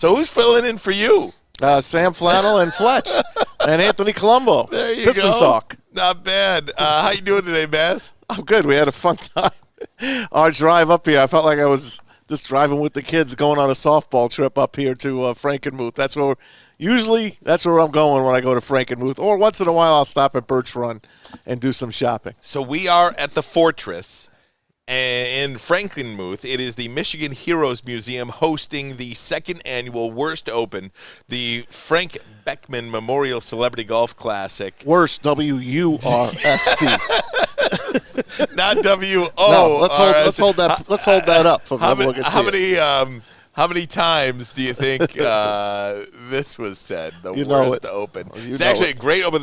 So who's filling in for you? Sam Flannel and Fletch and Anthony Colombo. There you Piston go. Talk. Not bad. How you doing today, Bass? I'm good. We had a fun time. Our drive up here, I felt like I was just driving with the kids going on a softball trip up here to Frankenmuth. That's where I'm going when I go to Frankenmuth. Or once in a while I'll stop at Birch Run and do some shopping. So we are at the Fortress in Frankenmuth. It is the Michigan Heroes Museum hosting the second annual Wurst Open, the Frank Beckman Memorial Celebrity Golf Classic. Wurst, W-U-R-S-T. Not W-O. No, let's hold that up for everyone can see How many times do you think this was said? The Wurst Open. It's actually a great open.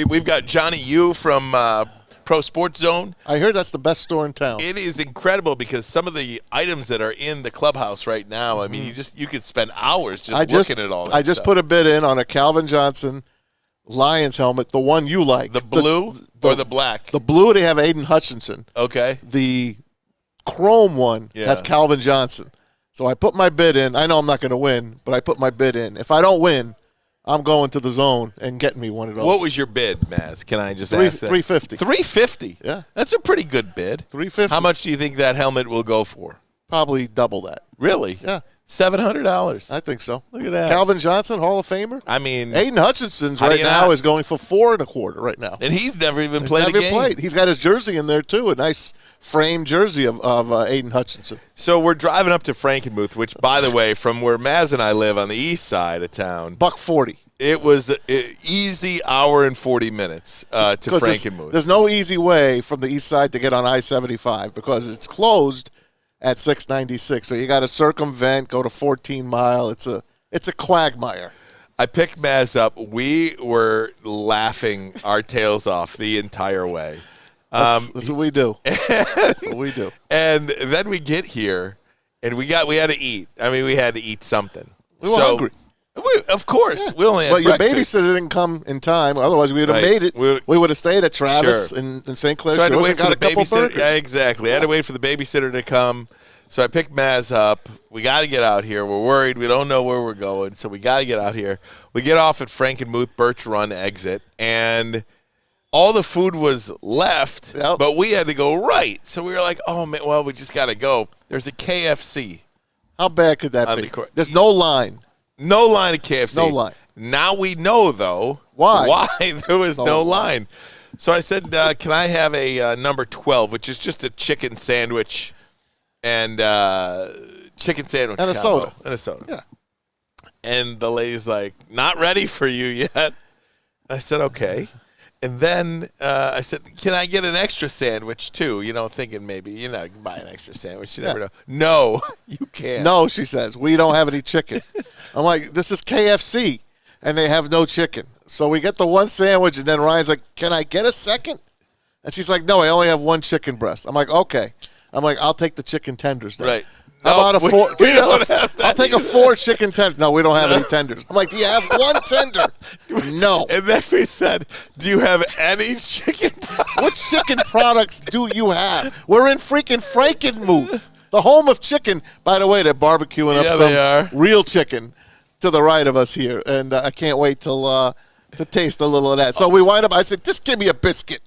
We've got Johnny Yu from Pro Sports Zone. I heard that's the best store in town. It is incredible because some of the items that are in the clubhouse right now, I mean, you could spend hours just looking at all that I just stuff. put a bid in on a Calvin Johnson Lions helmet, the one you like. The blue or the black? The blue, they have Aiden Hutchinson. Okay. The chrome one has Calvin Johnson. So I put my bid in. I know I'm not going to win, but I put my bid in. If I don't win, I'm going to the zone and getting me one of those. What was your bid, Maz? Can I just ask that? $350. $350? Yeah. That's a pretty good bid. $350. How much do you think that helmet will go for? Probably double that. Really? Yeah. $700. I think so. Look at that. Calvin Johnson, Hall of Famer. I mean, Aiden Hutchinson's right now is going for $4.25 right now. And he's never even played a game. He's got his jersey in there, too, a nice framed jersey of Aiden Hutchinson. So we're driving up to Frankenmuth, which, by the way, from where Maz and I live on the east side of town. $1.40. It was an easy hour and 40 minutes to Frankenmuth. There's no easy way from the east side to get on I-75 because it's closed at 696. So you got to circumvent, go to 14 Mile. It's a quagmire. I picked Maz up. We were laughing our tails off the entire way. That's what we do. That's what we do. And then we get here, and we had to eat. I mean, we had to eat something. We were hungry. Of course. We only had But your breakfast. babysitter didn't come in time. Otherwise, we would have made it. We would have stayed at Travis in St. Clair. So I had to wait for the babysitter. Yeah, exactly. I had to wait for the babysitter to come. So I picked Maz up. We got to get out here. We're worried. We don't know where we're going. So we got to get out here. We get off at Frankenmuth Birch Run exit, and all the food was left, but we had to go right. So we were like, oh, man, well, we just got to go. There's a KFC. How bad could that be? There's no line. No line at KFC. No line. Now we know, though, why there was no line. So I said, can I have a number 12, which is just a chicken sandwich and chicken sandwich and a combo. soda. And a soda. Yeah. And the lady's like, not ready for you yet. I said, okay. And then I said, can I get an extra sandwich, too? You know, thinking maybe, you can buy an extra sandwich. You never know. No, you can't. No, she says, we don't have any chicken. I'm like, this is KFC, and they have no chicken. So we get the one sandwich, and then Ryan's like, can I get a second? And she's like, no, I only have one chicken breast. I'm like, okay. I'm like, I'll take the chicken tenders then. Right. How about a four? I'll take a 4 chicken tender. No, we don't have any tenders. I'm like, do you have one tender? No. And then we said, do you have any chicken products? What chicken products do you have? We're in freaking Frankenmuth, the home of chicken. By the way, they're barbecuing up some real chicken to the right of us here, and I can't wait to taste a little of that. So we wind up. I said, just give me a biscuit.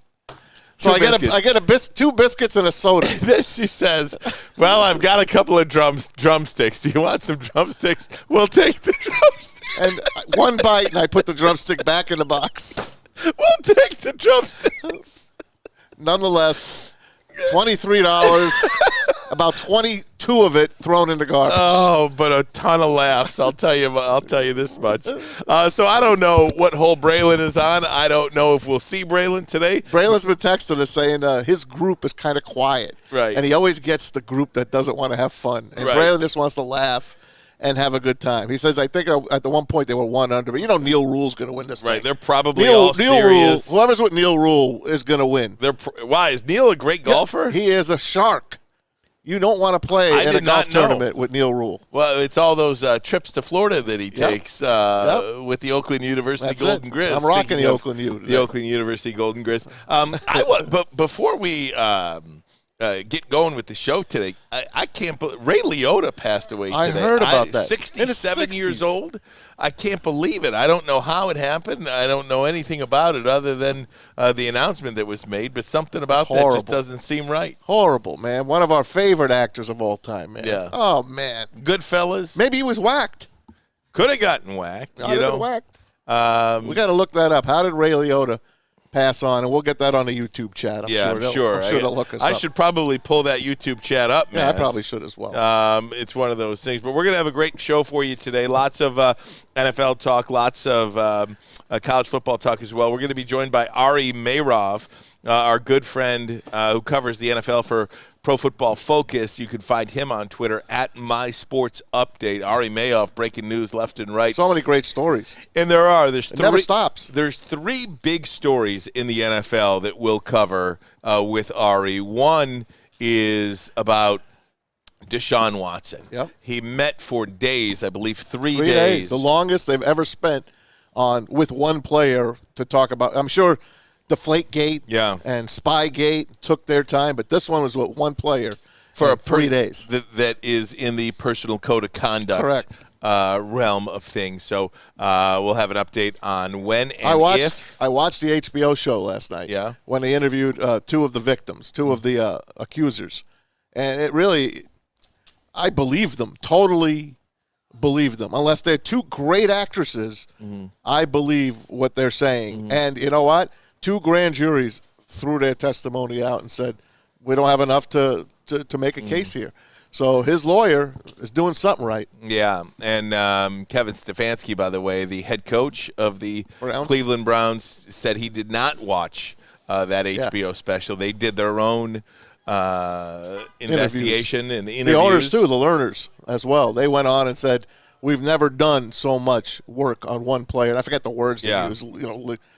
So I get 2 biscuits and a soda. Then she says, well, I've got a couple of drumsticks. Do you want some drumsticks? We'll take the drumsticks. And one bite, and I put the drumstick back in the box. We'll take the drumsticks. Nonetheless, $23, about 22 of it thrown in the garbage. Oh, but a ton of laughs. I'll tell you this much. So I don't know what hole Braylon is on. I don't know if we'll see Braylon today. Braylon's been texting us saying his group is kind of quiet. Right. And he always gets the group that doesn't want to have fun. And Braylon just wants to laugh and have a good time. He says, I think at the one point they were 1 under, but Neil Rule's going to win this thing. Right, they're probably all serious. Rule, whoever's with Neil Rule is going to win. Why? Is Neil a great golfer? Yeah, he is a shark. You don't want to play in a golf tournament with Neil Rule. Well, it's all those trips to Florida that he takes with the Oakland University Golden Grizz. I'm rocking the Oakland U. The Oakland University Golden Grizz. But before we get going with the show today. I can't believe Ray Liotta passed away today. I heard about that. 67 years old. I can't believe it. I don't know how it happened. I don't know anything about it other than the announcement that was made, but something about that just doesn't seem right. Horrible, man. One of our favorite actors of all time, man. Yeah. Oh, man. Goodfellas. Maybe he was whacked. Could have gotten whacked. We got to look that up. How did Ray Liotta pass on? And we'll get that on the YouTube chat. I'm sure they'll look us up. I should probably pull that YouTube chat up, man. Yeah, I probably should as well. It's one of those things. But we're going to have a great show for you today. Lots of NFL talk, lots of college football talk as well. We're going to be joined by Ari Meirov, our good friend who covers the NFL for Pro Football Focus. You can find him on Twitter at MySportsUpdate. Ari Meirov, breaking news left and right. So many great stories. And there are. It never stops. There's 3 big stories in the NFL that we'll cover with Ari. One is about DeShaun Watson. Yep. He met for days, I believe 3 3 days. The longest they've ever spent with one player to talk about. I'm sure Deflategate and Spygate took their time, but this one was with one player for 3 days. That is in the personal code of conduct realm of things. So we'll have an update on when and if. I watched the HBO show last night when they interviewed 2 of the victims, 2 of the accusers. And it really, I believe them, totally believe them. Unless they're 2 great actresses, I believe what they're saying. And you know what? 2 grand juries threw their testimony out and said, we don't have enough to make a case here. So his lawyer is doing something right. Yeah, and Kevin Stefanski, by the way, the head coach of the Cleveland Browns, said he did not watch that HBO special. They did their own investigation and interviews. The owners, too, the learners as well. They went on and said, we've never done so much work on one player. And I forget the words they use,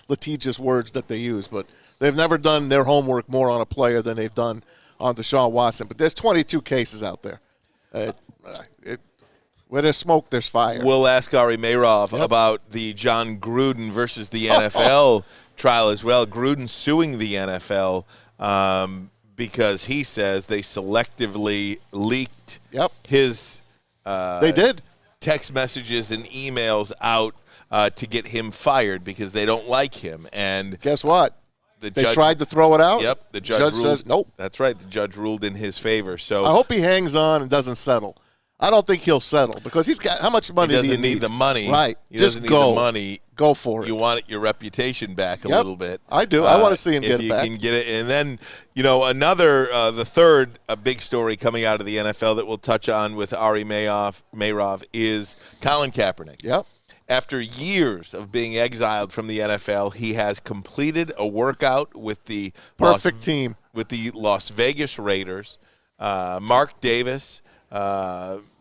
litigious words that they use, but they've never done their homework more on a player than they've done on DeShaun Watson. But there's 22 cases out there. Where there's smoke, there's fire. We'll ask Ari Meirov about the John Gruden versus the NFL trial as well. Gruden suing the NFL because he says they selectively leaked his they did. text messages and emails out to get him fired because they don't like him. And guess what? They tried to throw it out. Yep. The judge ruled, says nope. That's right. The judge ruled in his favor. So I hope he hangs on and doesn't settle. I don't think he'll settle because he's got how much money? He doesn't need the money. Right. He doesn't need the money. Go for it. You want your reputation back a little bit. I do. I want to see him get it back. If you can get it. And then, another, the third big story coming out of the NFL that we'll touch on with Ari Meirov is Colin Kaepernick. Yep. After years of being exiled from the NFL, he has completed a workout with the team with the Las Vegas Raiders. Mark Davis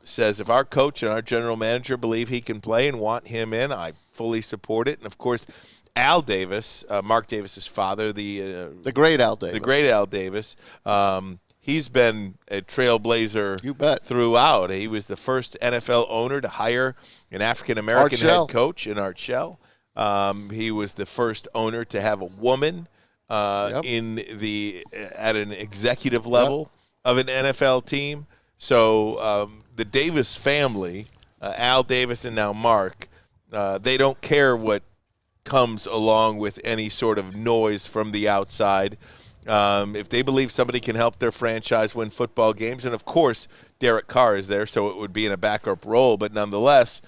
says, if our coach and our general manager believe he can play and want him in, I fully support it. And, of course, Al Davis, Mark Davis's father, the great Al Davis. The great Al Davis. He's been a trailblazer you bet. Throughout. He was the first NFL owner to hire an African-American head coach in Art Shell. He was the first owner to have a woman at an executive level of an NFL team. So the Davis family, Al Davis and now Mark, they don't care what comes along with any sort of noise from the outside. If they believe somebody can help their franchise win football games, and of course Derek Carr is there, so it would be in a backup role, but nonetheless,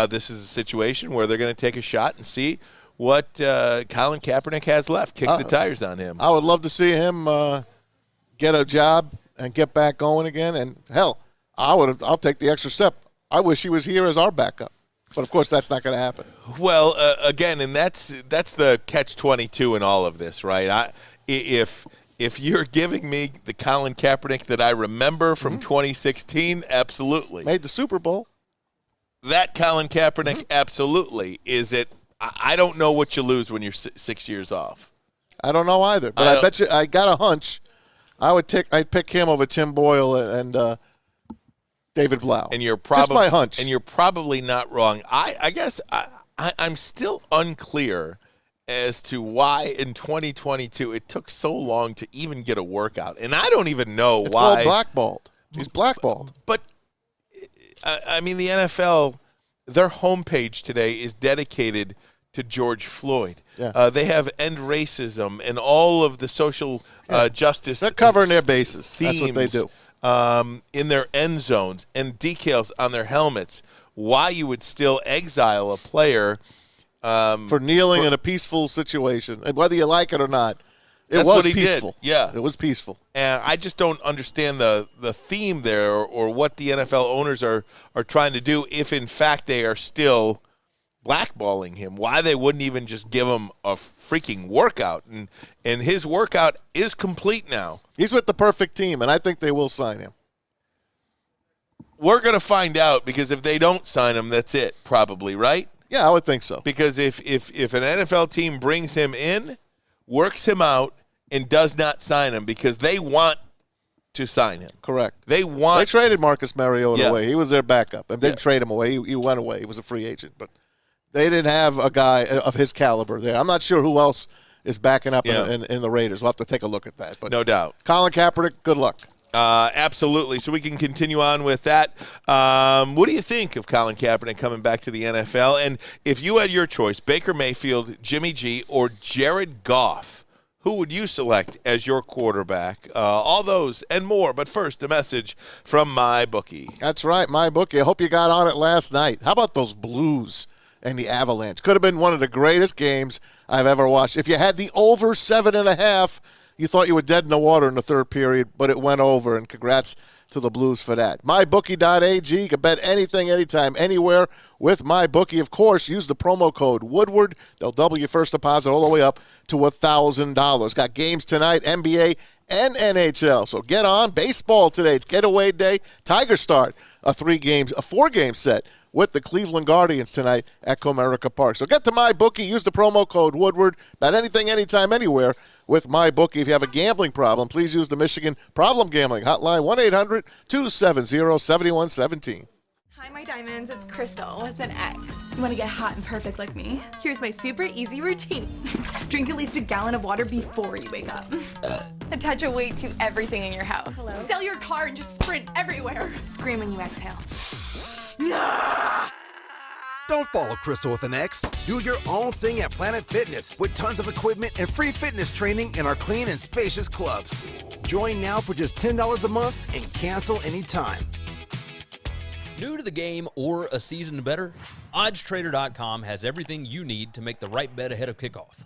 this is a situation where they're going to take a shot and see what Colin Kaepernick has left, kick the tires on him. I would love to see him get a job and get back going again, and hell, I'll take the extra step. I wish he was here as our backup. But, of course, that's not going to happen. Well, again, and that's the catch-22 in all of this, right? If you're giving me the Colin Kaepernick that I remember from 2016, absolutely. Made the Super Bowl. That Colin Kaepernick, absolutely. Is it? I don't know what you lose when you're 6 years off. I don't know either. But I bet you I got a hunch. I'd pick him over Tim Boyle and David Blau. And you're just my hunch. And you're probably not wrong. I guess I'm still unclear as to why in 2022 it took so long to even get a workout. And I don't even know why. It's called blackballed. He's blackballed. But, I mean, the NFL, their homepage today is dedicated to George Floyd. Yeah. They have End Racism and all of the social justice. They're covering their bases. Themes, that's what they do. In their end zones and decals on their helmets. Why you would still exile a player for kneeling in a peaceful situation, and whether you like it or not, That's was what he peaceful. did. Yeah, it was peaceful. And I just don't understand the theme there, or what the NFL owners are trying to do. If in fact they are still blackballing him, why they wouldn't even just give him a freaking workout? And his workout is complete now. He's with the perfect team, and I think they will sign him. We're going to find out, because if they don't sign him, that's it, probably, right? Yeah, I would think so. Because if an NFL team brings him in, works him out, and does not sign him because they want to sign him. Correct. They traded Marcus Mariota away. He was their backup. And they didn't trade him away. He went away. He was a free agent. But they didn't have a guy of his caliber there. I'm not sure who else is backing up in the Raiders. We'll have to take a look at that. But no doubt. Colin Kaepernick, good luck. Absolutely. So we can continue on with that. What do you think of Colin Kaepernick coming back to the NFL? And if you had your choice, Baker Mayfield, Jimmy G, or Jared Goff, who would you select as your quarterback? All those and more. But first, a message from MyBookie. That's right, MyBookie. I hope you got on it last night. How about those Blues and the Avalanche? Could have been one of the greatest games I've ever watched. If you had the over 7.5, you thought you were dead in the water in the third period, but it went over, and congrats to the Blues for that. MyBookie.ag. You can bet anything, anytime, anywhere with MyBookie. Of course, use the promo code Woodward. They'll double your first deposit all the way up to $1,000. Got games tonight, NBA and NHL. So get on. Baseball today. It's getaway day. Tigers start a 4-game set with the Cleveland Guardians tonight at Comerica Park. So get to MyBookie. Use the promo code Woodward. Bet anything, anytime, anywhere with MyBookie. If you have a gambling problem, please use the Michigan Problem Gambling Hotline, 1-800-270-7117. Hi, my diamonds. It's Crystal with an X. You want to get hot and perfect like me? Here's my super easy routine. Drink at least a gallon of water before you wake up. Attach a weight to everything in your house. Hello? Sell your car and just sprint everywhere. Scream when you exhale. Don't follow Crystal with an X. Do your own thing at Planet Fitness with tons of equipment and free fitness training in our clean and spacious clubs. Join now for just $10 a month and cancel anytime. New to the game or a season better? OddsTrader.com has everything you need to make the right bet ahead of kickoff.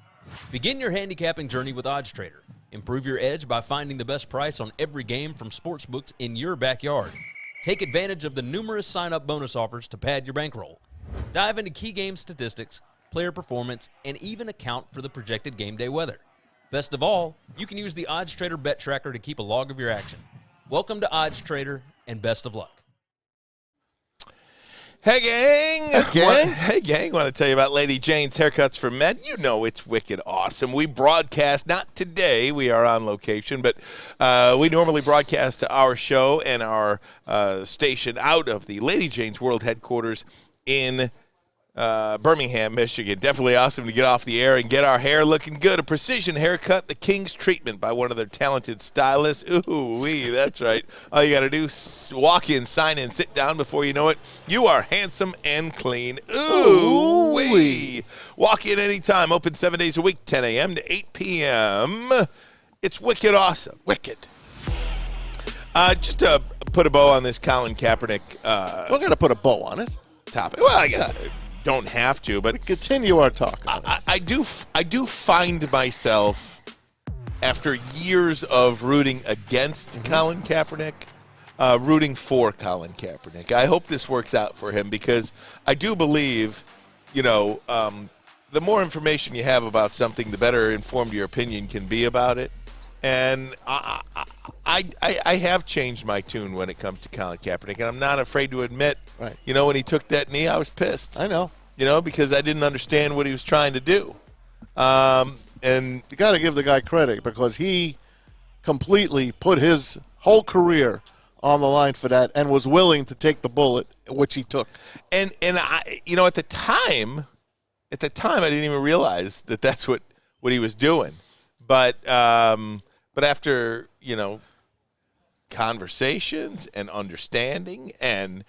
Begin your handicapping journey with OddsTrader. Improve your edge by finding the best price on every game from sportsbooks in your backyard. Take advantage of the numerous sign-up bonus offers to pad your bankroll. Dive into key game statistics, player performance, and even account for the projected game day weather. Best of all, you can use the OddsTrader Bet Tracker to keep a log of your action. Welcome to OddsTrader, and best of luck. Hey, gang. Hey, gang. Want to tell you about Lady Jane's Haircuts for Men. You know it's wicked awesome. We broadcast, not today, we are on location, but we normally broadcast our show and our station out of the Lady Jane's World Headquarters in Birmingham, Michigan. Definitely awesome to get off the air and get our hair looking good. A precision haircut, the King's Treatment by one of their talented stylists. Ooh-wee, that's right. All you got to do is walk in, sign in, sit down. Before you know it, you are handsome and clean. Ooh-wee. Walk in anytime. Open 7 days a week, 10 a.m. to 8 p.m. It's wicked awesome. Wicked. Just to put a bow on this Colin Kaepernick We're going to put a bow on it. topic. Well, I guess don't have to, but continue our talk. I do find myself, after years of rooting against Colin Kaepernick, rooting for Colin Kaepernick. I hope this works out for him, because I do believe, the more information you have about something, the better informed your opinion can be about it. And I have changed my tune when it comes to Colin Kaepernick, and I'm not afraid to admit, right. When he took that knee, I was pissed. I know. Because I didn't understand what he was trying to do. And you got to give the guy credit, because he completely put his whole career on the line for that and was willing to take the bullet, which he took. And I, at the time, at the time, I didn't even realize that that's what he was doing. But after, conversations and understanding and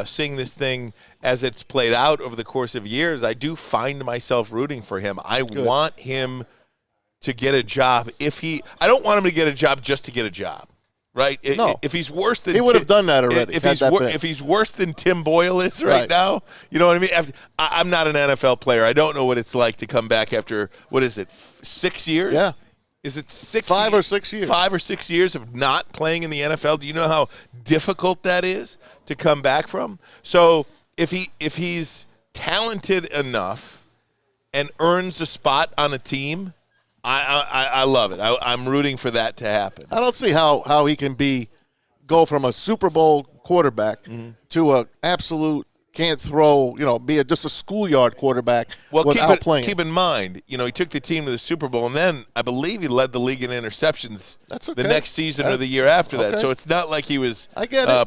seeing this thing as it's played out over the course of years, I do find myself rooting for him. I want him to get a job. I don't want him to get a job just to get a job. Right? No. If he's worse than he would have done that already. If he's worse than Tim Boyle is right now, you know what I mean? I'm not an NFL player. I don't know what it's like to come back after, 6 years? Yeah. Is it 6 5 or 6 years? 5 or 6 years of not playing in the NFL. Do you know how difficult that is to come back from? So if he's talented enough and earns a spot on a team, I love it. I'm rooting for that to happen. I don't see how he can go from a Super Bowl quarterback to a absolute can't throw, be just a schoolyard quarterback without playing. Keep in mind, he took the team to the Super Bowl, and then I believe he led the league in interceptions the next season or the year after that. So it's not like he was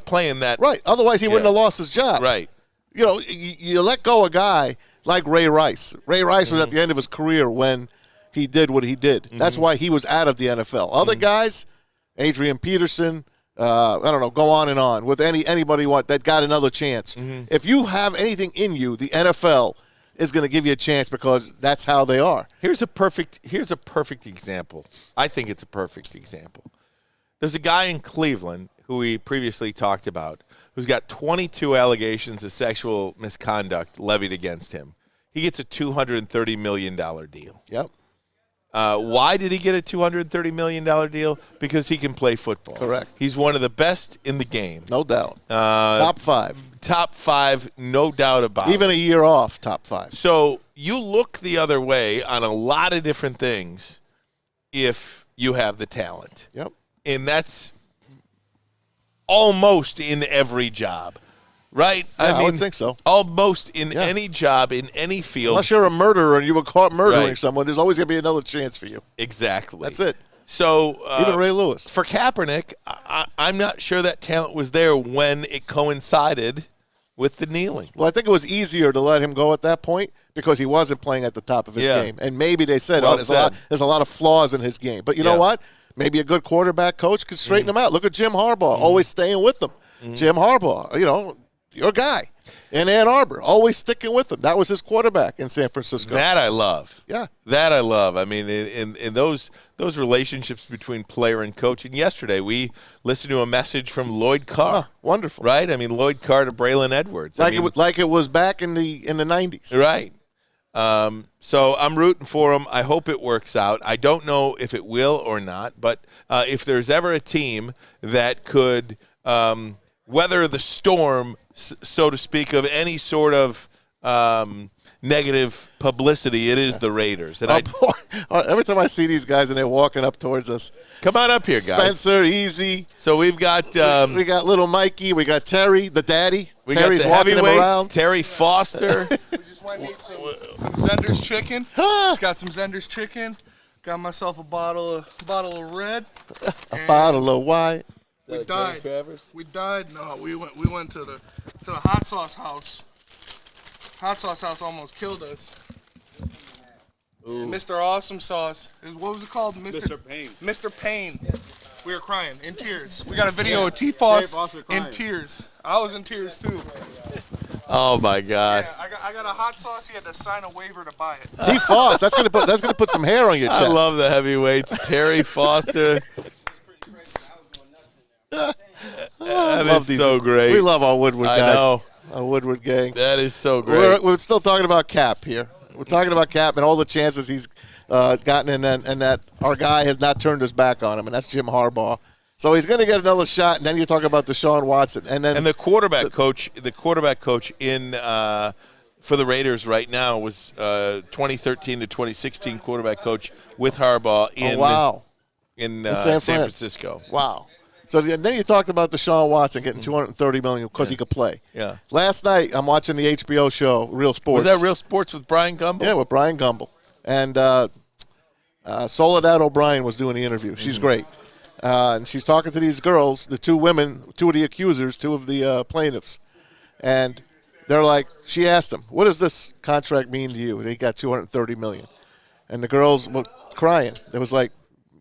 playing that. Right. Otherwise, he wouldn't have lost his job. Right. You let go a guy like Ray Rice. Ray Rice was at the end of his career when he did what he did. That's why he was out of the NFL. Other guys, Adrian Peterson, I don't know, go on and on with anybody that got another chance. If you have anything in you, the NFL is going to give you a chance because that's how they are. Here's a perfect example. I think it's a perfect example. There's a guy in Cleveland who we previously talked about who's got 22 allegations of sexual misconduct levied against him. He gets a $230 million deal. Yep. Why did he get a $230 million deal? Because he can play football. Correct. He's one of the best in the game. No doubt. Top 5. Top 5, no doubt about it. Even a year off, top 5. So you look the other way on a lot of different things if you have the talent. Yep. And that's almost in every job. Right? Yeah, I would think so. Almost in any job, in any field. Unless you're a murderer and you were caught murdering someone, there's always going to be another chance for you. Exactly. That's it. So even Ray Lewis. For Kaepernick, I'm not sure that talent was there when it coincided with the kneeling. Well, I think it was easier to let him go at that point because he wasn't playing at the top of his game. And maybe they said, there's a lot of flaws in his game. But you know what? Maybe a good quarterback coach could straighten him out. Look at Jim Harbaugh, always staying with them. Jim Harbaugh, your guy in Ann Arbor, always sticking with him. That was his quarterback in San Francisco. That I love. Yeah. That I love. I mean, in those relationships between player and coach. And yesterday we listened to a message from Lloyd Carr. Oh, wonderful. Right? I mean, Lloyd Carr to Braylon Edwards. Like it was back in the 90s. Right. So I'm rooting for him. I hope it works out. I don't know if it will or not, but if there's ever a team that could weather the storm, so to speak, of any sort of negative publicity, it is the Raiders. And every time I see these guys and they're walking up towards us, come on up here, guys. Spencer, Easy. So we've got we got little Mikey. We got Terry, the daddy. Terry's got the walking him around. heavyweights. Terry Foster. We just went and ate some Zender's chicken. Just got some Zender's chicken. Got myself a bottle of red. A bottle of white. We died. We died. No, we went to the hot sauce house. Hot sauce house almost killed us. Mr. Awesome Sauce. What was it called? Mr. Payne. Mr. Payne. We were crying in tears. We got a video of T-Foss in tears. I was in tears too. Oh my God! Yeah, I got a hot sauce. He had to sign a waiver to buy it. T-Foss. That's gonna put some hair on your chest. I love the heavyweights. Terry Foster. That is so great. We love our Woodward guys. I know. Our Woodward gang. That is so great. We're still talking about Cap here. We're talking about Cap and all the chances he's gotten, and that our guy has not turned his back on him, and that's Jim Harbaugh. So he's going to get another shot, and then you talk about DeShaun Watson, and the quarterback coach. The quarterback coach in for the Raiders right now was 2013 to 2016 quarterback coach with Harbaugh in San Francisco. Wow. So then you talked about DeShaun Watson getting $230 million because he could play. Yeah. Last night I'm watching the HBO show Real Sports. Was that Real Sports with Brian Gumbel? Yeah, with Brian Gumbel. And Soledad O'Brien was doing the interview. She's great. And she's talking to these girls, the two women, two of the accusers, two of the plaintiffs. And they're like, she asked him, what does this contract mean to you? And he got $230 million. And the girls were crying. It was like,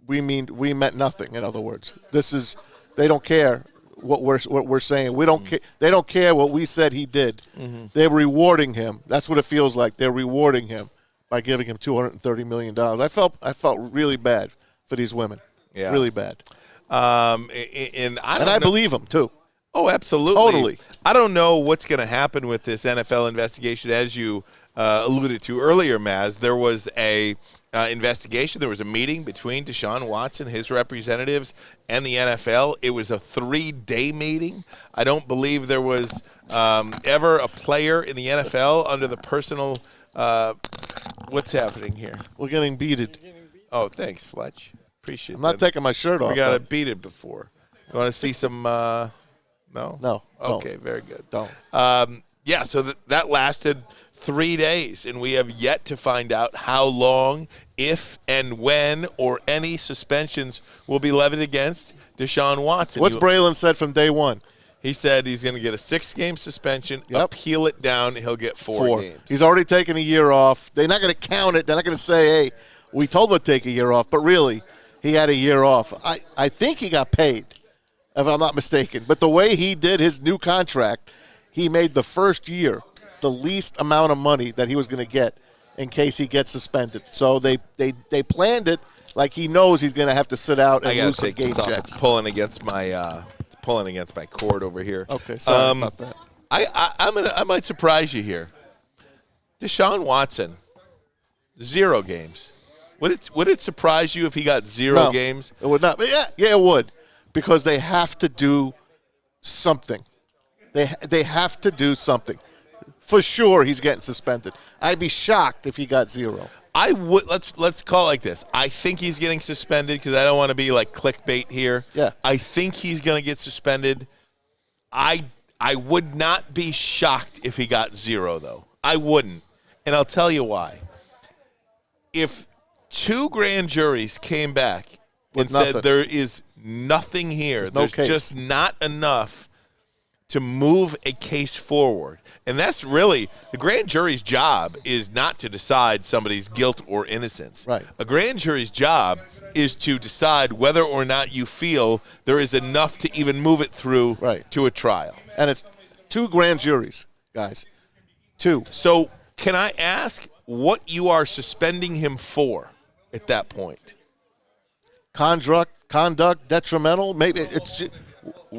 we meant nothing, in other words. They don't care what we're saying. We don't care. They don't care what we said he did. Mm-hmm. They're rewarding him. That's what it feels like. They're rewarding him by giving him $230 million. I felt really bad for these women. Yeah. Really bad. And I believe him, too. Oh, absolutely. Totally. I don't know what's going to happen with this NFL investigation. As you alluded to earlier, Maz, there was a investigation. There was a meeting between DeShaun Watson, his representatives, and the NFL. It was a 3-day meeting. I don't believe there was ever a player in the NFL under the personal what's happening here? We're getting beated. Oh, thanks, Fletch. Appreciate it. I'm not taking my shirt off. We got it beated before. You want to see some no? No. Okay, don't. very good. Don't. Yeah, so that lasted 3 days, and we have yet to find out how long, if and when, or any suspensions will be levied against DeShaun Watson. What's Braylon said from day one? He said he's going to get a 6-game suspension, appeal it down, he'll get 4 games. He's already taken a year off. They're not going to count it. They're not going to say, hey, we told him to take a year off, but really, he had a year off. I think he got paid, if I'm not mistaken. But the way he did his new contract, he made the first year the least amount of money that he was going to get in case he gets suspended. So they planned it like he knows he's going to have to sit out and lose some game checks. It's pulling against my cord over here. Okay, sorry about that. I might surprise you here. DeShaun Watson, 0 games. Would it surprise you if he got 0 games? It would not. Yeah, it would, because they have to do something. They have to do something. For sure, he's getting suspended. I'd be shocked if he got 0. I would. Let's call it like this. I think he's getting suspended because I don't want to be like clickbait here. Yeah. I think he's going to get suspended. I would not be shocked if he got 0, though. I wouldn't, and I'll tell you why. If 2 grand juries came back and said there is nothing here, there's just not enough to move a case forward. And that's really, the grand jury's job is not to decide somebody's guilt or innocence. Right. A grand jury's job is to decide whether or not you feel there is enough to even move it through to a trial. And it's 2 grand juries, guys. 2. So can I ask what you are suspending him for at that point? Conduct, detrimental, maybe it's...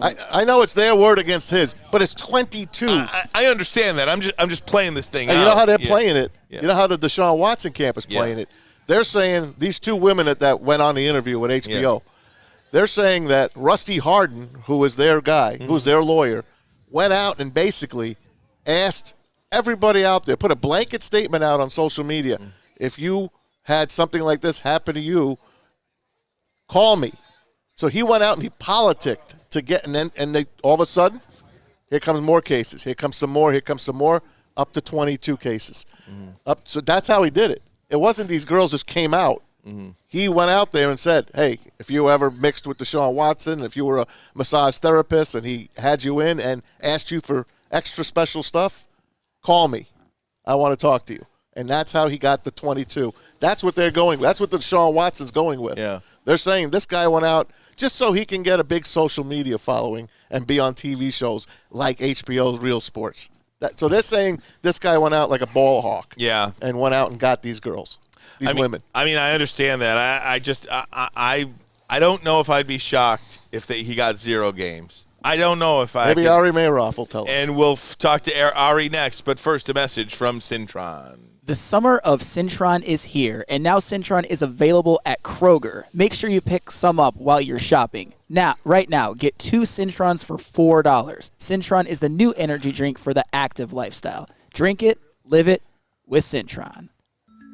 I know it's their word against his, but it's 22. I understand that. I'm just playing this thing out. You know how they're playing it? Yeah. You know how the DeShaun Watson camp is playing it? They're saying, these 2 women that went on the interview with HBO, they're saying that Rusty Hardin, who is their guy, who's their lawyer, went out and basically asked everybody out there, put a blanket statement out on social media. If you had something like this happen to you, call me. So he went out and he politicked to get, and they all of a sudden, here comes more cases. Here comes some more. Here comes some more. Up to 22 cases. So that's how he did it. It wasn't these girls just came out. He went out there and said, hey, if you ever mixed with DeShaun Watson, if you were a massage therapist and he had you in and asked you for extra special stuff, call me. I want to talk to you. And that's how he got the 22. That's what they're going with. That's what DeShaun Watson's going with. Yeah. They're saying this guy went out just so he can get a big social media following and be on TV shows like HBO's Real Sports. So they're saying this guy went out like a ball hawk. Yeah. And went out and got these girls, women. I mean, I understand that. I don't know if I'd be shocked if he got 0 games. I don't know if I Maybe Ari Meirov will tell us. And we'll talk to Ari next. But first, a message from Syntron. The summer of Syntron is here, and now Syntron is available at Kroger. Make sure you pick some up while you're shopping. Right now, get 2 Syntrons for $4. Syntron is the new energy drink for the active lifestyle. Drink it, live it with Syntron.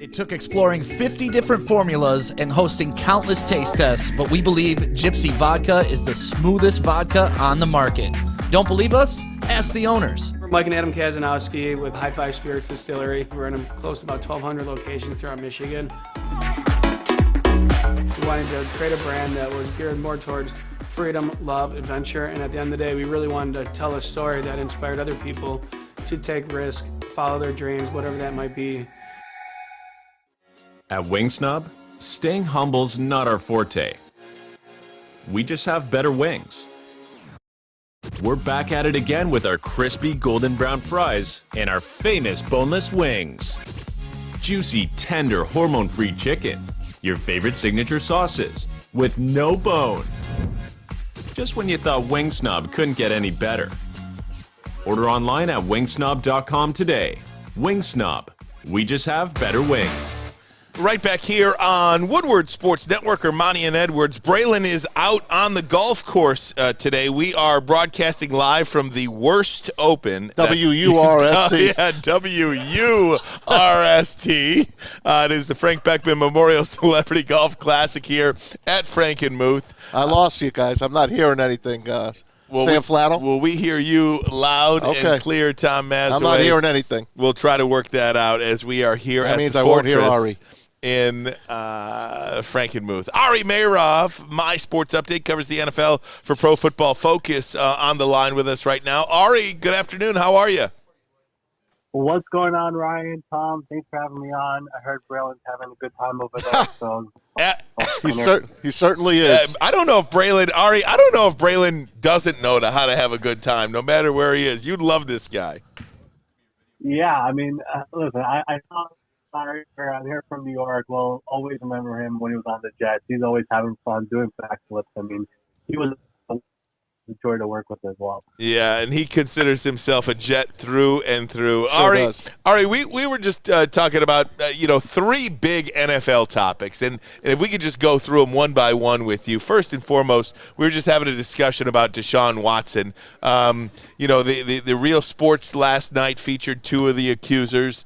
It took exploring 50 different formulas and hosting countless taste tests, but we believe Gypsy Vodka is the smoothest vodka on the market. Don't believe us? Ask the owners. We're Mike and Adam Kazanowski with High Five Spirits Distillery. We're in close to about 1,200 locations throughout Michigan. We wanted to create a brand that was geared more towards freedom, love, adventure, and at the end of the day, we really wanted to tell a story that inspired other people to take risks, follow their dreams, whatever that might be. At Wingsnob, staying humble's not our forte. We just have better wings. We're back at it again with our crispy golden brown fries and our famous boneless wings. Juicy, tender, hormone-free chicken. Your favorite signature sauces with no bone. Just when you thought Wingsnob couldn't get any better. Order online at wingsnob.com today. Wingsnob. We just have better wings. Right back here on Woodward Sports Network, Ermanni and Edwards. Braylon is out on the golf course today. We are broadcasting live from the Wurst Open. W-U-R-S-T. Yeah, W-U-R-S-T. It is the Frank Beckman Memorial Celebrity Golf Classic here at Frankenmuth. I lost you guys. I'm not hearing anything, Sam Flattle? Will we hear you loud and clear, Tom Mazawey? I'm not hearing anything. We'll try to work that out as we are here at the Fortress. That means I won't hear Ari. In Frankenmuth. Ari Meirov, My Sports Update, covers the NFL for Pro Football Focus, on the line with us right now. Ari, good afternoon. How are you? What's going on, Ryan? Tom, thanks for having me on. I heard Braylon's having a good time over there. So he certainly is. I don't know if Braylon doesn't know how to have a good time, no matter where he is. You'd love this guy. Yeah, I mean, listen, I saw I'm here from New York. Well, always remember him when he was on the Jets. He's always having fun doing backflips. I mean, he was a joy to work with as well. Yeah, and he considers himself a Jet through and through. Sure Ari, we were just talking about three big NFL topics, and if we could just go through them one by one with you. First and foremost, we were just having a discussion about DeShaun Watson. The Real Sports last night featured two of the accusers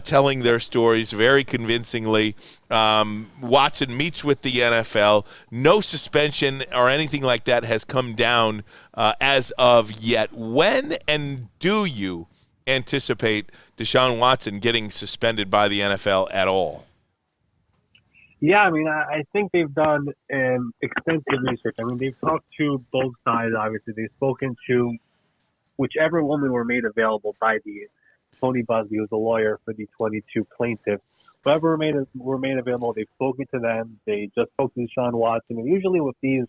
telling their stories very convincingly. Watson meets with the NFL. No suspension or anything like that has come down as of yet. When and do you anticipate DeShaun Watson getting suspended by the NFL at all? Yeah, I mean, I think they've done extensive research. I mean, they've talked to both sides, obviously. They've spoken to whichever woman were made available by the Tony Busby, who's a lawyer for the 22 plaintiffs. Whoever were made available, they've spoken to them. They just spoke to DeShaun Watson. And usually with these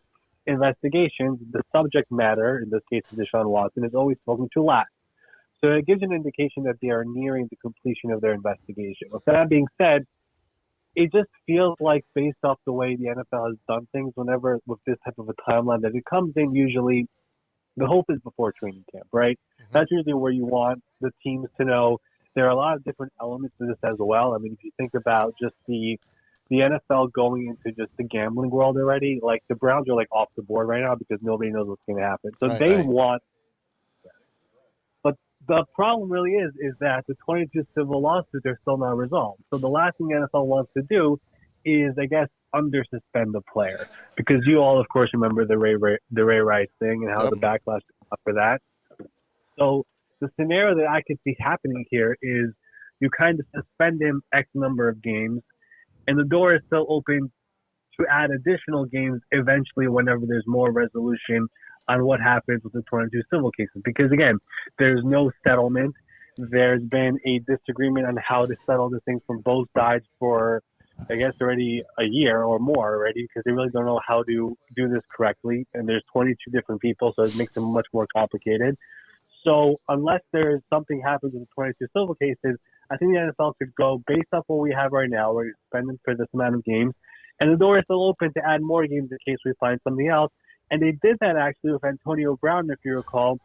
investigations, the subject matter, in this case DeShaun Watson, is always spoken to last. So it gives an indication that they are nearing the completion of their investigation. With that being said, it just feels like, based off the way the NFL has done things, whenever with this type of a timeline, that it comes in usually, the hope is before training camp, right? Mm-hmm. That's usually where you want the teams to know. There are a lot of different elements to this as well. I mean, if you think about just the NFL going into just the gambling world already, like the Browns are like off the board right now because nobody knows what's going to happen. So want. But the problem really is that the 22 civil lawsuits are still not resolved. So the last thing the NFL wants to do is, I guess, under-suspend the player. Because you all, of course, remember the Ray Rice thing and how the backlash for that. So the scenario that I could see happening here is you kind of suspend him X number of games, and the door is still open to add additional games eventually whenever there's more resolution on what happens with the 22 civil cases. Because, again, there's no settlement. There's been a disagreement on how to settle the things from both sides for, I guess, already a year or more already, because they really don't know how to do this correctly. And there's 22 different people, so it makes it much more complicated. So unless there's something happens with the 22 civil cases, I think the NFL could go, based off what we have right now, we're suspending for this amount of games, and the door is still open to add more games in case we find something else. And they did that actually with Antonio Brown, if you recall,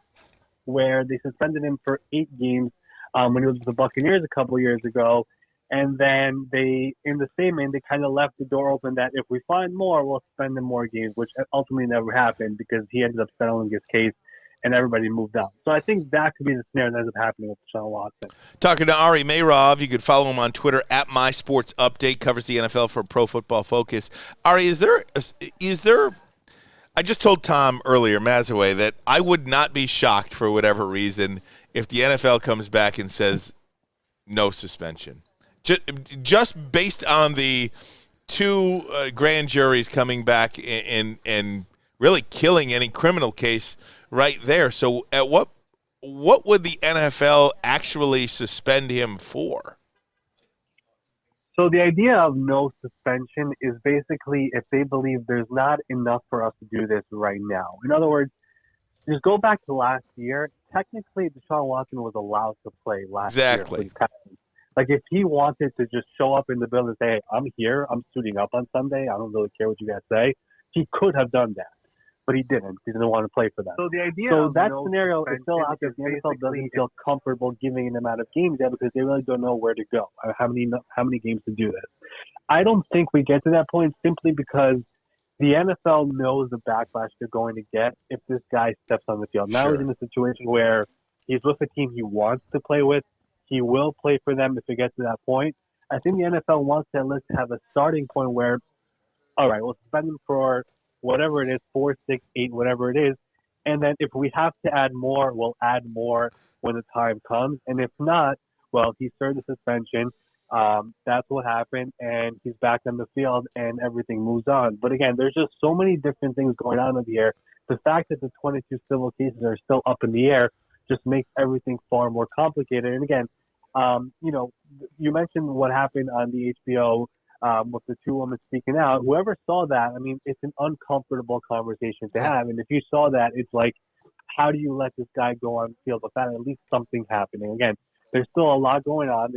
where they suspended him for 8 games when he was with the Buccaneers a couple of years ago. And then they, in the statement, they kind of left the door open that if we find more, we'll suspend him more games, which ultimately never happened because he ended up settling his case and everybody moved on. So I think that could be the scenario that ends up happening with DeShaun Watson. Talking to Ari Meirov, you could follow him on Twitter at My Sports Update, covers the NFL for Pro Football Focus. Ari, is there? I just told Tom earlier, Mazawey, that I would not be shocked for whatever reason if the NFL comes back and says no suspension. Just based on the two grand juries coming back and really killing any criminal case right there. So at what what would the NFL actually suspend him for? So the idea of no suspension is basically if they believe there's not enough for us to do this right now. In other words, just go back to last year. Technically, DeShaun Watson was allowed to play last year. Like, if he wanted to just show up in the building and say, hey, I'm here, I'm suiting up on Sunday, I don't really care what you guys say, he could have done that. But he didn't. He didn't want to play for them. So the idea of that scenario is still out there. The NFL doesn't feel comfortable giving an amount of games there because they really don't know where to go, or how many games to do this. I don't think we get to that point simply because the NFL knows the backlash they're going to get if this guy steps on the field. Now he's in a situation where he's with a team he wants to play with. He will play for them if it gets to that point. I think the NFL wants to at least have a starting point where, all right, we'll suspend him for whatever it is, 4, 6, 8, whatever it is. And then if we have to add more, we'll add more when the time comes. And if not, well, he served the suspension. That's what happened, and he's back on the field, and everything moves on. But again, there's just so many different things going on over here. The fact that the 22 civil cases are still up in the air just makes everything far more complicated. And again, you mentioned what happened on the HBO with the two women speaking out. Whoever saw that, I mean, it's an uncomfortable conversation to have. And if you saw that, it's like, how do you let this guy go on the field without at least something happening? Again, there's still a lot going on.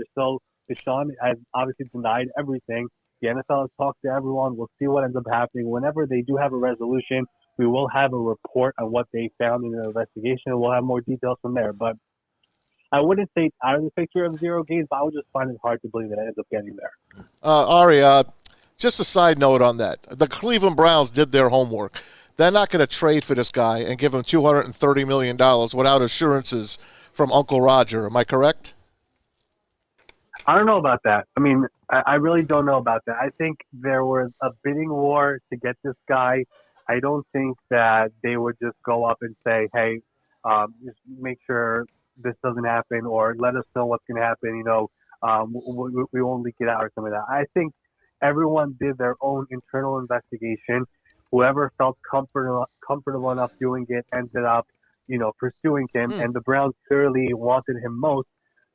DeShaun has obviously denied everything. The NFL has talked to everyone. We'll see what ends up happening. Whenever they do have a resolution, we will have a report on what they found in the investigation, and we'll have more details from there. But I wouldn't say out of the picture of 0 games, but I would just find it hard to believe that it ends up getting there. Ari, just a side note on that. The Cleveland Browns did their homework. They're not going to trade for this guy and give him $230 million without assurances from Uncle Roger. Am I correct? I don't know about that. I mean, I really don't know about that. I think there was a bidding war to get this guy. I don't think that they would just go up and say, hey, just make sure this doesn't happen or let us know what's going to happen. We won't leak it out or something like that. I think everyone did their own internal investigation. Whoever felt comfortable enough doing it ended up, pursuing him. And the Browns clearly wanted him most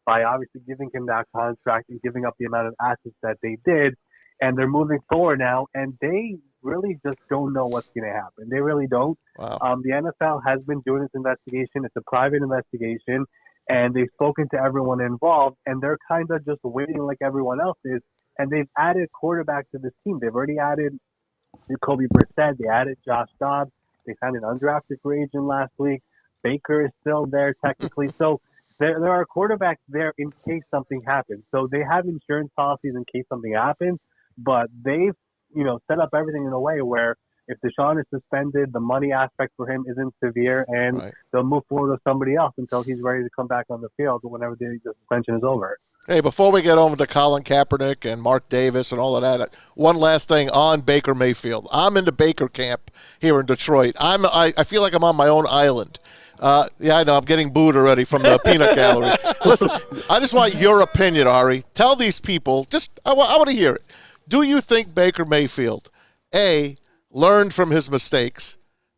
by obviously giving him that contract and giving up the amount of assets that they did. And they're moving forward now, and they really just don't know what's going to happen. They really don't. Wow. The NFL has been doing this investigation. It's a private investigation, and they've spoken to everyone involved, and they're kind of just waiting like everyone else is. And they've added quarterbacks to this team. They've already added Jacoby Brissett. They added Josh Dobbs. They signed an undrafted free agent last week. Baker is still there technically. So there are quarterbacks there in case something happens. So they have insurance policies in case something happens, but they've, set up everything in a way where if DeShaun is suspended, the money aspect for him isn't severe, and they'll move forward with somebody else until he's ready to come back on the field whenever the suspension is over. Hey, before we get over to Colin Kaepernick and Mark Davis and all of that, one last thing on Baker Mayfield. I'm in the Baker camp here in Detroit. I feel like I'm on my own island. Yeah, I know. I'm getting booed already from the peanut gallery. Listen, I just want your opinion, Ari. Tell these people, I want to hear it. Do you think Baker Mayfield, A, learned from his mistakes,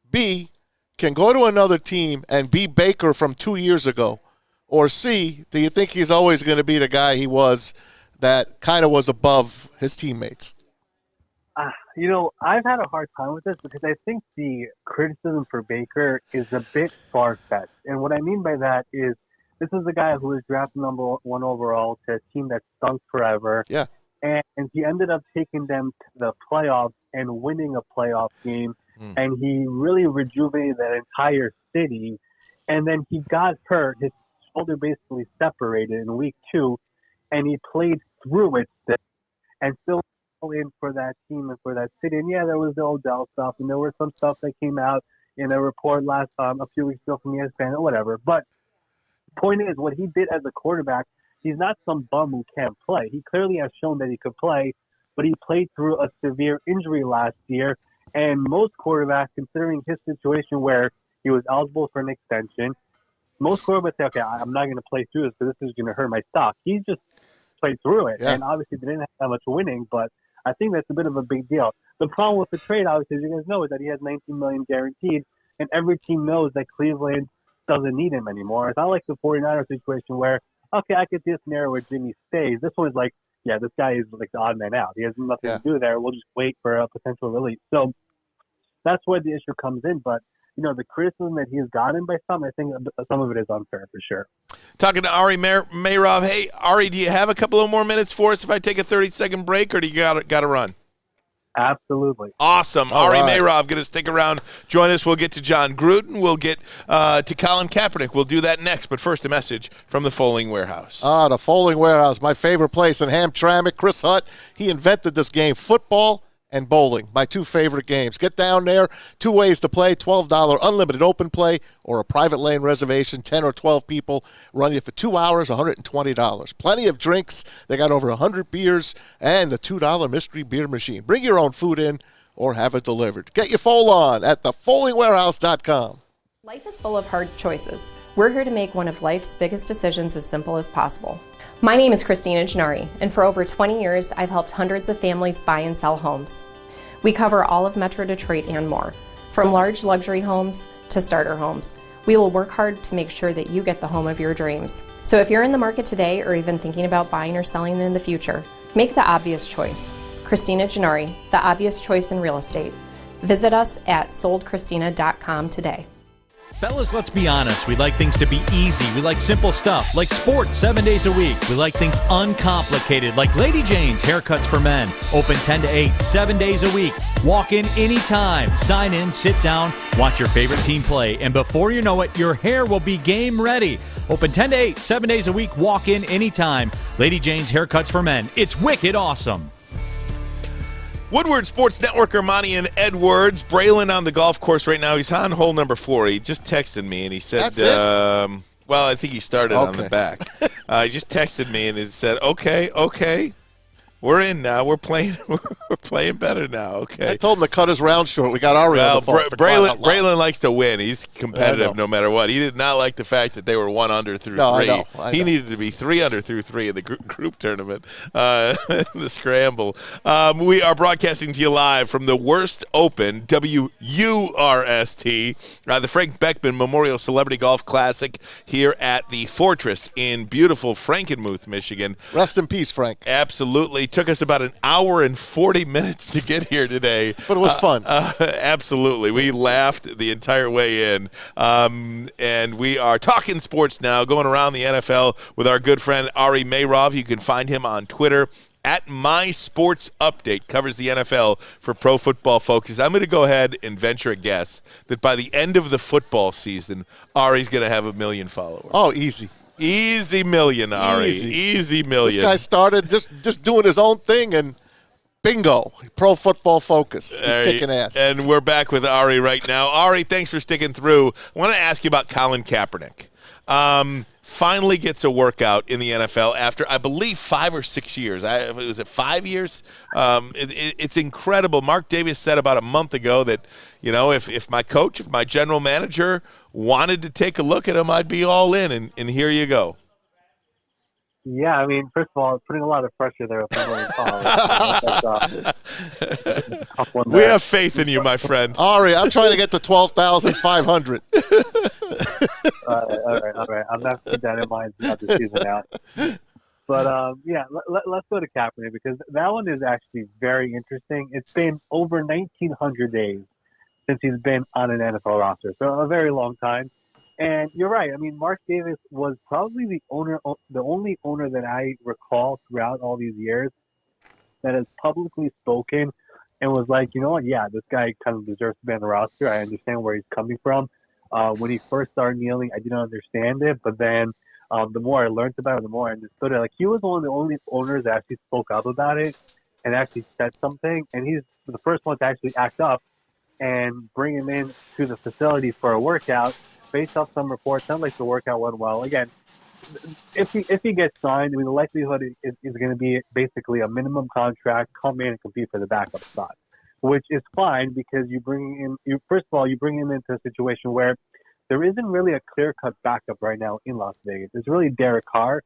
B, can go to another team and be Baker from 2 years ago, or C, do you think he's always going to be the guy he was that kind of was above his teammates? I've had a hard time with this because I think the criticism for Baker is a bit far-fetched. And what I mean by that is this is a guy who was drafted number 1 overall to a team that stunk forever. Yeah. And he ended up taking them to the playoffs and winning a playoff game. And he really rejuvenated that entire city. And then he got hurt. His shoulder basically separated in week 2. And he played through it and still in for that team and for that city. And yeah, there was the Odell stuff, and there was some stuff that came out in a report a few weeks ago from ESPN or whatever. But the point is, what he did as a quarterback, he's not some bum who can't play. He clearly has shown that he could play, but he played through a severe injury last year. And most quarterbacks, considering his situation where he was eligible for an extension, most quarterbacks say, okay, I'm not going to play through this because this is going to hurt my stock. He just played through it. Yeah. And obviously they didn't have that much winning, but I think that's a bit of a big deal. The problem with the trade, obviously, as you guys know, is that he has $19 million guaranteed, and every team knows that Cleveland doesn't need him anymore. It's not like the 49ers situation where, okay, I could see a scenario where Jimmy stays. This one is like, yeah, this guy is like the odd man out. He has nothing to do there. We'll just wait for a potential release. So that's where the issue comes in. But, the criticism that he has gotten by some, I think some of it is unfair for sure. Talking to Ari Meirov. Hey, Ari, do you have a couple of more minutes for us if I take a 30-second break, or do you got to run? Absolutely. Awesome. All Ari right. Meirov, going to stick around. Join us. We'll get to John Gruden. We'll get to Colin Kaepernick. We'll do that next. But first, a message from the Foaling Warehouse. The Foaling Warehouse, my favorite place in Hamtramck. Chris Hutt, he invented this game, football and bowling, my two favorite games. Get down there. 2 ways to play, $12 unlimited open play or a private lane reservation, 10 or 12 people. Run you for 2 hours, $120. Plenty of drinks. They got over 100 beers and the $2 mystery beer machine. Bring your own food in or have it delivered. Get your foal on at thefoalingwarehouse.com. Life is full of hard choices. We're here to make one of life's biggest decisions as simple as possible. My name is Christina Gennari, and for over 20 years, I've helped hundreds of families buy and sell homes. We cover all of Metro Detroit and more, from large luxury homes to starter homes. We will work hard to make sure that you get the home of your dreams. So if you're in the market today or even thinking about buying or selling in the future, make the obvious choice. Christina Gennari, the obvious choice in real estate. Visit us at soldchristina.com today. Fellas, let's be honest. We like things to be easy. We like simple stuff, like sports 7 days a week. We like things uncomplicated, like Lady Jane's Haircuts for Men. Open 10 to 8, 7 days a week. Walk in anytime. Sign in, sit down, watch your favorite team play, and before you know it, your hair will be game ready. Open 10 to 8, 7 days a week. Walk in anytime. Lady Jane's Haircuts for Men. It's wicked awesome. Woodward Sports Network, Ermanni and Edwards. Braylon on the golf course right now. He's on hole number 4. He just texted me, and he said, That's it? well, I think he started on the back. He just texted me, and it said, okay. We're in now. We're playing better now. Okay. I told him to cut his round short. We got Ari on the phone. Braylon likes to win. He's competitive no matter what. He did not like the fact that they were 1 under through 3. I know. He needed to be 3 under through 3 in the group tournament, the scramble. We are broadcasting to you live from the Wurst Open, WURST, the Frank Beckman Memorial Celebrity Golf Classic here at the Fortress in beautiful Frankenmuth, Michigan. Rest in peace, Frank. Absolutely. Took us about an hour and 40 minutes to get here today. But it was fun. Absolutely. We laughed the entire way in. And we are talking sports now, going around the NFL with our good friend Ari Meirov. You can find him on Twitter at MySportsUpdate. Covers the NFL for Pro Football Focus. I'm going to go ahead and venture a guess that by the end of the football season, Ari's going to have 1 million followers. Oh, easy. Easy million, Ari. Easy million. This guy started just doing his own thing, and bingo, Pro Football Focus. He's kicking ass. And we're back with Ari right now. Ari, thanks for sticking through. I want to ask you about Colin Kaepernick. Finally gets a workout in the NFL after, I believe, 5 or 6 years. Was it 5 years? It's incredible. Mark Davis said about a month ago that, if my coach, if my general manager wanted to take a look at him, I'd be all in, and here you go. Yeah, I mean, first of all, putting a lot of pressure there. We have faith in you, my friend. Ari, I'm trying to get to 12,500. All right. I'm not keep that in mind throughout the season out. But, let's go to Kaepernick because that one is actually very interesting. It's been over 1,900 days since he's been on an NFL roster, so a very long time. And you're right. I mean, Mark Davis was probably the only owner that I recall throughout all these years that has publicly spoken and was like, you know what? Yeah, this guy kind of deserves to be on the roster. I understand where he's coming from. When he first started kneeling, I didn't understand it, but then the more I learned about it, the more I understood it. Like, he was one of the only owners that actually spoke up about it and actually said something, and he's the first one to actually act up and bring him in to the facility for a workout. Based off some reports, sounds like the workout went well. Again, if he gets signed, I mean, the likelihood is going to be basically a minimum contract, come in and compete for the backup spot, which is fine because you bring him into a situation where there isn't really a clear-cut backup right now in Las Vegas. It's really Derek Carr,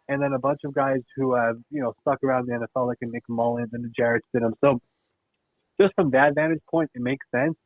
and then a bunch of guys who have stuck around the NFL, like a Nick Mullins and a Jarrett Stidham. So just from that vantage point, it makes sense.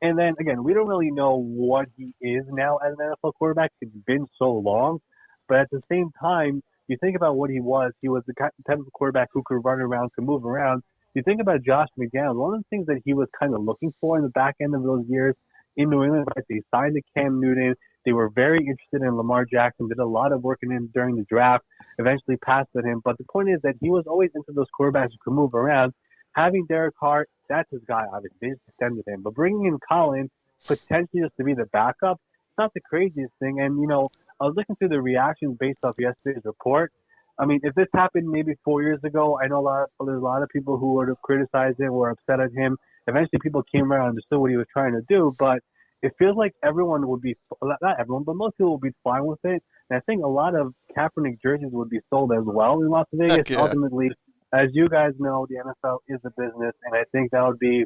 And then, again, we don't really know what he is now as an NFL quarterback. It's been so long. But at the same time, you think about what he was. He was the type of quarterback who could run around, could move around. You think about Josh McDaniels, one of the things that he was kind of looking for in the back end of those years in New England, right? They signed to Cam Newton. They were very interested in Lamar Jackson, did a lot of work in him during the draft, eventually passed on him. But the point is that he was always into those quarterbacks who could move around. Having Derek Carr, that's his guy, obviously. They just extended him. But bringing in Colin, potentially just to be the backup, it's not the craziest thing. And, you know, I was looking through the reactions based off yesterday's report. I mean, if this happened maybe 4 years ago, I know there's a lot of people who would have criticized him, were upset at him. Eventually, people came around and understood what he was trying to do. But it feels like everyone would be, not everyone, but most people would be fine with it. And I think a lot of Kaepernick jerseys would be sold as well in Las Vegas. Yeah. Ultimately, as you guys know, the NFL is a business, and I think that would be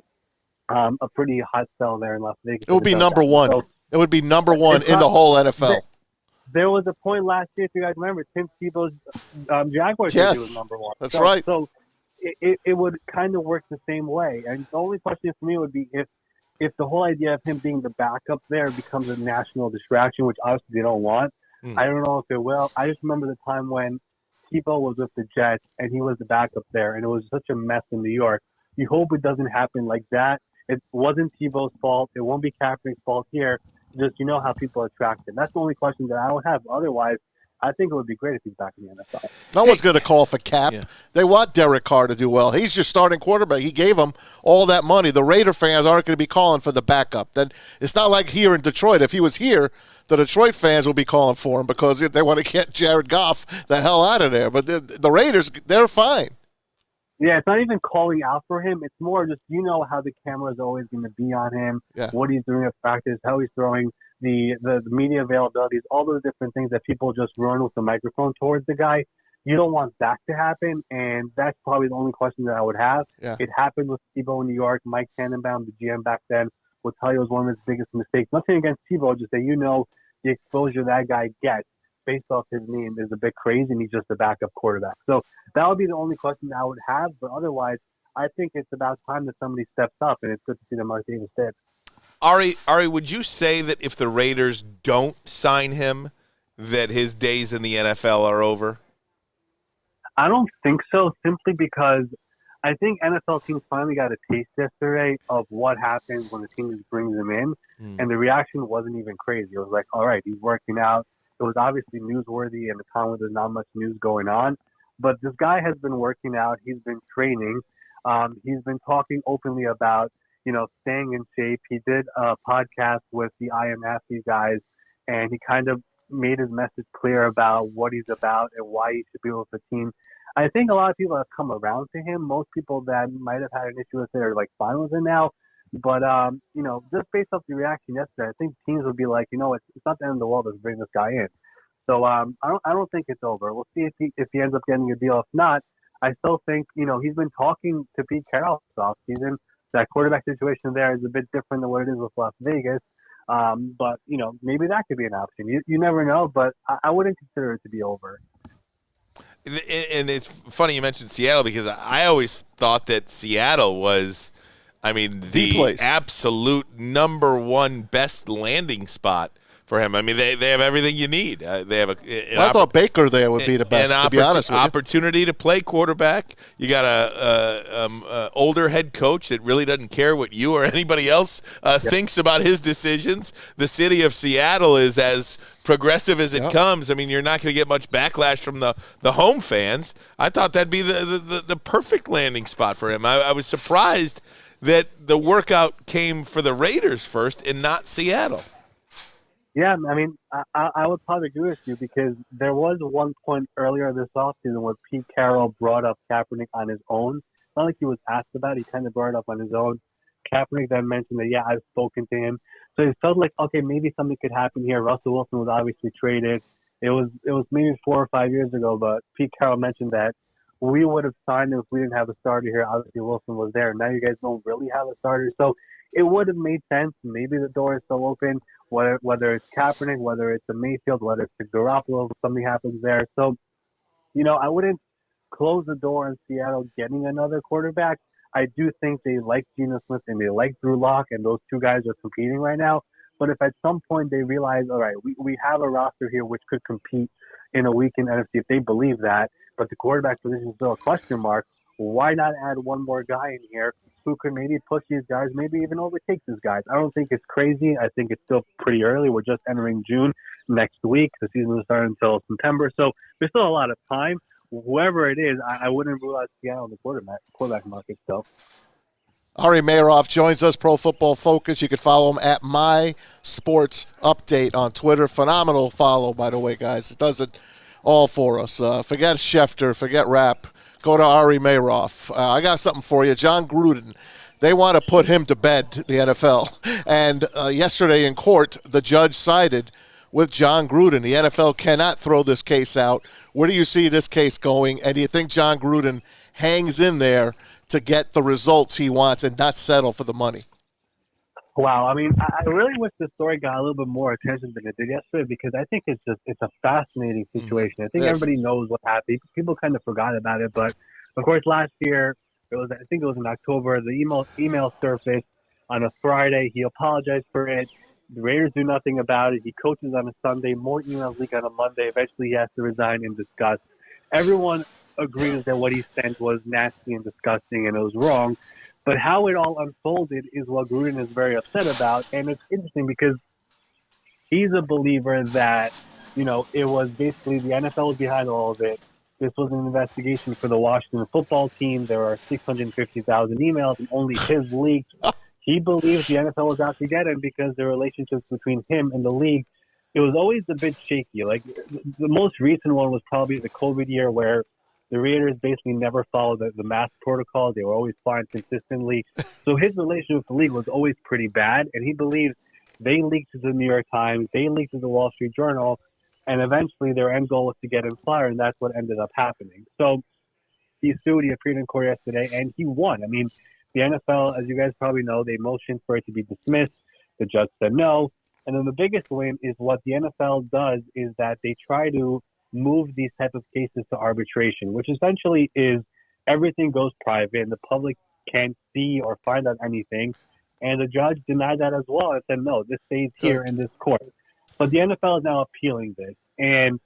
a pretty hot sell there in Las Vegas. It would be number one. So, it would be number one in the whole NFL. There was a point last year, if you guys remember, Tim Tebow's Jaguars Yes, was number one. That's right. So it would kind of work the same way. And the only question for me would be if the whole idea of him being the backup there becomes a national distraction, which obviously they don't want. I don't know if it will. I just remember the time when Tebow was with the Jets and he was the backup there, and it was such a mess in New York. You hope it doesn't happen like that. It wasn't Tebow's fault. It won't be Kaepernick's fault here. Just, you know how people are attracted. That's the only question that I would have. Otherwise, I think it would be great if he's back in the NFL. No one's going to call for Cap. Yeah. They want Derek Carr to do well. He's your starting quarterback. He gave them all that money. The Raider fans aren't going to be calling for the backup. Then it's not like here in Detroit. If he was here, the Detroit fans will be calling for him because they want to get Jared Goff the hell out of there. But the Raiders, they're fine. Yeah, it's not even calling out for him. It's more just, you know how the camera is always going to be on him, what he's doing at practice, how he's throwing, the media availabilities, all those different things that people just run with the microphone towards the guy. You don't want that to happen, and that's probably the only question that I would have. Yeah. It happened with Tebow in New York. Mike Tannenbaum, the GM back then, will tell you it was one of his biggest mistakes. Nothing against Tebow, just that you know the exposure that guy gets based off his name is a bit crazy, and he's just a backup quarterback. So that would be the only question that I would have. But otherwise, I think it's about time that somebody steps up, and it's good to see that Mark Davis did. Ari, would you say that if the Raiders don't sign him, that his days in the NFL are over? I don't think so, simply because I think NFL teams finally got a taste yesterday of what happens when the team just brings him in, and the reaction wasn't even crazy. It was like, all right, he's working out. It was obviously newsworthy in a time where there's not much news going on. But this guy has been working out. He's been training. He's been talking openly about, you know, staying in shape. He did a podcast with the I Am Athlete guys, and he kind of made his message clear about what he's about and why he should be with the team. I think a lot of people have come around to him. Most people that might have had an issue with it are like fine with it now. But, you know, just based off the reaction yesterday, I think teams would be like, you know, it's not the end of the world to bring this guy in. So I don't think it's over. We'll see if he ends up getting a deal. If not, I still think, you know, he's been talking to Pete Carroll this offseason. That quarterback situation there is a bit different than what it is with Las Vegas. But, you know, maybe that could be an option. You never know, but I wouldn't consider it to be over. And it's funny you mentioned Seattle because I always thought that Seattle was, I mean, the absolute number one best landing spot for him. I mean, they have everything you need. They have I thought Baker there would be the best, to be honest with you. Opportunity to play quarterback. You got a older head coach that really doesn't care what you or anybody else thinks about his decisions. The city of Seattle is as progressive as it comes. I mean, you're not going to get much backlash from the home fans. I thought that'd be the perfect landing spot for him. I was surprised that the workout came for the Raiders first and not Seattle. Yeah, I mean, I would probably agree with you because there was one point earlier this offseason where Pete Carroll brought up Kaepernick on his own. It's not like he was asked about it. He kind of brought it up on his own. Kaepernick then mentioned that, I've spoken to him. So it felt like, okay, maybe something could happen here. Russell Wilson was obviously traded. It was maybe 4 or 5 years ago, but Pete Carroll mentioned that we would have signed him if we didn't have a starter here. Obviously, Wilson was there. Now you guys don't really have a starter. So it would have made sense. Maybe the door is still open, whether it's Kaepernick, whether it's a Mayfield, whether it's a Garoppolo, if something happens there. So, you know, I wouldn't close the door on Seattle getting another quarterback. I do think they like Geno Smith and they like Drew Lock, and those two guys are competing right now. But if at some point they realize, all right, we have a roster here which could compete in a week in NFC, if they believe that, but the quarterback position is still a question mark, why not add one more guy in here who could maybe push these guys, maybe even overtake these guys? I don't think it's crazy. I think it's still pretty early. We're just entering June next week. The season will start until September. So there's still a lot of time. Whoever it is, I wouldn't rule out Seattle in the quarterback market still. Ari Meirov joins us, Pro Football Focus. You can follow him at My Sports Update on Twitter. Phenomenal follow, by the way, guys. It does it all for us. Forget Schefter, forget Rapp. Go to Ari Meirov. I got something for you. John Gruden, they want to put him to bed, the NFL. And yesterday in court, the judge sided with John Gruden. The NFL cannot throw this case out. Where do you see this case going? And do you think John Gruden hangs in there to get the results he wants and not settle for the money? Wow, I mean, I really wish the story got a little bit more attention than it did yesterday, because I think it's a fascinating situation. I think everybody knows what happened. People kind of forgot about it, but of course last year, I think it was in October, the email surfaced on a Friday. He apologized for it. The Raiders do nothing about it. He coaches on a Sunday. More emails leak on a Monday. Eventually he has to resign in disgust. Everyone agrees that what he sent was nasty and disgusting and it was wrong. But how it all unfolded is what Gruden is very upset about. And it's interesting because he's a believer that, it was basically the NFL was behind all of it. This was an investigation for the Washington football team. There are 650,000 emails and only his leaked. He believes the NFL was out to get him because the relationships between him and the league, it was always a bit shaky. Like the most recent one was probably the COVID year where the Raiders basically never followed the mask protocol. They were always fine consistently. So his relationship with the league was always pretty bad, and he believes they leaked to the New York Times, they leaked to the Wall Street Journal, and eventually their end goal was to get him fired, and that's what ended up happening. So he sued, he appeared in court yesterday, and he won. I mean, the NFL, as you guys probably know, they motioned for it to be dismissed. The judge said no. And then the biggest win is what the NFL does is that they try to move these type of cases to arbitration, which essentially is everything goes private and the public can't see or find out anything. And the judge denied that as well and said, no, this stays here in this court. But the NFL is now appealing this. And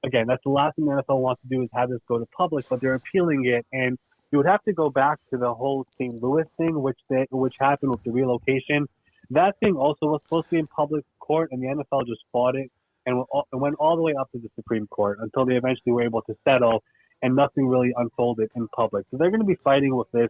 again, that's the last thing the NFL wants to do is have this go to public, but they're appealing it. And you would have to go back to the whole St. Louis thing, which happened with the relocation. That thing also was supposed to be in public court, and the NFL just fought it and went all the way up to the Supreme Court until they eventually were able to settle, and nothing really unfolded in public. So they're going to be fighting with this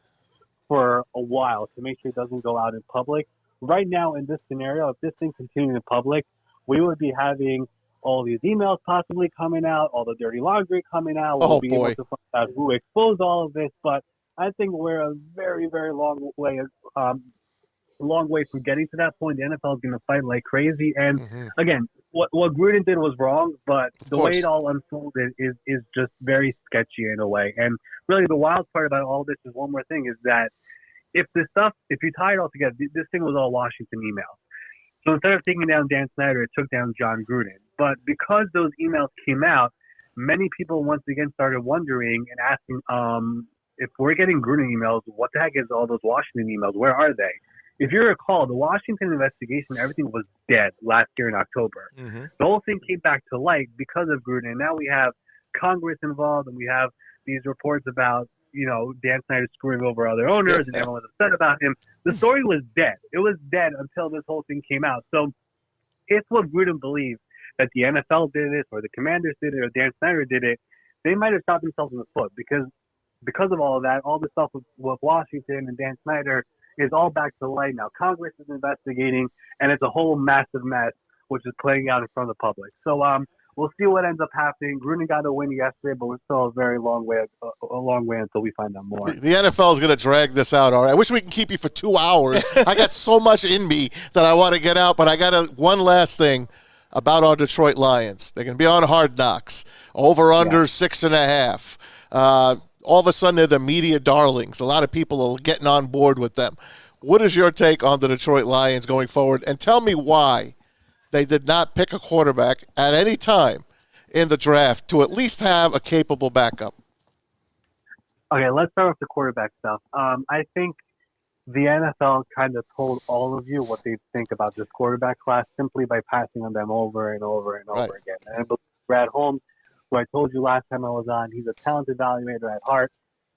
for a while to make sure it doesn't go out in public. Right now, in this scenario, if this thing continued in public, we would be having all these emails possibly coming out, all the dirty laundry coming out. We'll be able to find out who exposed all of this. But I think we're a very, very long way from getting to that point. The NFL is going to fight like crazy. And again, what Gruden did was wrong, but the way it all unfolded is just very sketchy in a way. And really the wild part about all this is one more thing, is that if you tie it all together, this thing was all Washington emails. So instead of taking down Dan Snyder, it took down John Gruden. But because those emails came out, many people once again started wondering and asking, if we're getting Gruden emails, what the heck is all those Washington emails? Where are they? If you recall, the Washington investigation, everything was dead last year in October. The whole thing came back to light because of Gruden. And now we have Congress involved, and we have these reports about, Dan Snyder screwing over other owners, and everyone's upset about him. The story was dead. It was dead until this whole thing came out. So if what Gruden believes that the NFL did it, or the Commanders did it, or Dan Snyder did it, they might have shot themselves in the foot because of all of that, all the stuff with Washington and Dan Snyder is all back to light now. Congress is investigating, and it's a whole massive mess, which is playing out in front of the public. So we'll see what ends up happening. Gruden got a win yesterday, but we're still a very long way until we find out more. The NFL is going to drag this out. All right. I wish we can keep you for 2 hours. I got so much in me that I want to get out, but I got one last thing about our Detroit Lions. They're going to be on Hard Knocks. Over under 6.5. All of a sudden, they're the media darlings. A lot of people are getting on board with them. What is your take on the Detroit Lions going forward? And tell me why they did not pick a quarterback at any time in the draft to at least have a capable backup. Okay, let's start with the quarterback stuff. I think the NFL kind of told all of you what they think about this quarterback class simply by passing on them over and over and over again. And I believe Brad Holmes, who I told you last time I was on, he's a talent evaluator at heart.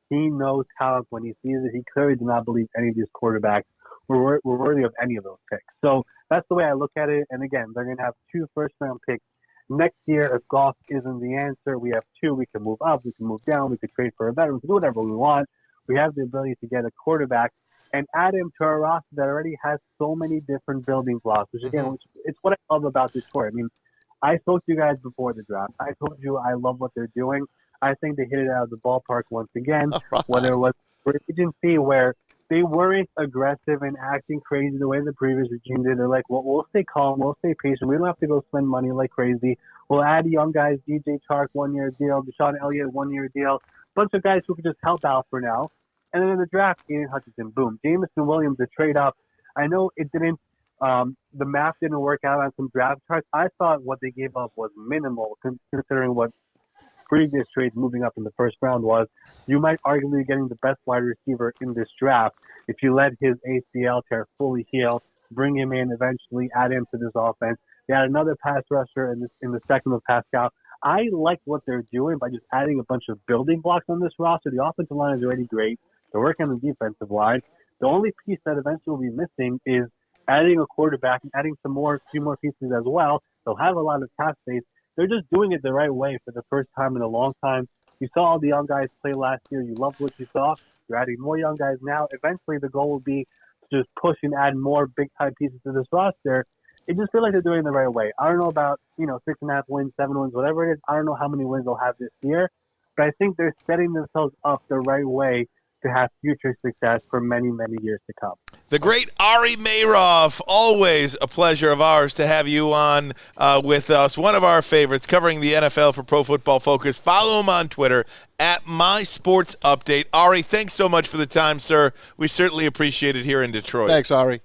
He knows talent when he sees it. He clearly did not believe any of these quarterbacks were worthy of any of those picks. So that's the way I look at it. And again, they're going to have 2 first-round picks next year. If Goff isn't the answer, we have 2. We can move up, we can move down, we could trade for a veteran, we can do whatever we want. We have the ability to get a quarterback and add him to a roster that already has so many different building blocks, which again, it's what I love about Detroit. I mean, I spoke to you guys before the draft. I told you I love what they're doing. I think they hit it out of the ballpark once again, whether it was free agency where they weren't aggressive and acting crazy the way the previous regime did. They're like, well, we'll stay calm, we'll stay patient. We don't have to go spend money like crazy. We'll add young guys, DJ Chark, 1-year deal, DeShaun Elliott, 1-year deal, bunch of guys who could just help out for now. And then in the draft, Aiden Hutchinson, boom. Jameson Williams, the trade up. I know it didn't, the math didn't work out on some draft charts. I thought what they gave up was minimal considering what previous trades moving up in the first round was. You might arguably be getting the best wide receiver in this draft if you let his ACL tear fully heal, bring him in eventually, add him to this offense. They had another pass rusher in the second with Pascal. I like what they're doing by just adding a bunch of building blocks on this roster. The offensive line is already great. They're working on the defensive line. The only piece that eventually will be missing is adding a quarterback and adding few more pieces as well. They'll have a lot of cap space. They're just doing it the right way for the first time in a long time. You saw all the young guys play last year. You loved what you saw. You're adding more young guys now. Eventually, the goal will be to just push and add more big-time pieces to this roster. It just feels like they're doing it the right way. I don't know about, 6.5 wins, 7 wins, whatever it is. I don't know how many wins they'll have this year. But I think they're setting themselves up the right way to have future success for many, many years to come. The great Ari Meirov, always a pleasure of ours to have you on with us. One of our favorites, covering the NFL for Pro Football Focus. Follow him on Twitter at MySportsUpdate. Ari, thanks so much for the time, sir. We certainly appreciate it here in Detroit. Thanks, Ari.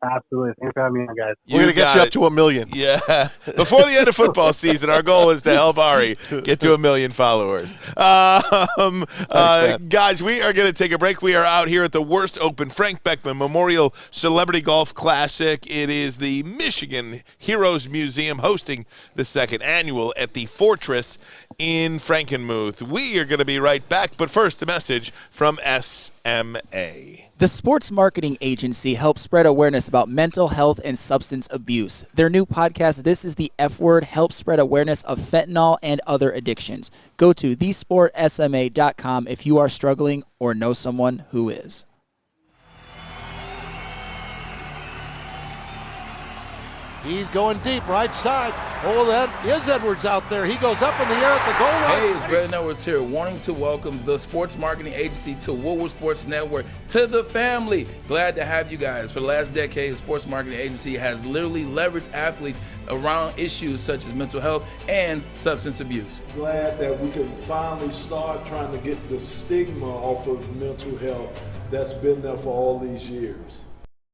Absolutely. Thanks for having me on, guys. We're going to get you up to 1 million. Yeah. Before the end of football season, our goal is to help Ari get to 1 million followers. Guys, we are going to take a break. We are out here at the Wurst Open Frank Beckman Memorial Celebrity Golf Classic. It is the Michigan Heroes Museum hosting the 2nd annual at the Fortress in Frankenmuth. We are going to be right back, but first, a message from SMA. The sports marketing agency helps spread awareness about mental health and substance abuse. Their new podcast, This is the F Word, helps spread awareness of fentanyl and other addictions. Go to thesportsma.com if you are struggling or know someone who is. He's going deep, right side. Oh, that is Edwards out there. He goes up in the air at the goal line. Hey, it's Brandon Edwards here, wanting to welcome the sports marketing agency to Woodward Sports Network, to the family. Glad to have you guys. For the last decade, the sports marketing agency has literally leveraged athletes around issues such as mental health and substance abuse. Glad that we can finally start trying to get the stigma off of mental health that's been there for all these years.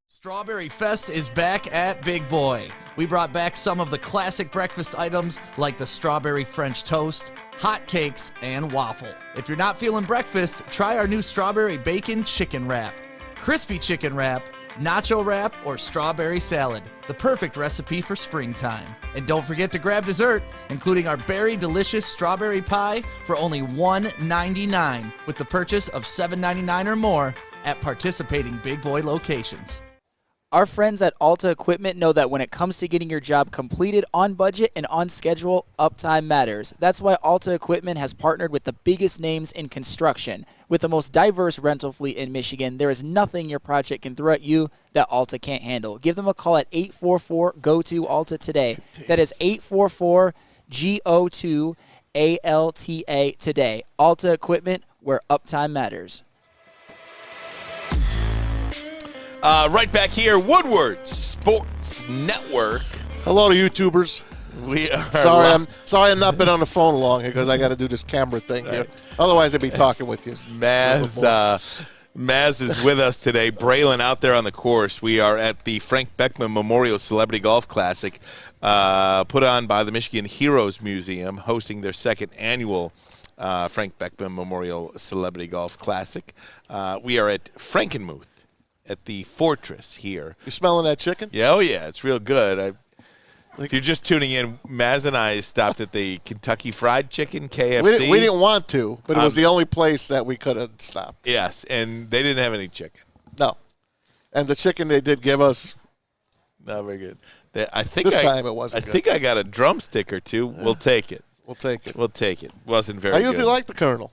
Strawberry Fest is back at Big Boy. We brought back some of the classic breakfast items like the strawberry French toast, hot cakes, and waffle. If you're not feeling breakfast, try our new strawberry bacon chicken wrap, crispy chicken wrap, nacho wrap, or strawberry salad. The perfect recipe for springtime. And don't forget to grab dessert, including our berry delicious strawberry pie for only $1.99 with the purchase of $7.99 or more at participating Big Boy locations. Our friends at Alta Equipment know that when it comes to getting your job completed on budget and on schedule, uptime matters. That's why Alta Equipment has partnered with the biggest names in construction. With the most diverse rental fleet in Michigan, there is nothing your project can throw at you that Alta can't handle. Give them a call at 844-GO-TO-ALTA today. That is 844-GO-TO-ALTA today. Alta Equipment, where uptime matters. Right back here, Woodward Sports Network. Hello to YouTubers. We are sorry I'm not been on the phone long because I got to do this camera thing here. Otherwise, I'd be talking with you. Maz is with us today. Braylon out there on the course. We are at the Frank Beckman Memorial Celebrity Golf Classic, put on by the Michigan Heroes Museum, hosting their 2nd annual Frank Beckman Memorial Celebrity Golf Classic. We are at Frankenmuth at the Fortress here. You smelling that chicken? Yeah, oh yeah, it's real good. If you're just tuning in, Maz and I stopped at the Kentucky Fried Chicken, KFC. We didn't want to, but it was the only place that we could have stopped. Yes, and they didn't have any chicken. No. And the chicken they did give us. Not very good. I think this time it wasn't good. I think I got a drumstick or two. We'll take it. We'll take it. We'll take it. Wasn't very I good. usually like the Colonel.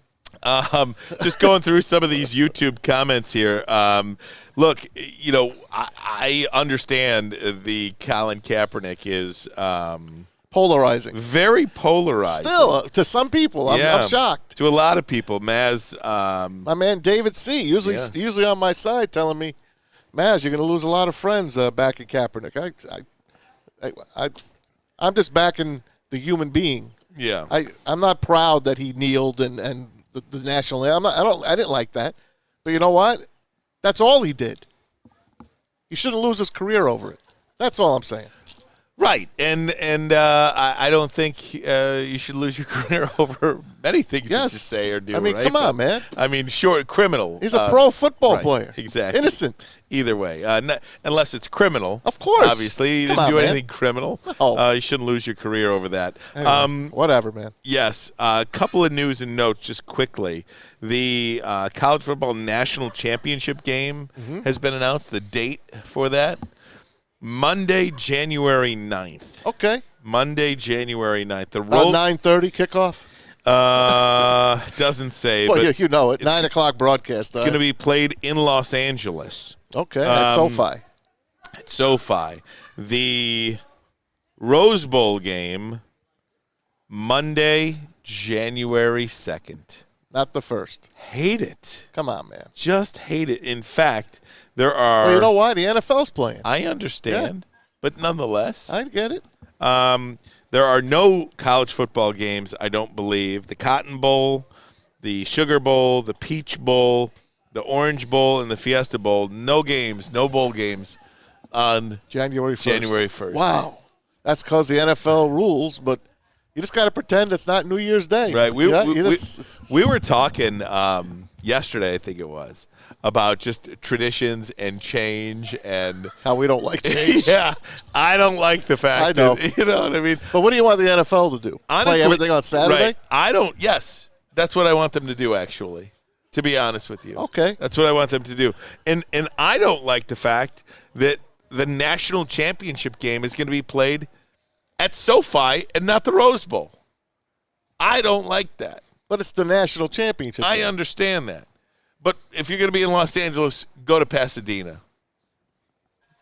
Just going through some of these YouTube comments here. Look, I understand the Colin Kaepernick is polarizing. Very polarizing. Still, to some people, I'm shocked. To a lot of people, Maz. My man David C. usually on my side, telling me, Maz, you're going to lose a lot of friends backing Kaepernick. I'm just backing the human being. Yeah. I'm not proud that he kneeled and the national anthem. I didn't like that. But you know what? That's all he did. He shouldn't lose his career over it. That's all I'm saying. Right, and I don't think you should lose your career over many things that you say or do. I mean, right? come on, man. I mean, sure, criminal. He's a pro football right, player. Exactly. Innocent. Either way, unless it's criminal. Of course. Obviously, you didn't do anything criminal. No. You shouldn't lose your career over that. Anyway, whatever, man. Yes. A couple of news and notes just quickly. The College Football National Championship game has been announced, the date for that. Monday, January 9th. Okay. Monday, January 9th. The 9:30 kickoff? Doesn't say. Well, but you know it. 9 o'clock broadcast. It's going to be played in Los Angeles. Okay, at SoFi. At SoFi. The Rose Bowl game, Monday, January 2nd. Not the first. Hate it. Come on, man. Just hate it. In fact, there are... Well, you know why? The NFL's playing. I understand, but nonetheless. I get it. There are no college football games, I don't believe. The Cotton Bowl, the Sugar Bowl, the Peach Bowl, the Orange Bowl, and the Fiesta Bowl. No games, no bowl games on January 1st. January 1st. Wow. That's because the NFL rules, but you just got to pretend it's not New Year's Day. Right. We were talking yesterday, I think it was, about just traditions and change and how we don't like change. Yeah, I don't like the fact. I know. That, you know what I mean. But what do you want the NFL to do? Honestly, play everything on Saturday? Right. I don't. Yes, that's what I want them to do. Actually, to be honest with you, okay, that's what I want them to do. And I don't like the fact that the national championship game is going to be played at SoFi and not the Rose Bowl. I don't like that. But it's the national championship. I understand that. But if you're going to be in Los Angeles, go to Pasadena.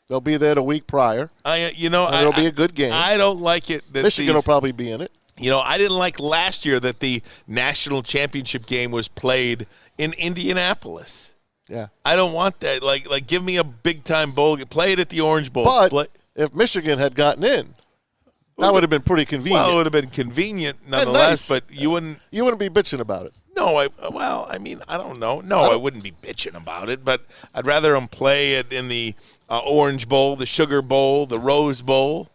They'll be there the week prior. It'll be a good game. I don't like it. That Michigan will probably be in it. I didn't like last year that the national championship game was played in Indianapolis. Yeah. I don't want that. Like give me a big-time bowl. Play it at the Orange Bowl. But if Michigan had gotten in, that would have been pretty convenient. Well, it would have been convenient nonetheless, nice. but you wouldn't be bitching about it. No, I don't know. No, I wouldn't be bitching about it, but I'd rather them play it in the Orange Bowl, the Sugar Bowl, the Rose Bowl.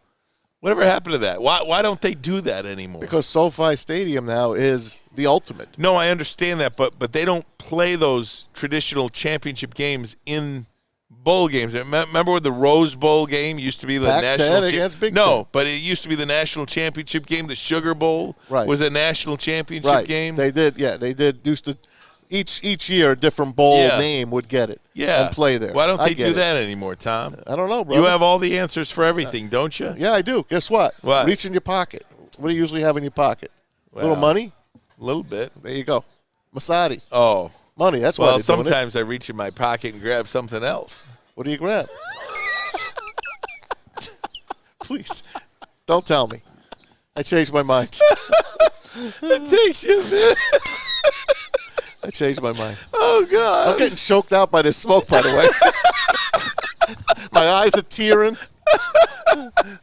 Whatever happened to that? Why don't they do that anymore? Because SoFi Stadium now is the ultimate. No, I understand that, but they don't play those traditional championship games in bowl games. Remember when the Rose Bowl game used to be the national against Big Ten. No, but it used to be the national championship game. The Sugar Bowl was a national championship game. They did. Yeah, they did. Used to each year a different bowl name would get it. Yeah, and play there. Why don't they do that anymore, Tom? I don't know, bro. You have all the answers for everything, don't you? Yeah, I do. Guess what? What? Reach in your pocket. What do you usually have in your pocket? Little money. A little bit. There you go. Masadi. Oh, money. That's why. Well, sometimes I reach in my pocket and grab something else. What do you grab? Please, don't tell me. I changed my mind. It takes you a minute. I changed my mind. Oh, God. I'm getting choked out by this smoke, by the way. My eyes are tearing.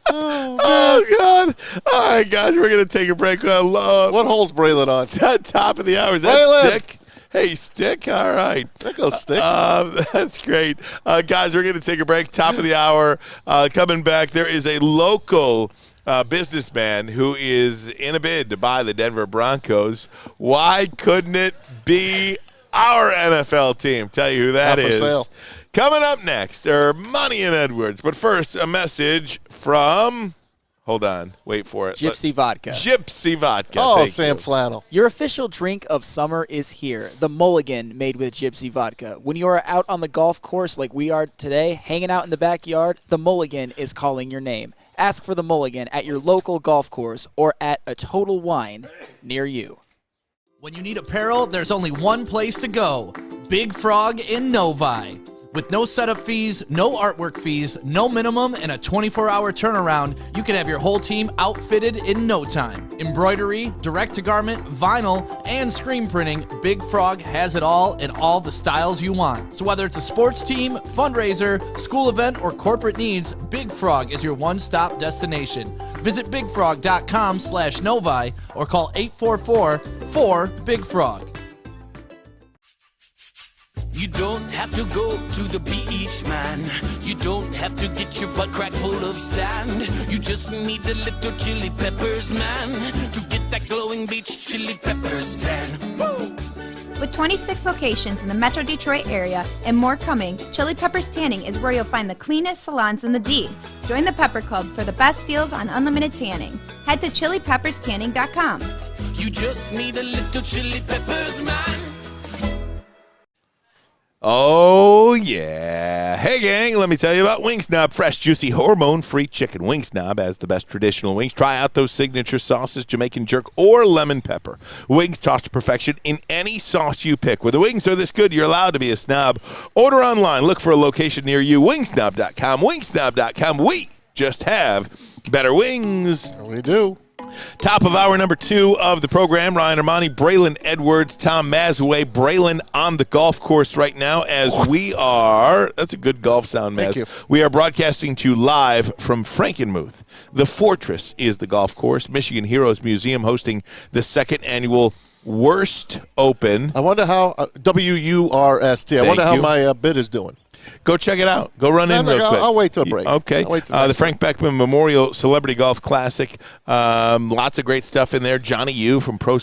Oh, God. All right, guys, we're going to take a break. What hole's Braylon on? Top of the hour. Is that Stick? Hey, Stick. All right. There goes Stick. That's great. Guys, we're going to take a break. Top of the hour. Coming back, there is a local businessman who is in a bid to buy the Denver Broncos. Why couldn't it be our NFL team? Tell you who that is. Sale. Coming up next, Ermanni and Edwards. But first, a message from... Hold on. Wait for it. Gypsy Vodka. Gypsy Vodka. Oh, Thank Sam you. Flannel. Your official drink of summer is here, the Mulligan made with Gypsy Vodka. When you are out on the golf course like we are today, hanging out in the backyard, the Mulligan is calling your name. Ask for the Mulligan at your local golf course or at a Total Wine near you. When you need apparel, there's only one place to go. Big Frog in Novi. With no setup fees, no artwork fees, no minimum, and a 24-hour turnaround, you can have your whole team outfitted in no time. Embroidery, direct-to-garment, vinyl, and screen printing, Big Frog has it all in all the styles you want. So whether it's a sports team, fundraiser, school event, or corporate needs, Big Frog is your one-stop destination. Visit bigfrog.com/Novi or call 844-4-BIG-FROG. You don't have to go to the beach, man. You don't have to get your butt crack full of sand. You just need a little chili peppers, man, to get that glowing beach chili peppers tan. Woo! With 26 locations in the Metro Detroit area and more coming, Chili Peppers Tanning is where you'll find the cleanest salons in the D. Join the Pepper Club for the best deals on unlimited tanning. Head to chilipepperstanning.com. You just need a little chili peppers, man. Oh, yeah. Hey, gang, let me tell you about Wing Snob. Fresh, juicy, hormone-free chicken. Wing Snob has the best traditional wings. Try out those signature sauces, Jamaican jerk or lemon pepper. Wings tossed to perfection in any sauce you pick. Where the wings are this good, you're allowed to be a snob. Order online. Look for a location near you. Wingsnob.com. Wingsnob.com. We just have better wings. We do. Top of hour number 2 of the program, Ryan Ermanni, Braylon Edwards, Tom Mazawey. Braylon on the golf course right now as we are, that's a good golf sound, Maz. Thank you. We are broadcasting to you live from Frankenmuth. The Fortress is the golf course. Michigan Heroes Museum hosting the 2nd annual Wurst Open. I wonder how, W-U-R-S-T, I wonder how my bid is doing. Go check it out. Go run in real quick. I'll wait till break. Okay. The Frank Beckman Memorial Celebrity Golf Classic. Lots of great stuff in there. Johnny Yu from Pro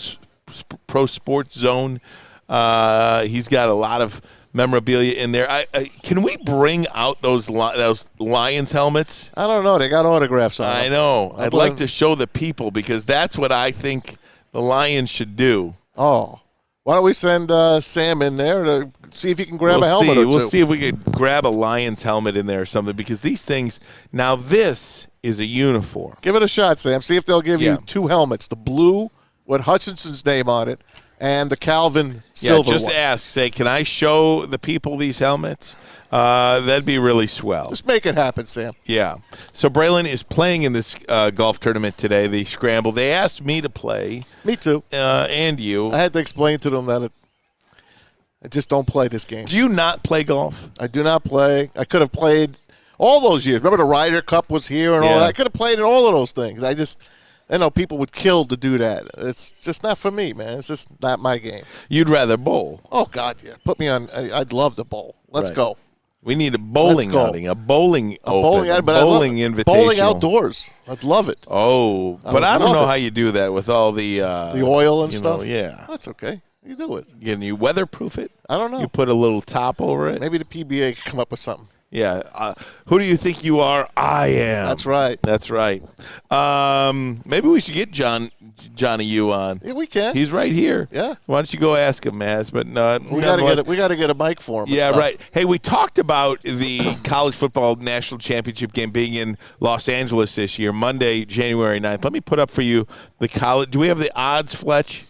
Sports Zone. He's got a lot of memorabilia in there. Can we bring out those Lions helmets? I don't know. They got autographs on them. I know. I'd like to show the people because that's what I think the Lions should do. Oh. Why don't we send Sam in there to see if he can grab a helmet or two? We'll see if we could grab a Lions helmet in there or something because these things – now this is a uniform. Give it a shot, Sam. See if they'll give you 2 helmets, the blue with Hutchinson's name on it and the Calvin silver just one. ask. Say, can I show the people these helmets? That'd be really swell. Just make it happen, Sam. Yeah. So Braylon is playing in this golf tournament today, the Scramble. They asked me to play. Me too. And you. I had to explain to them that I just don't play this game. Do you not play golf? I do not play. I could have played all those years. Remember the Ryder Cup was here and all that? I could have played in all of those things. I know people would kill to do that. It's just not for me, man. It's just not my game. You'd rather bowl. Oh, God, yeah. Put me on. I'd love to bowl. Let's go. We need a bowling outing, a bowling open, a bowling invitational. Bowling outdoors. I'd love it. Oh, but I don't know how you do that with all the oil and stuff. Yeah. That's okay. You do it. Can you weatherproof it? I don't know. You put a little top over it? Maybe the PBA can come up with something. Yeah. Who do you think you are? I am. That's right. That's right. Maybe we should get Johnny Yu on. Yeah, we can. He's right here. Yeah. Why don't you go ask him, Maz? But we got to get a mic for him. Yeah, right. Hey, we talked about the college football national championship game being in Los Angeles this year, Monday, January 9th. Let me put up for you the college. Do we have the odds, Fletch?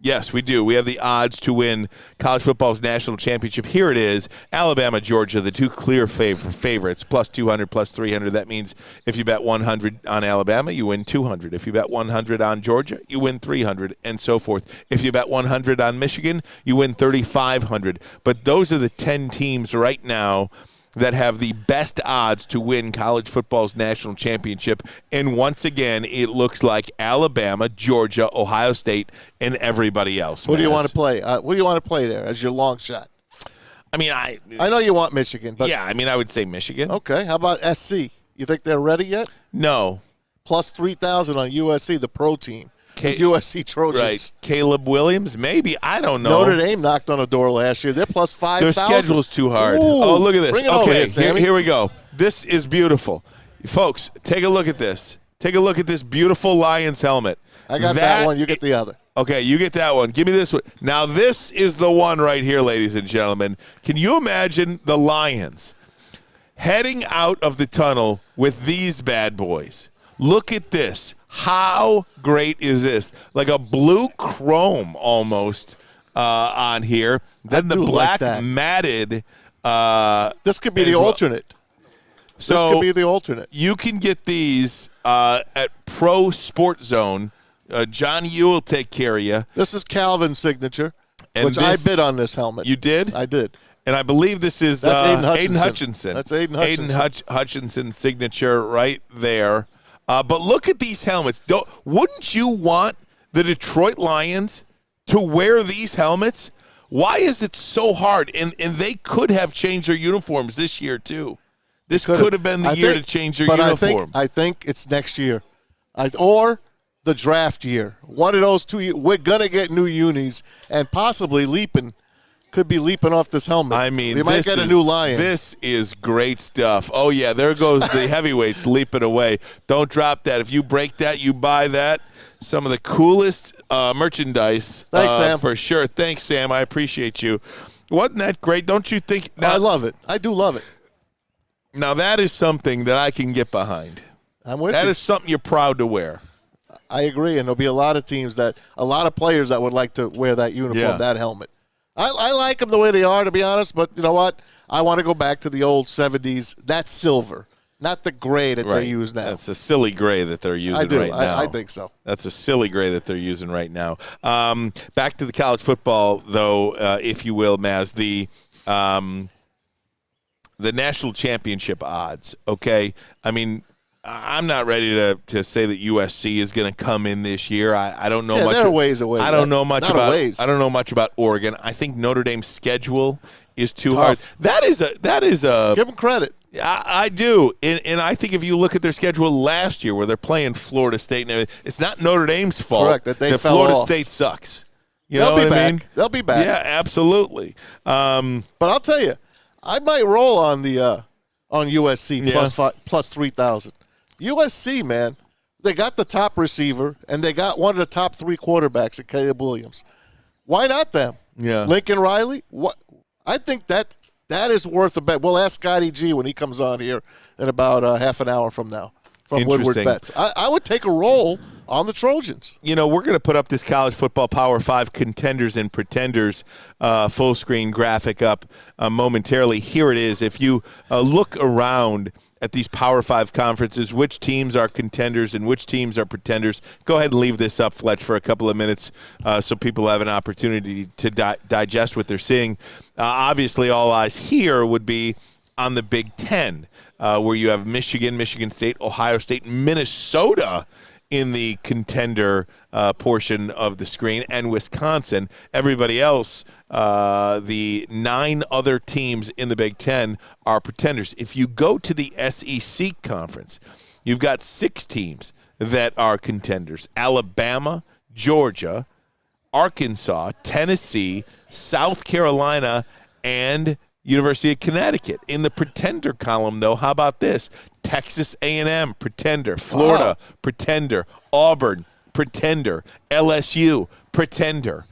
Yes, we do. We have the odds to win college football's national championship. Here it is. Alabama, Georgia, the 2 clear favorites, plus 200, plus 300. That means if you bet 100 on Alabama, you win 200. If you bet 100 on Georgia, you win 300, and so forth. If you bet 100 on Michigan, you win 3,500. But those are the 10 teams right now that have the best odds to win college football's national championship. And once again, it looks like Alabama, Georgia, Ohio State, and everybody else. Who do you want to play? Who do you want to play there as your long shot? I mean, I know you want Michigan. But yeah, I mean, I would say Michigan. Okay. How about SC? You think they're ready yet? No. plus 3,000 on USC, the pro team. USC Trojans. Right. Caleb Williams, maybe. I don't know. Notre Dame knocked on a door last year. They're plus 5,000. Their schedule's too hard. Ooh, oh, look at this. Bring it over here, here we go. This is beautiful. Folks, take a look at this. Take a look at this beautiful Lions helmet. I got that one. You get the other. Okay, you get that one. Give me this one. Now, this is the one right here, ladies and gentlemen. Can you imagine the Lions heading out of the tunnel with these bad boys? Look at this. How great is this? Like a blue chrome almost on here. Then the black matted. This could be the alternate. So this could be the alternate. You can get these at Pro Sport Zone. John, you will take care of you. This is Calvin's signature, which I bid on this helmet. You did? I did. And I believe this is Aiden Hutchinson. That's Aiden Hutchinson. Aiden Hutchinson's signature right there. But look at these helmets. Wouldn't you want the Detroit Lions to wear these helmets? Why is it so hard? And they could have changed their uniforms this year, too. This could have been the year to change their uniform. I think it's next year. Or the draft year. One of those 2 years. We're going to get new unis and possibly could be leaping off this helmet. I mean, we might get a new Lion. This is great stuff. Oh, yeah, there goes the heavyweights leaping away. Don't drop that. If you break that, you buy that. Some of the coolest merchandise. Thanks, Sam. For sure. Thanks, Sam. I appreciate you. Wasn't that great? Don't you think? I love it. I do love it. Now, that is something that I can get behind. I'm with you. That is something you're proud to wear. I agree, and there'll be a lot of players that would like to wear that uniform, that helmet. I like them the way they are, to be honest, but you know what? I want to go back to the old 70s. That's silver, not the gray that they use now. That's a silly gray that they're using right now. I think so. That's a silly gray that they're using right now. Back to the college football, though, if you will, Maz, the national championship odds, okay? I mean, I'm not ready to say that USC is going to come in this year. I don't know much. They're ways away. I don't know much about Oregon. I think Notre Dame's schedule is too hard. That is a give them credit. I do, and I think if you look at their schedule last year, where they're playing Florida State, and it's not Notre Dame's fault. Correct, that they fell Florida off. State sucks. They'll be back. I mean? They'll be back. Yeah, absolutely. But I'll tell you, I might roll on the on USC plus 3,000. USC, man, they got the top receiver, and they got one of the top 3 quarterbacks at Caleb Williams. Why not them? Yeah. Lincoln Riley? What? I think that is worth a bet. We'll ask Scotty G when he comes on here in about half an hour from now from Woodward Bets. I would take a roll on the Trojans. You know, we're going to put up this college football Power 5 contenders and pretenders full screen graphic up momentarily. Here it is. If you look around at these Power 5 conferences, which teams are contenders and which teams are pretenders. Go ahead and leave this up, Fletch, for a couple of minutes so people have an opportunity to digest what they're seeing. Obviously, all eyes here would be on the Big Ten, where you have Michigan, Michigan State, Ohio State, Minnesota in the contender portion of the screen, and Wisconsin. Everybody else, the 9 other teams in the Big Ten are pretenders. If you go to the SEC conference, you've got 6 teams that are contenders: Alabama, Georgia, Arkansas, Tennessee, South Carolina, and University of Connecticut. In the pretender column, though, how about this? Texas A&M, pretender. Florida, pretender. Auburn, pretender. LSU, pretender.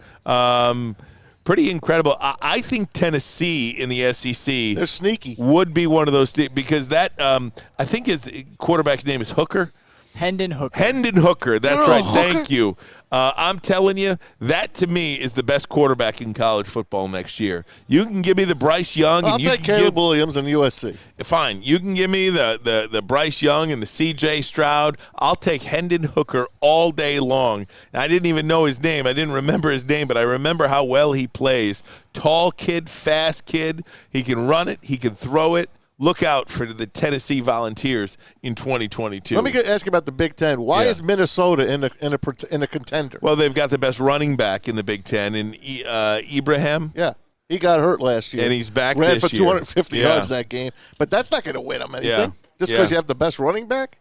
Pretty incredible. I think Tennessee in the SEC, they're sneaky, would be one of those because that I think his quarterback's name is Hooker. Hendon Hooker. Hendon Hooker. That's right. Hooker. Thank you. I'm telling you, that to me is the best quarterback in college football next year. You can give me the Bryce Young. I'll take Caleb Williams and USC. Fine. You can give me the Bryce Young and the C.J. Stroud. I'll take Hendon Hooker all day long. And I didn't even know his name. I didn't remember his name, but I remember how well he plays. Tall kid, fast kid. He can run it. He can throw it. Look out for the Tennessee Volunteers in 2022. Let me ask you about the Big Ten. Why is Minnesota in a contender? Well, they've got the best running back in the Big Ten in Ibrahim. Yeah, he got hurt last year, and he's back Ran this for year. 250 yards that game, but that's not going to win him anything. Just because you have the best running back.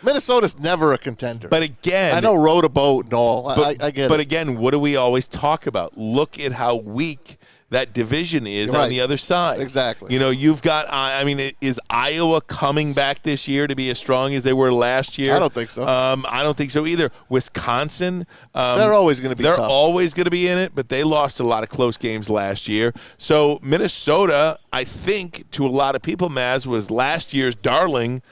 Minnesota's never a contender. But again, I know rowed a boat and all. I get it. But again, what do we always talk about? Look at how weak that division is on the other side. Exactly. You know, you've got, I mean, is Iowa coming back this year to be as strong as they were last year? I don't think so. I don't think so either. Wisconsin. They're always going to be tough. They're always going to be in it, but they lost a lot of close games last year. So Minnesota, I think, to a lot of people, Maz, was last year's darling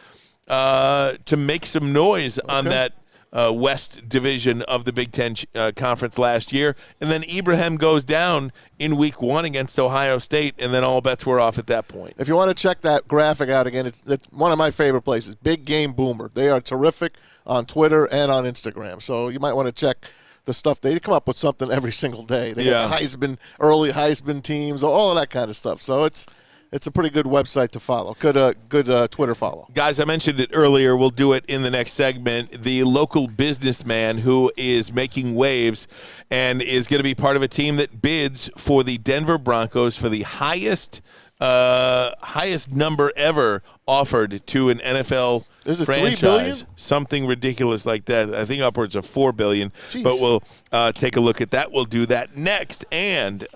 to make some noise on that West Division of the Big Ten Conference last year. And then Ibrahim goes down in week 1 against Ohio State, and then all bets were off at that point. If you want to check that graphic out again, it's one of my favorite places, Big Game Boomer. They are terrific on Twitter and on Instagram. So you might want to check the stuff. They come up with something every single day. They got early Heisman teams, all of that kind of stuff. So it's a pretty good website to follow. Good Twitter follow. Guys, I mentioned it earlier. We'll do it in the next segment. The local businessman who is making waves and is going to be part of a team that bids for the Denver Broncos for the highest number ever offered to an NFL franchise. $3 billion? Something ridiculous like that. I think upwards of $4 billion. Jeez. But we'll take a look at that. We'll do that next. And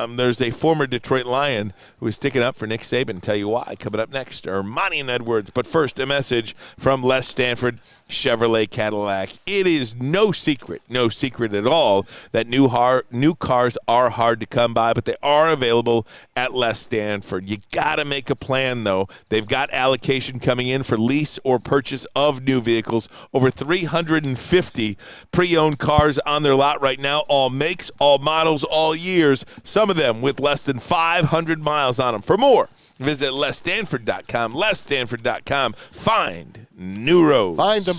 there's a former Detroit Lion who is sticking up for Nick Saban. Tell you why. Coming up next, Ermanni and Edwards. But first, a message from Les Stanford Chevrolet Cadillac. It is no secret at all that new cars are hard to come by, but they are available at Les Stanford. You got to make a plan, though. They've got allocation coming in for lease or purchase of new vehicles. Over 350 pre-owned cars on their lot right now, all makes, all models, all years, some of them with less than 500 miles on them. For more, visit LesStanford.com. LesStanford.com. Find new roads. Find them.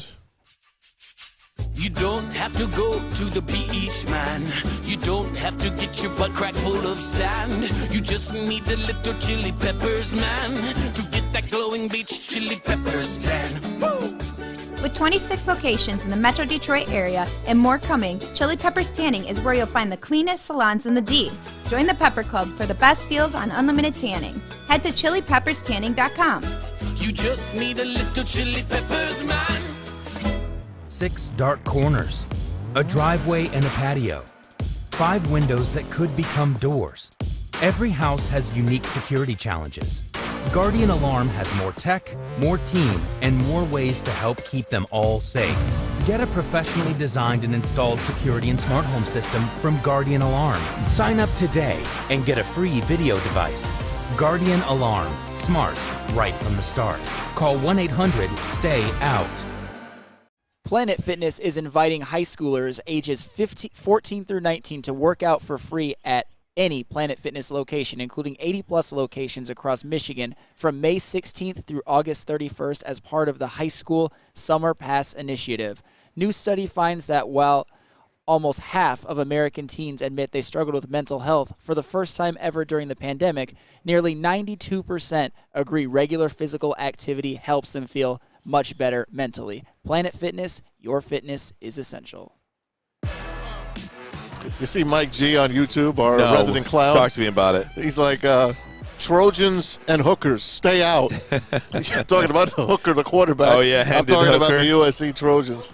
You don't have to go to the beach, man. You don't have to get your butt crack full of sand. You just need a little chili peppers, man, to get that glowing beach chili peppers tan. Woo! With 26 locations in the Metro Detroit area and more coming, Chili Peppers Tanning is where you'll find the cleanest salons in the D. Join the Pepper Club for the best deals on unlimited tanning. Head to chilipepperstanning.com. You just need a little chili peppers, man. 6 dark corners, a driveway and a patio, 5 windows that could become doors. Every house has unique security challenges. Guardian Alarm has more tech, more team, and more ways to help keep them all safe. Get a professionally designed and installed security and smart home system from Guardian Alarm. Sign up today and get a free video device. Guardian Alarm. Smart right from the start. Call 1-800-STAY-OUT. Planet Fitness is inviting high schoolers ages 14 through 19 to work out for free at any Planet Fitness location, including 80-plus locations across Michigan from May 16th through August 31st as part of the High School Summer Pass Initiative. New study finds that while almost half of American teens admit they struggled with mental health for the first time ever during the pandemic, nearly 92% agree regular physical activity helps them feel much better mentally. Planet Fitness, your fitness is essential. You see Mike G on YouTube, our resident clown? Talk to me about it. He's like, Trojans and hookers, stay out. You're talking about the hooker, the quarterback. Oh, yeah, I'm talking about the USC Trojans.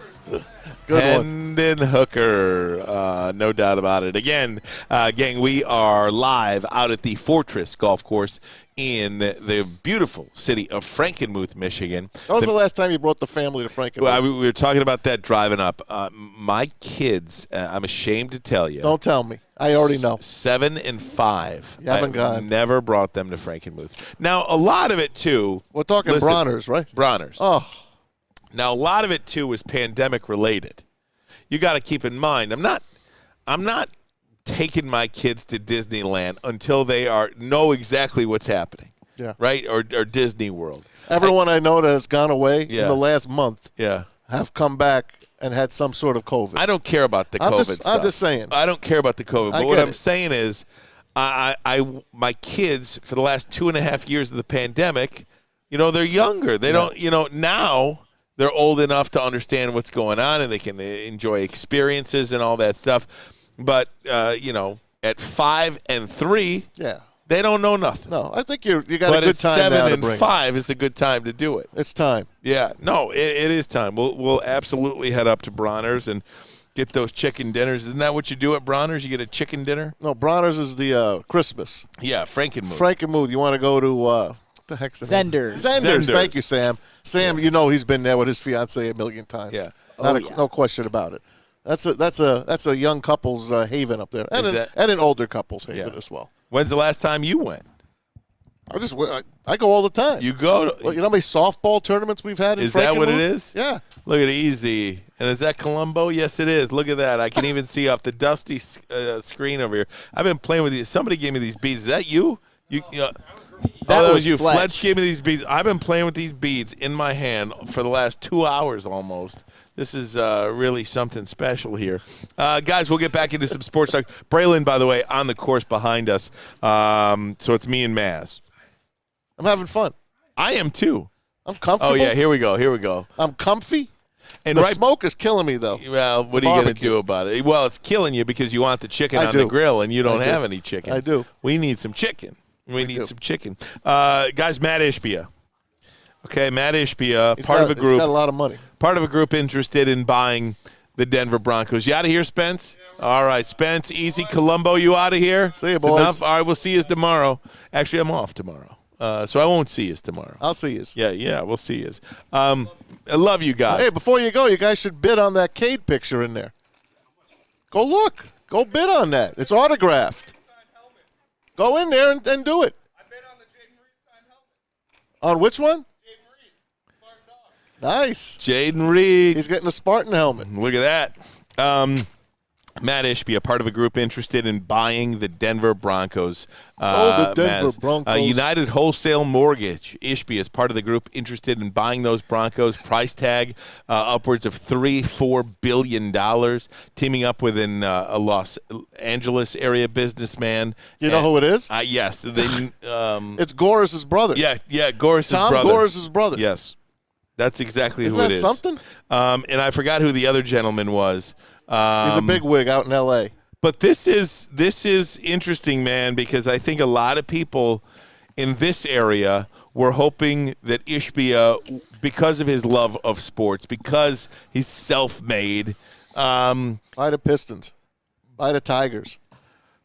Good one. Hendon Hooker, no doubt about it. Again, gang, we are live out at the Fortress Golf Course in the beautiful city of Frankenmuth, Michigan. When was the last time you brought the family to Frankenmuth? Well, we were talking about that driving up. My kids, I'm ashamed to tell you. Don't tell me. I already know. 7 and 5. You haven't gone. Never brought them to Frankenmuth. Now, a lot of it, too. We're talking Bronner's, right? Bronner's. Oh. Now, a lot of it, too, was pandemic related. You got to keep in mind, I'm not taking my kids to Disneyland until they know exactly what's happening. Yeah. Right? Or Disney World. Everyone I know that has gone away in the last month have come back and had some sort of COVID. I don't care about the COVID stuff. I'm just saying. I don't care about the COVID. But what I'm saying is my kids, for the last 2.5 years of the pandemic, they're younger. They don't, now they're old enough to understand what's going on and they can enjoy experiences and all that stuff. But, at 5 and 3, They don't know nothing. No, I think you got a good time now to bring 7 and 5 is a good time to do it. It's time. Yeah, no, it is time. We'll absolutely head up to Bronner's and get those chicken dinners. Isn't that what you do at Bronner's? You get a chicken dinner? No, Bronner's is the Christmas. Yeah, Frankenmuth. Frankenmuth. You want to go to what the heck's the name? Zenders. Zenders. Thank you, Sam. Sam, you know he's been there with his fiancée a million times. Yeah. No question about it. That's a young couple's haven up there, and an older couple's haven as well. When's the last time you went? I go all the time. You go to, you know how many softball tournaments we've had in Is that what it Frankenmuth? is? Yeah. Look at Easy. And is that Colombo? Yes, it is. Look at that. I can even see off the dusty screen over here. I've been playing with these. Somebody gave me these beads. Is that you? That was you. Fletch gave me these beads. I've been playing with these beads in my hand for the last 2 hours almost. This is really something special here. Guys, we'll get back into some sports talk. Braylon, by the way, on the course behind us. So it's me and Maz. I'm having fun. I am too. I'm comfortable. Oh, yeah, here we go. I'm comfy. And the smoke is killing me, though. Well, what are you going to do about it? Well, it's killing you because you want the chicken on the grill, and you don't have any chicken. I do. We need some chicken. Some chicken. Guys, Matt Ishbia. Okay, Matt Ishbia, part of a group. He's got a lot of money. Part of a group interested in buying the Denver Broncos. You out of here, Spence? Yeah. All right, Spence, Easy, Colombo, you out of here? See you, boys. Enough? All right, we'll see you tomorrow. Actually, I'm off tomorrow. So I won't see you tomorrow. I'll see you. Yeah, we'll see you. I love you guys. Hey, before you go, you guys should bid on that Cade picture in there. Go look. Go bid on that. It's autographed. Go in there and do it. I bid on the Jaden Reed signed helmet. On which one? Jaden Reed. Spartan Dog. Nice. Jaden Reed. He's getting a Spartan helmet. Look at that. Matt Ishbia, part of a group interested in buying the Denver Broncos. The Denver Broncos. United Wholesale Mortgage. Ishbia is part of the group interested in buying those Broncos. Price tag upwards of $3-4 billion. Teaming up with a Los Angeles area businessman. You know who it is? Yes. It's Goris's brother. Yeah, Goris's brother. Tom Goris's brother. Yes. That's exactly Isn't who that it is. Something? And I forgot who the other gentleman was. He's a big wig out in L.A. But this is interesting, man, because I think a lot of people in this area were hoping that Ishbia, because of his love of sports, because he's self-made. Buy the Pistons. Buy the Tigers.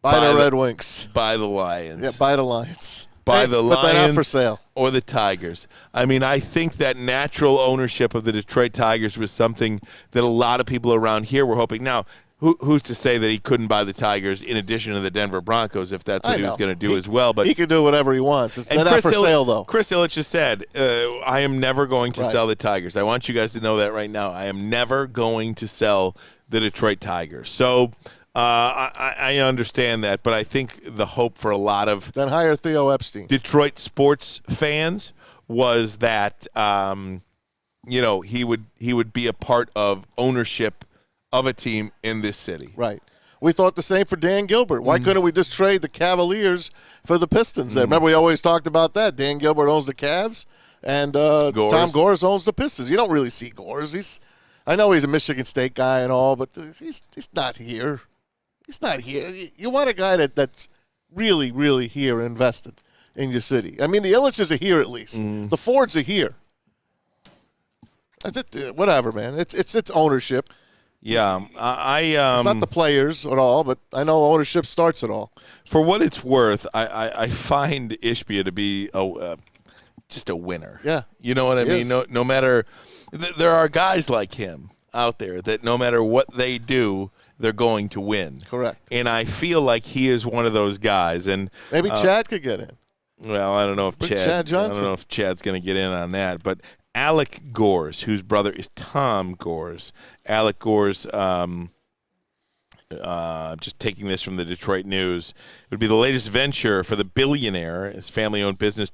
Buy the Red Wings. Buy the Lions. Yeah, buy the Lions. Buy the Lions. But they're not for sale. Or the Tigers. I mean, I think that natural ownership of the Detroit Tigers was something that a lot of people around here were hoping. Now, who's to say that he couldn't buy the Tigers in addition to the Denver Broncos if that's what he was going to do as well? But he can do whatever he wants. They're not for sale, though. Chris Ilitch just said, I am never going to sell the Tigers. I want you guys to know that right now. I am never going to sell the Detroit Tigers. So I understand that, but I think the hope for a lot of then hire Theo Epstein. Detroit sports fans was that he would be a part of ownership of a team in this city. Right. We thought the same for Dan Gilbert. Why couldn't we just trade the Cavaliers for the Pistons? Remember, we always talked about that. Dan Gilbert owns the Cavs, and Tom Gores owns the Pistons. You don't really see Gores. I know he's a Michigan State guy and all, but he's not here. He's not here. You want a guy that's really, really here invested in your city. I mean, the Illiches are here at least. The Fords are here. That's it. Whatever, man. It's ownership. Yeah, it's not the players at all, but I know ownership starts it all. For what it's worth, I find Ishbia to be just a winner. Yeah, you know what I mean. No matter, there are guys like him out there that no matter what they do, they're going to win. Correct. And I feel like he is one of those guys. And maybe Chad could get in. Well, I don't know if Chad Johnson. I don't know if Chad's going to get in on that, but Alec Gores, whose brother is Tom Gores. Alec Gores, just taking this from the Detroit News, it would be the latest venture for the billionaire. His family-owned business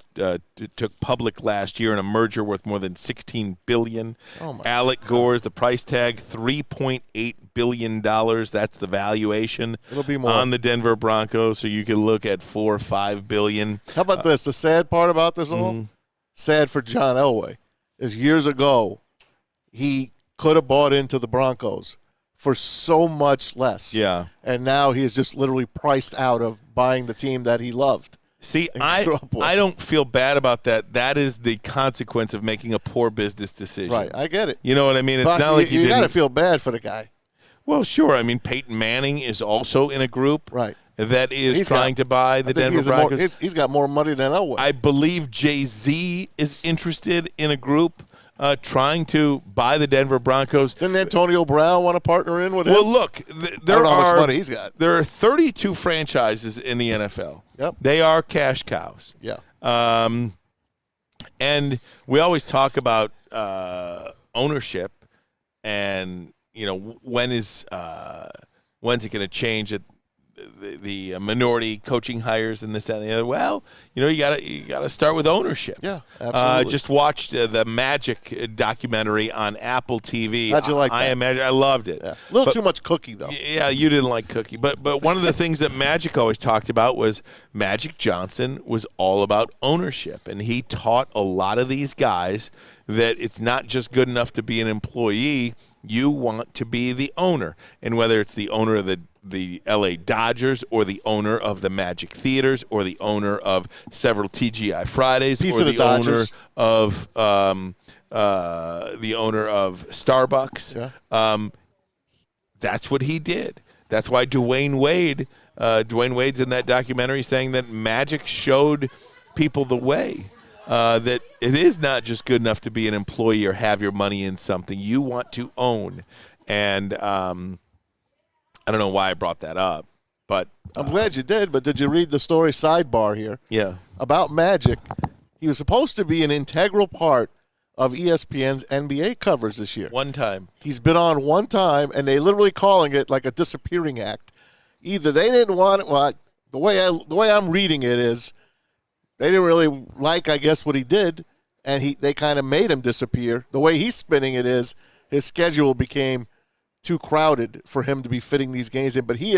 took public last year in a merger worth more than $16 billion. Alec Gores, the price tag, $3.8 billion. That's the valuation. It'll be more on the Denver Broncos, so you can look at $4 or $5 billion. How about this? The sad part about this all, sad for John Elway, is years ago he could have bought into the Broncos for so much less. Yeah. And now he is just literally priced out of buying the team that he loved. See, I don't feel bad about that. That is the consequence of making a poor business decision. Right, I get it. You know what I mean? It's But not like you got to feel bad for the guy. Well, sure. I mean, Peyton Manning is also in a group that is trying to buy the Denver Broncos. He's got more money than Elway. I believe Jay-Z is interested in a group trying to buy the Denver Broncos. Didn't Antonio Brown want to partner in with him? Well, look, I don't know how much money he's got. There are 32 franchises in the NFL. Yep. They are cash cows. Yeah. And we always talk about ownership and, when's it going to change at the minority coaching hires and this, that, and the other. Well, you gotta start with ownership. Yeah, absolutely. Just watched the Magic documentary on Apple TV. How'd you like that? I loved it. Yeah. A little too much Cookie, though. Yeah, you didn't like Cookie. But one of the things that Magic always talked about was Magic Johnson was all about ownership. And he taught a lot of these guys that it's not just good enough to be an employee. You want to be the owner. And whether it's the owner of the L.A. Dodgers or the owner of the Magic Theaters or the owner of several TGI Fridays or the owner of Starbucks. Yeah. That's what he did. That's why Dwayne Wade's in that documentary saying that Magic showed people the way. That it is not just good enough to be an employee or have your money in something. You want to own. And I don't know why I brought that up, but I'm glad you did. But did you read the story sidebar here? Yeah. About Magic. He was supposed to be an integral part of ESPN's NBA coverage this year. One time. He's been on one time, and they literally calling it like a disappearing act. Either they didn't want it. Well, the way I'm reading it is they didn't really like, I guess, what he did, and they kind of made him disappear. The way he's spinning it is his schedule became too crowded for him to be fitting these games in, but they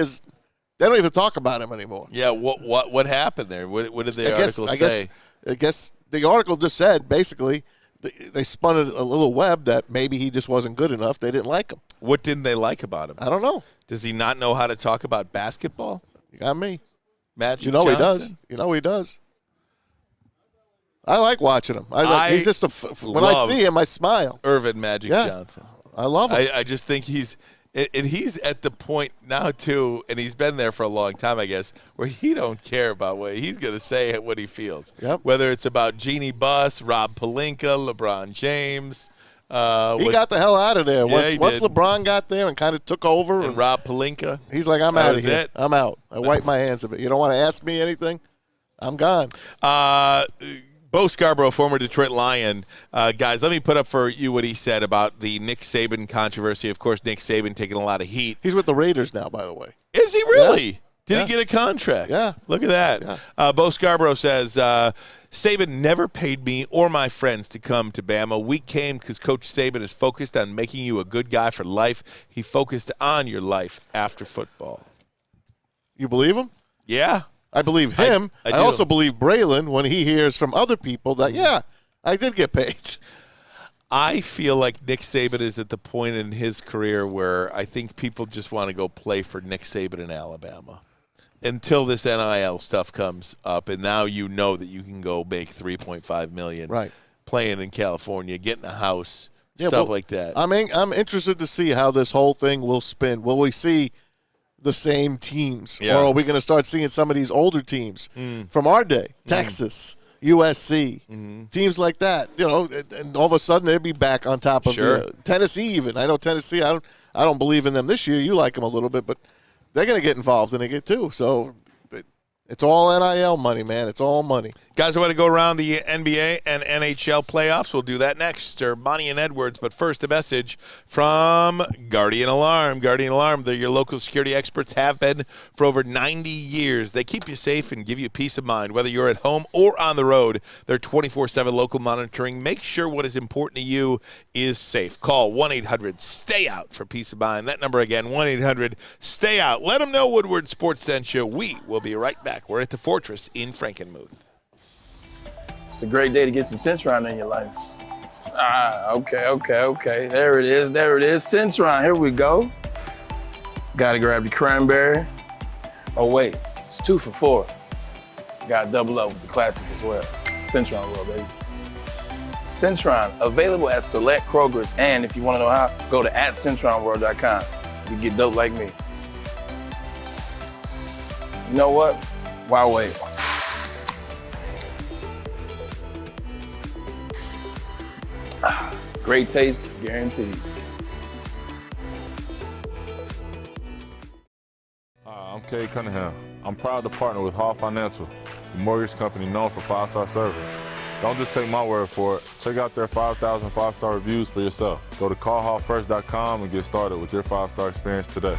don't even talk about him anymore. Yeah, what happened there? What did the article say? I guess the article just said basically they spun it a little web that maybe he just wasn't good enough. They didn't like him. What didn't they like about him? I don't know. Does he not know how to talk about basketball? You got me. Magic Johnson? He does. He does. I like watching him. He's just when I see him, I smile. Irvin Magic Johnson. I love him. I just think he's at the point now, too, and he's been there for a long time, I guess, where he don't care about what he's going to say, what he feels. Yep. Whether it's about Jeannie Buss, Rob Pelinka, LeBron James. He got the hell out of there. Yeah, once LeBron got there and kind of took over. And Rob Pelinka. He's like, I'm out of here. I'm out. I wipe my hands of it. You don't want to ask me anything? I'm gone. Bo Scarborough, former Detroit Lion. Guys, let me put up for you what he said about the Nick Saban controversy. Of course, Nick Saban taking a lot of heat. He's with the Raiders now, by the way. Is he really? Yeah. Did he get a contract? Yeah. Look at that. Yeah. Bo Scarborough says, Saban never paid me or my friends to come to Bama. We came because Coach Saban is focused on making you a good guy for life. He focused on your life after football. You believe him? Yeah. I believe him. I I also believe Braylon when he hears from other people that, yeah, I did get paid. I feel like Nick Saban is at the point in his career where I think people just want to go play for Nick Saban in Alabama until this NIL stuff comes up, and now you know that you can go make $3.5 million playing in California, getting a house, stuff like that. I'm interested to see how this whole thing will spin. Will we see the same teams, or are we going to start seeing some of these older teams from our day, Texas, USC, teams like that, and all of a sudden they'd be back on top of Tennessee even. I know Tennessee, I don't believe in them this year. You like them a little bit, but they're going to get involved in it too. So it's all NIL money, man. It's all money. Guys, I want to go around the NBA and NHL playoffs. We'll do that next. Ermanni and Edwards. But first, a message from Guardian Alarm. Guardian Alarm, they're your local security experts, have been for over 90 years. They keep you safe and give you peace of mind. Whether you're at home or on the road, they're 24/7 local monitoring. Make sure what is important to you is safe. Call 1-800-STAY-OUT for peace of mind. That number again, 1-800-STAY-OUT. Let them know Woodward Sports sent you. We will be right back. We're at the Fortress in Frankenmuth. It's a great day to get some Centron in your life. Okay. There it is. Centron, here we go. Gotta grab the cranberry. Oh, wait, it's 2 for $4. Got to double up with the classic as well. Centron World, baby. Centron, available at select Kroger's, and if you want to know how, go to @CentronWorld.com. You get dope like me. You know what? Why wait? Great taste, guaranteed. Hi, I'm Kay Cunningham. I'm proud to partner with Hall Financial, the mortgage company known for 5-star service. Don't just take my word for it. Check out their 5,000 5-star reviews for yourself. Go to callhallfirst.com and get started with your 5-star experience today.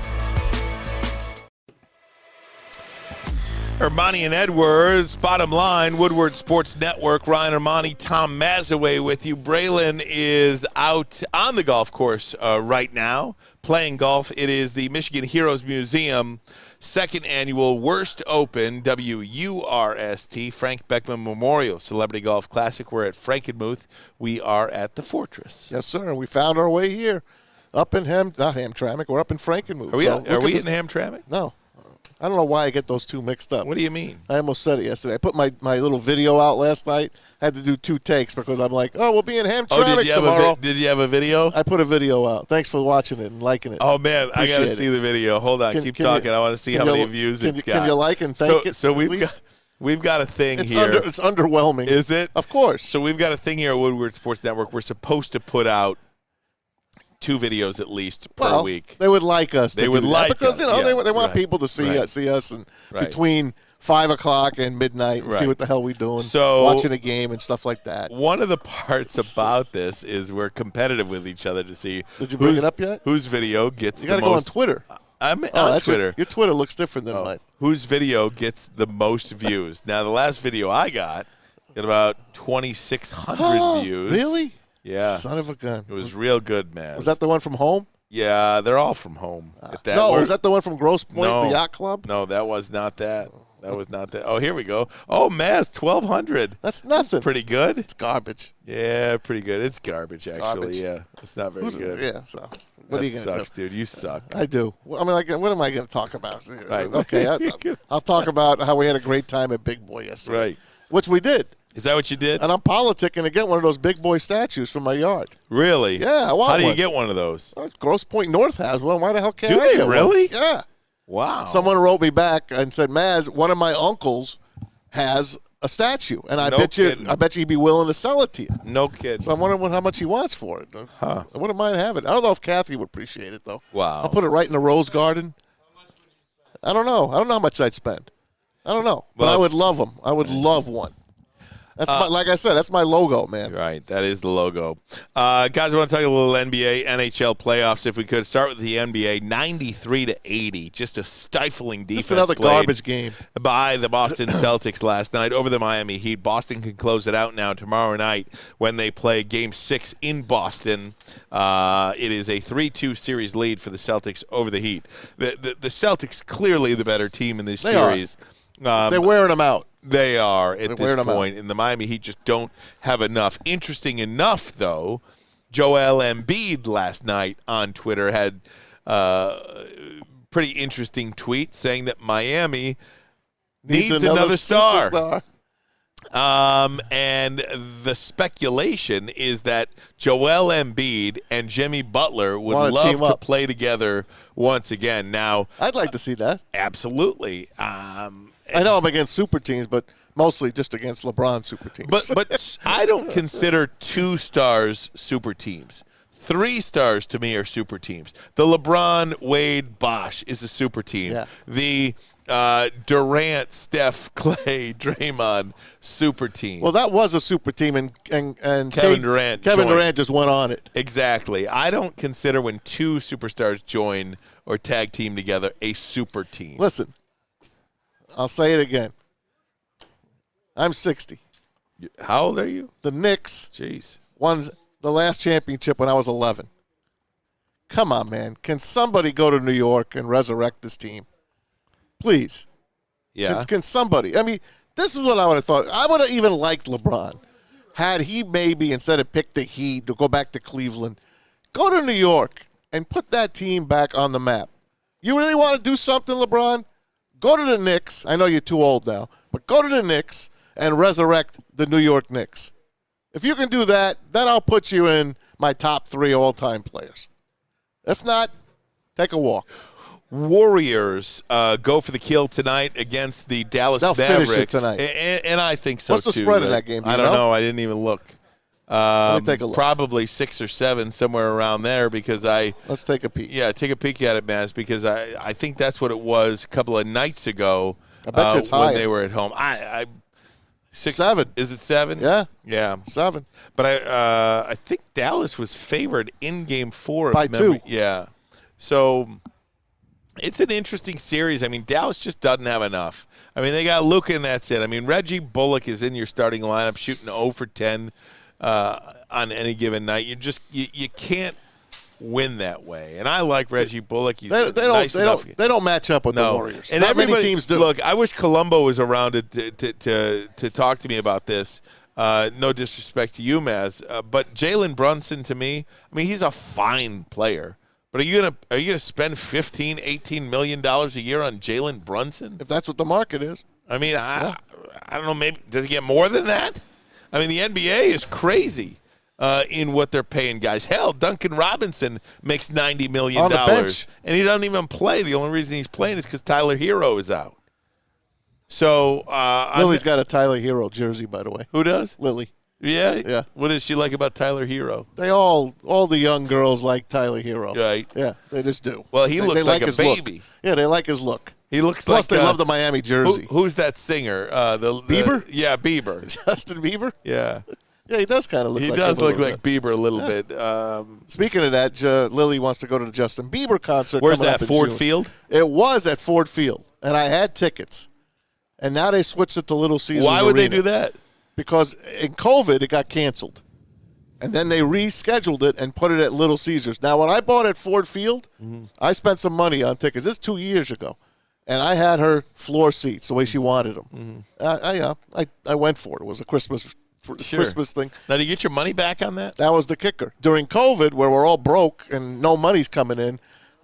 Ermanni and Edwards, bottom line, Woodward Sports Network. Ryan Ermanni, Tom Mazawey with you. Braylon is out on the golf course right now playing golf. It is the Michigan Heroes Museum second annual Wurst Open, WURST, Frank Beckman Memorial Celebrity Golf Classic. We're at Frankenmuth. We are at the Fortress. Yes, sir. We found our way here up in not Hamtramck. We're up in Frankenmuth. Are we in Hamtramck? No. I don't know why I get those two mixed up. What do you mean? I almost said it yesterday. I put my little video out last night. Had to do 2 takes because I'm like, we'll be in Hamtramck tomorrow. Did you have a video? I put a video out. Thanks for watching it and liking it. Oh, man, I got to see it. the video. Hold on. Keep talking. I want to see how many views it's got. Can you like and thank it? So we've got a thing here. It's underwhelming. Is it? Of course. So we've got a thing here at Woodward Sports Network. We're supposed to put out 2 videos at least per week. They would like us. They would like because us. They want people to see us and between 5 o'clock and midnight and see what the hell we're doing. So watching a game and stuff like that. One of the parts about this is we're competitive with each other to see. Did you bring it up yet? Whose video gets you the most? You got to go on Twitter. I'm on Twitter. Your Twitter looks different than mine. Whose video gets the most views? Now the last video I got about 2,600 views. Really? Yeah. Son of a gun. It was real good, man. Was that the one from home? Yeah, they're all from home. Was that the one from Grosse Pointe, the yacht club? No, that was not that. That was not that. Oh, here we go. Oh, Maz, 1,200. That's nothing. That's pretty good. It's garbage. Yeah, pretty good. It's garbage, actually. Garbage. Yeah, it's not very good. Yeah, so. What sucks, dude. You suck. I do. I mean, what am I going to talk about? Right. Okay, I'll talk about how we had a great time at Big Boy yesterday. Right. Which we did. Is that what you did? And I'm politicking to get one of those Big Boy statues from my yard. Really? Yeah, I want one. How do you get one of those? Grosse Pointe North has one. Why the hell can't I get one? Do they really? Yeah. Wow. Someone wrote me back and said, Maz, one of my uncles has a statue, and I bet you he'd be willing to sell it to you. No kidding. So I'm wondering how much he wants for it. Huh. I wouldn't mind having it. I don't know if Kathy would appreciate it, though. Wow. I'll put it right in the rose garden. I don't know. I don't know how much I'd spend. I don't know. But I would love them. I would love one. That's like I said, that's my logo, man. Right, that is the logo. Guys, I want to talk a little NBA, NHL playoffs, if we could. Start with the NBA, 93-80. Just a stifling defense. Just another garbage game. By the Boston Celtics last night over the Miami Heat. Boston can close it out now tomorrow night when they play Game 6 in Boston. It is a 3-2 series lead for the Celtics over the Heat. The Celtics clearly the better team in this series. They're wearing them out. They are at this point, and the Miami Heat just don't have enough. Interesting enough, though, Joel Embiid last night on Twitter had a pretty interesting tweet saying that Miami needs another star. Superstar. And the speculation is that Joel Embiid and Jimmy Butler would love to play together once again. Now, I'd like to see that. Absolutely. I know I'm against super teams, but mostly just against LeBron super teams. But I don't consider 2 stars super teams. 3 stars to me are super teams. The LeBron, Wade, Bosh is a super team. Yeah. The Durant, Steph, Clay, Draymond super team. Well, that was a super team, and Kevin Durant just went on it. Exactly. I don't consider when 2 superstars join or tag team together a super team. Listen. I'll say it again. I'm 60. How old are you? The Knicks won the last championship when I was 11. Come on, man. Can somebody go to New York and resurrect this team? Please. Yeah. Can somebody? I mean, this is what I would have thought. I would have even liked LeBron had he maybe, instead of pick the Heat to go back to Cleveland, go to New York and put that team back on the map. You really want to do something, LeBron? Go to the Knicks. I know you're too old now, but But go to the Knicks and resurrect the New York Knicks. If you can do that, then I'll put you in my top 3 all-time players. If not, take a walk. Warriors go for the kill tonight against the Dallas They'll Mavericks. finish it tonight. And I think so, What's the too. spread in that game? Do I you don't know? know. I didn't even look. Let me take a look. Probably 6 or 7, somewhere around there, because Let's take a peek. Yeah, take a peek at it, Maz, because I think that's what it was a couple of nights ago. I bet you it's when higher. they were at home. 7. Is it 7? Yeah. Yeah. 7. But I think Dallas was favored in Game 4. By 2. Yeah. So it's an interesting series. I mean, Dallas just doesn't have enough. I mean, they got Luka, and that's it. I mean, Reggie Bullock is in your starting lineup shooting 0 for 10 on any given night. You can't win that way. And I like Reggie Bullock. He's They don't match up with the Warriors. And Not many teams do. Look, I wish Columbo was around to talk to me about this. No disrespect to you, Maz, but Jalen Brunson, to me, I mean, he's a fine player. But are you gonna spend $15, $18 million a year on Jalen Brunson? If that's what the market is. I mean, I don't know. Maybe does he get more than that? I mean, the NBA is crazy in what they're paying guys. Hell, Duncan Robinson makes $90 million on the bench, and he doesn't even play. The only reason he's playing is because Tyler Hero is out. So Lily's got a Tyler Hero jersey, by the way. Who does? Lily. Yeah. What does she like about Tyler Hero? They all the young girls like Tyler Hero. Right. Yeah, they just do. Well, he looks like a his baby. Look. Yeah, they like his look. He looks Plus, like they love the Miami jersey. Who's that singer? Bieber? Yeah, Bieber. Justin Bieber? Yeah. Yeah, he does kind of look like him. He does look little like Bieber a little bit. Speaking of that, Lily wants to go to the Justin Bieber concert. Where's coming that, up in Ford June. Field? It was at Ford Field, and I had tickets. And now they switched it to Little Caesars Why would Arena. they do that? Because in COVID, it got canceled. And then they rescheduled it and put it at Little Caesars. Now, when I bought at Ford Field, I spent some money on tickets. This is 2 years ago. And I had her floor seats the way she wanted them. I went for it. It was a Christmas thing. Now, do you get your money back on that? That was the kicker. During COVID, where we're all broke and no money's coming in,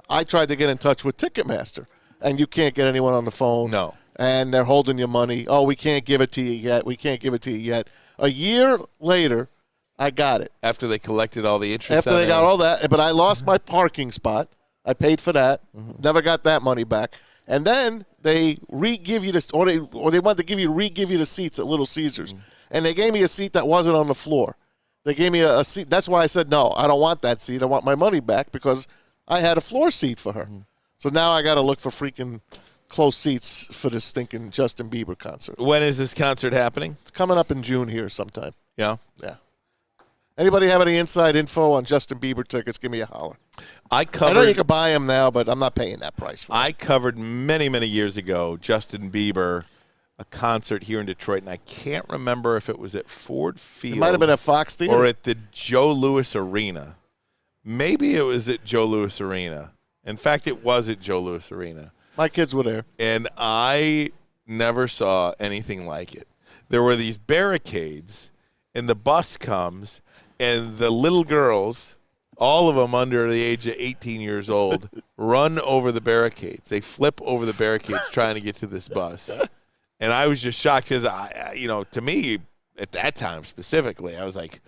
I tried to get in touch with Ticketmaster. And you can't get anyone on the phone. No. And they're holding your money. Oh, we can't give it to you yet. We can't give it to you yet. A year later, I got it. After they collected all the interest After on they it? got all that. But I lost my parking spot. I paid for that. Never got that money back. And then they re-give you this, or they wanted to re-give you the seats at Little Caesars. And they gave me a seat that wasn't on the floor. They gave me a seat. That's why I said, no, I don't want that seat. I want my money back because I had a floor seat for her. So now I got to look for freaking close seats for this stinking Justin Bieber concert. When is this concert happening? It's coming up in June here sometime. Yeah? Yeah. Anybody have any inside info on Justin Bieber tickets? Give me a holler. I know you can buy them now, but I'm not paying that price for them. I covered many, many years ago Justin Bieber, a concert here in Detroit, and I can't remember if it was at Ford Field. It might have been at Fox Theater. Or at the Joe Louis Arena. Maybe it was at Joe Louis Arena. In fact, it was at Joe Louis Arena. My kids were there. And I never saw anything like it. There were these barricades, and the bus comes, and the little girls, all of them under the age of 18 years old, run over the barricades. They flip over the barricades trying to get to this bus. And I was just shocked because, to me, at that time specifically, I was like,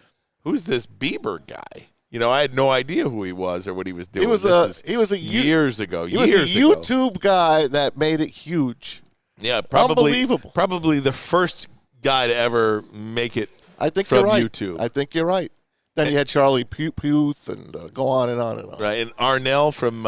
who's this Bieber guy? I had no idea who he was or what he was doing. He was years ago. He was a YouTube guy that made it huge. Yeah, probably Unbelievable. Probably the first guy to ever make it I think from you're right. YouTube. I think you're right. Then you had Charlie Puth and go on and on and on. Right, and Arnell from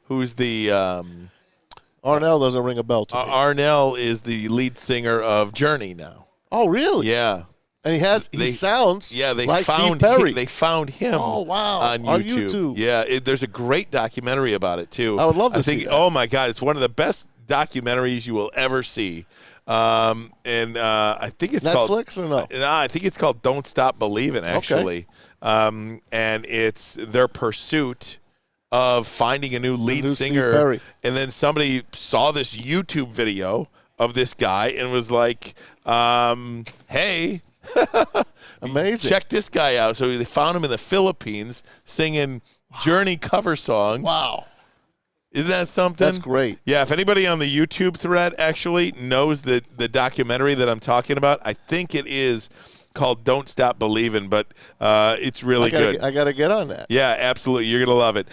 who's the Arnell doesn't ring a bell to me. Arnell is the lead singer of Journey now. Oh, really? Yeah. And he sounds they like found Steve Perry. They found him on YouTube. Yeah, there's a great documentary about it, too. I would love to see that. Oh, my God. It's one of the best documentaries you will ever see. I think it's Netflix called, or no? No, I think it's called Don't Stop Believing, actually. Okay. And it's their pursuit of finding a new lead singer. And then somebody saw this YouTube video of this guy and was like, hey, amazing, check this guy out. So they found him in the Philippines singing Journey cover songs. Wow. Isn't that something? That's great. Yeah, if anybody on the YouTube thread actually knows the documentary that I'm talking about, I think it is called Don't Stop Believing, but it's really good. I got to get on that. Yeah, absolutely. You're going to love it.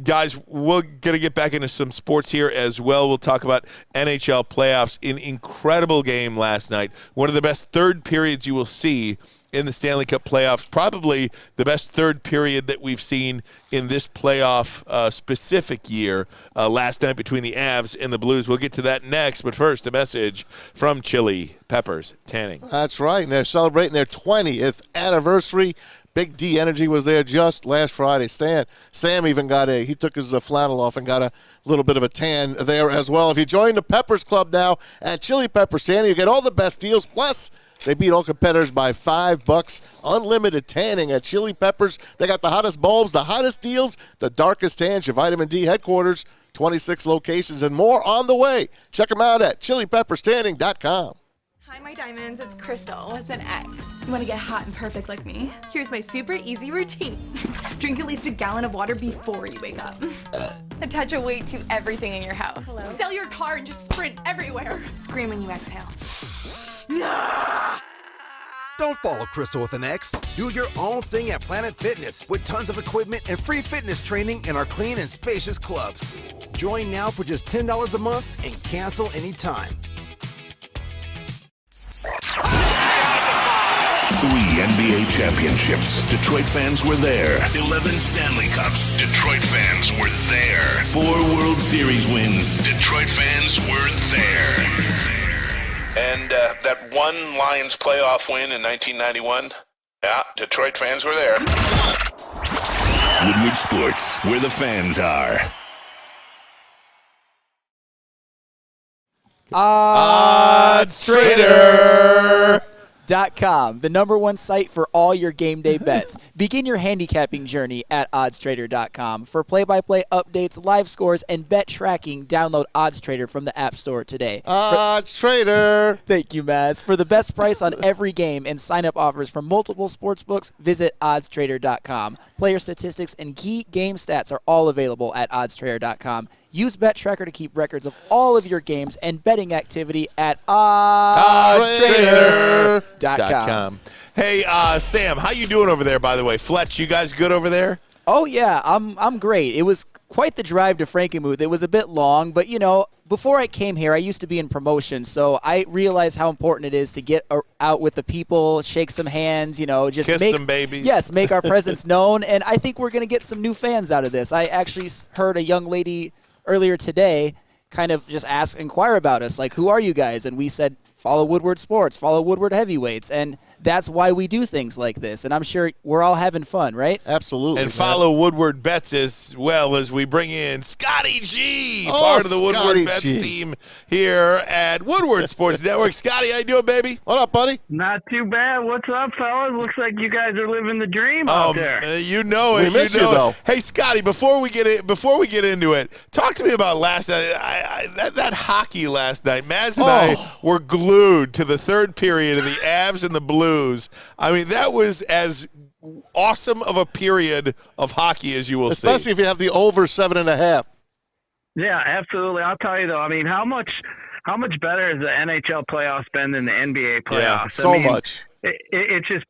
Guys, we're going to get back into some sports here as well. We'll talk about NHL playoffs. An incredible game last night. One of the best third periods you will see in the Stanley Cup playoffs. Probably the best third period that we've seen in this playoff specific year last night between the Avs and the Blues. We'll get to that next, but first, a message from Chili Peppers Tanning. That's right, and they're celebrating their 20th anniversary. Big D Energy was there just last Friday. Sam even he took his flannel off and got a little bit of a tan there as well. If you join the Peppers Club now at Chili Peppers Tanning, you get all the best deals, plus they beat all competitors by $5. Unlimited tanning at Chili Peppers. They got the hottest bulbs, the hottest deals, the darkest tans, your vitamin D headquarters, 26 locations, and more on the way. Check them out at chilipepperstanning.com. Hi, my diamonds. It's Crystal with an X. You want to get hot and perfect like me? Here's my super easy routine. Drink at least a gallon of water before you wake up. Attach a weight to everything in your house. Hello? Sell your car and just sprint everywhere. Scream when you exhale. Don't follow Crystal with an X. Do your own thing at Planet Fitness with tons of equipment and free fitness training in our clean and spacious clubs. Join now for just $10 a month and cancel anytime. 3 NBA championships. Detroit fans were there. 11 Stanley Cups. Detroit fans were there. 4 World Series wins. Detroit fans were there. And that one Lions playoff win in 1991. Yeah, Detroit fans were there. Woodward Sports, where the fans are. OddsTrader.com, the #1 site for all your game day bets. Begin your handicapping journey at OddsTrader.com. For play-by-play updates, live scores, and bet tracking, download OddsTrader from the App Store today. OddsTrader. Thank you, Maz. For the best price on every game and sign-up offers from multiple sportsbooks, visit OddsTrader.com. Player statistics and key game stats are all available at OddsTrader.com. Use BetTracker to keep records of all of your games and betting activity at OddsTrader.com. Hey, Sam, how you doing over there, by the way? Fletch, you guys good over there? Oh, yeah, I'm great. It was quite the drive to Frankenmuth. It was a bit long, but, before I came here, I used to be in promotion, so I realized how important it is to get out with the people, shake some hands, just kiss make some babies. Yes, make our presence known, and I think we're going to get some new fans out of this. I actually heard a young lady earlier today kind of just inquire about us, like, who are you guys? And we said, follow Woodward Sports, follow Woodward Heavyweights, and that's why we do things like this. And I'm sure we're all having fun, right? Absolutely. And follow Woodward Bets as well as we bring in Scotty G, part of the Woodward Bets team here at Woodward Sports Network. Scotty, how you doing, baby? What up, buddy? Not too bad. What's up, fellas? Looks like you guys are living the dream out there. You know it. We miss you, though. Hey, Scotty, before we get into it, talk to me about last night. That hockey last night. Maz and I were glued to the third period of the Avs and the Blues. I mean, that was as awesome of a period of hockey as you will see. Especially if you have the over 7.5. Yeah, absolutely. I'll tell you, though, I mean, how much better has the NHL playoffs been than the NBA playoffs? Yeah, so much. It's just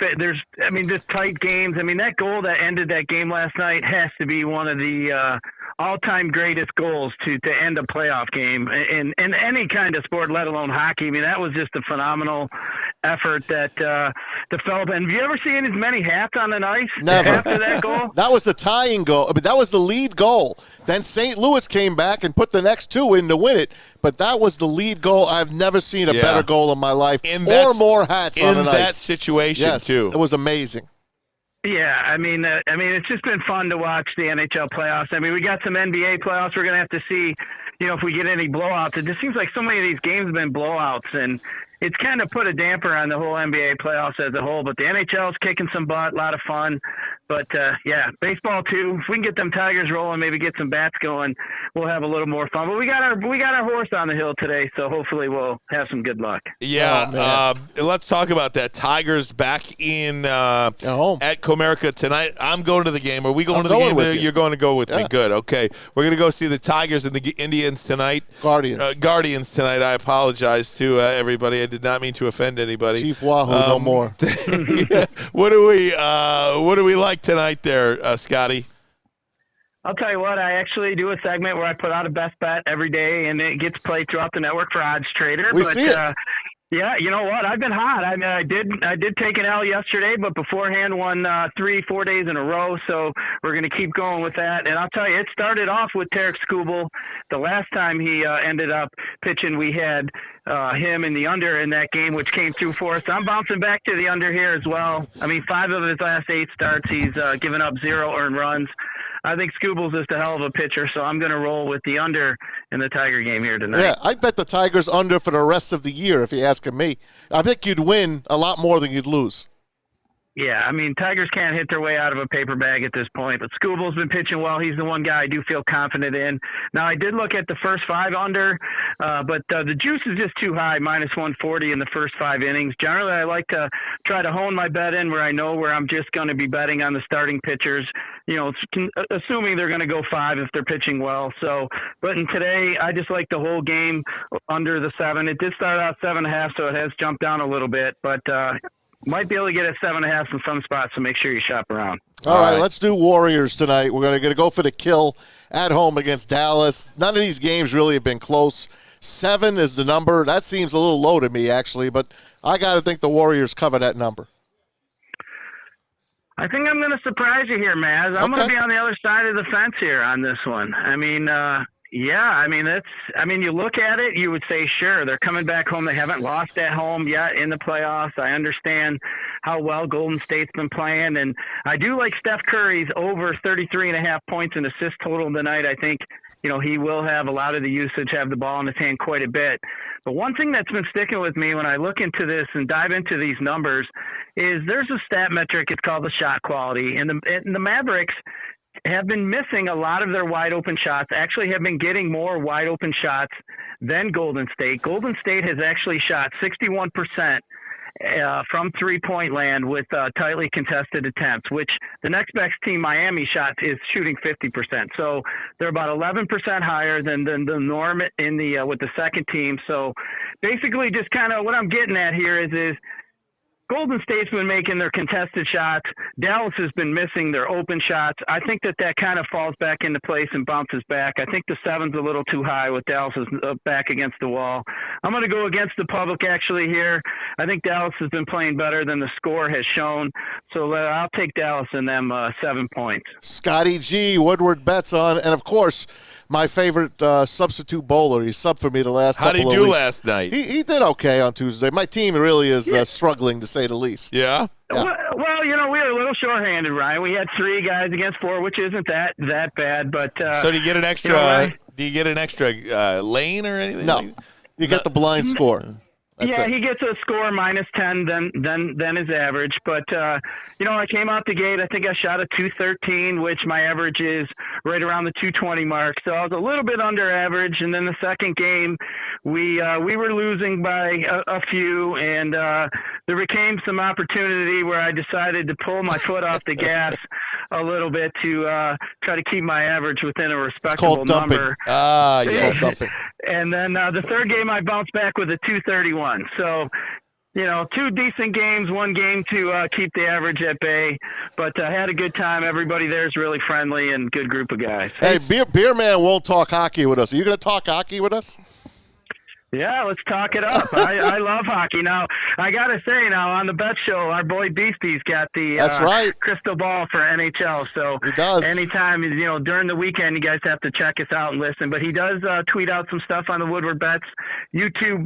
just tight games. I mean, that goal that ended that game last night has to be one of the all-time greatest goals to end a playoff game in any kind of sport, let alone hockey. I mean, that was just a phenomenal effort that developed. And have you ever seen as many hats on an ice after that goal? That was the tying goal. I mean, that was the lead goal. Then St. Louis came back and put the next two in to win it. But that was the lead goal. I've never seen a better goal in my life. Or more hats on an ice. In that situation, too. It was amazing. Yeah, I mean, it's just been fun to watch the NHL playoffs. I mean, we got some NBA playoffs. We're going to have to see, if we get any blowouts. It just seems like so many of these games have been blowouts, and it's kind of put a damper on the whole NBA playoffs as a whole. But the NHL is kicking some butt, a lot of fun. But, baseball, too. If we can get them Tigers rolling, maybe get some bats going, we'll have a little more fun. But we got our horse on the hill today, so hopefully we'll have some good luck. Yeah, let's talk about that. Tigers back in at Comerica tonight. I'm going to the game. Are we going to the game? You're going to go with me. Good. Okay. We're going to go see the Tigers and the Indians tonight. Guardians tonight. I apologize to everybody. I did not mean to offend anybody. Chief Wahoo, no more. Yeah. What do we like tonight there, Scotty? I'll tell you what, I actually do a segment where I put out a best bet every day, and it gets played throughout the network for Odds Trader. We see it. Yeah, you know what? I've been hot. I mean, I did take an L yesterday, but beforehand won 3-4 days in a row. So we're going to keep going with that. And I'll tell you, it started off with Tarek Skubal. The last time he ended up pitching, we had him in the under in that game, which came through for us. I'm bouncing back to the under here as well. I mean, 5 of his last 8 starts, he's given up 0 earned runs. I think Skubal's just a hell of a pitcher, so I'm going to roll with the under in the Tiger game here tonight. Yeah, I bet the Tigers under for the rest of the year, if you're asking me. I think you'd win a lot more than you'd lose. Yeah, I mean, Tigers can't hit their way out of a paper bag at this point, but Skubal's been pitching well. He's the one guy I do feel confident in. Now, I did look at the first 5 under, but the juice is just too high, -140 in the first 5 innings. Generally, I like to try to hone my bet in where I know where I'm just going to be betting on the starting pitchers, assuming they're going to go 5 if they're pitching well. So, but in today, I just like the whole game under the 7. It did start out 7.5, so it has jumped down a little bit, but might be able to get at 7.5 in some spots, so make sure you shop around. All right, let's do Warriors tonight. We're going to go for the kill at home against Dallas. None of these games really have been close. 7 is the number. That seems a little low to me, actually, but I got to think the Warriors cover that number. I think I'm going to surprise you here, Maz. I'm going to be on the other side of the fence here on this one. I mean, you look at it, you would say, sure, they're coming back home. They haven't lost at home yet in the playoffs. I understand how well Golden State's been playing, and I do like Steph Curry's over 33.5 points in assist total tonight. I think, he will have a lot of the usage, have the ball in his hand quite a bit. But one thing that's been sticking with me when I look into this and dive into these numbers is there's a stat metric. It's called the shot quality, and the Mavericks have been missing a lot of their wide open shots, actually have been getting more wide open shots than Golden State. Golden State has actually shot 61% from three-point land with tightly contested attempts, which the next best team, Miami, is shooting 50%. So they're about 11% higher than the norm in the with the second team. So basically just kind of what I'm getting at here is Golden State's been making their contested shots. Dallas has been missing their open shots. I think that kind of falls back into place and bounces back. I think the 7's a little too high with Dallas's back against the wall. I'm going to go against the public actually here. I think Dallas has been playing better than the score has shown. So I'll take Dallas and them 7 points. Scotty G, Woodward bets on, and of course, my favorite substitute bowler. He subbed for me the last couple of weeks. How did he do last night? He did okay on Tuesday. My team really is struggling, to say the least. Yeah? Well, we were a little shorthanded, Ryan. We had 3 guys against 4, which isn't that bad. But so do you get an extra? Do you get an extra lane or anything? No, you get the blind score. He gets a score -10 than his average. But, I came out the gate. I think I shot a 213, which my average is right around the 220 mark. So I was a little bit under average. And then the second game, we were losing by a few. And there became some opportunity where I decided to pull my foot off the gas a little bit to try to keep my average within a respectable number. Dumping. And then the third game, I bounced back with a 231. So, 2 decent games, 1 game to keep the average at bay. But I had a good time. Everybody there is really friendly and good group of guys. Hey, Beer Man won't talk hockey with us. Are you going to talk hockey with us? Yeah, let's talk it up. I love hockey. Now, I got to say on the bet show, our boy Beastie's got the crystal ball for NHL. So he does. Anytime, during the weekend, you guys have to check us out and listen. But he does tweet out some stuff on the Woodward Bets YouTube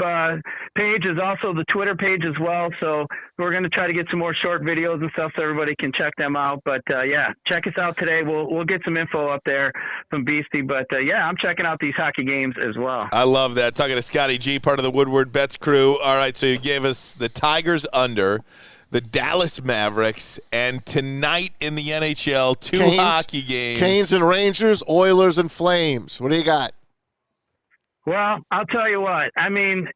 page, is also the Twitter page as well. So we're going to try to get some more short videos and stuff so everybody can check them out. But, check us out today. We'll get some info up there from Beastie. But, I'm checking out these hockey games as well. I love that. Talking to Scotty Scotty G, part of the Woodward Bets crew. All right, so you gave us the Tigers under, the Dallas Mavericks, and tonight in the NHL, two hockey games. Canes and Rangers, Oilers and Flames. What do you got? Well, I'll tell you what. I mean,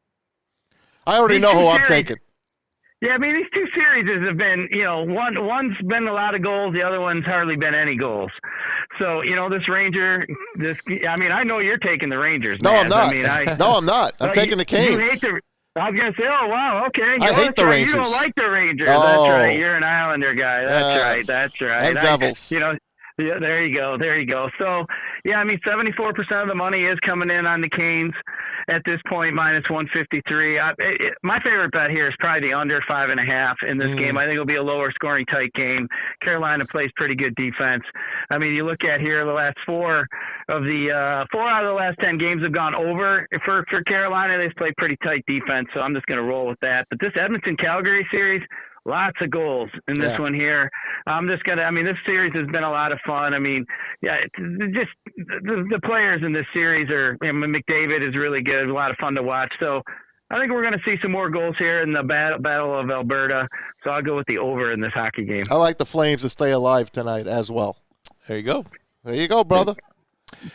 I already know who I'm taking. Yeah, I mean, these two series have been, one's been a lot of goals, the other one's hardly been any goals. So, this Ranger, I know you're taking the Rangers. No, Maz. I'm not. No, I'm not. I'm taking the Canes. You hate I was going to say, oh, wow, okay. I hate the Rangers. You don't like the Rangers. Oh. That's right. You're an Islander guy. That's right. And Devils. Yeah, there you go. So, 74% of the money is coming in on the Canes at this point, minus 153. My favorite bet here is probably the under 5.5 in this game. I think it'll be a lower scoring, tight game. Carolina plays pretty good defense. I mean, you look at here, the last four out of the last 10 games have gone over for Carolina. They've played pretty tight defense, so I'm just going to roll with that. But this Edmonton-Calgary series, lots of goals in this one here. This series has been a lot of fun. Just the players in this series McDavid is really good, a lot of fun to watch. So I think we're going to see some more goals here in the Battle of Alberta. So I'll go with the over in this hockey game. I like the Flames to stay alive tonight as well. There you go. There you go, brother.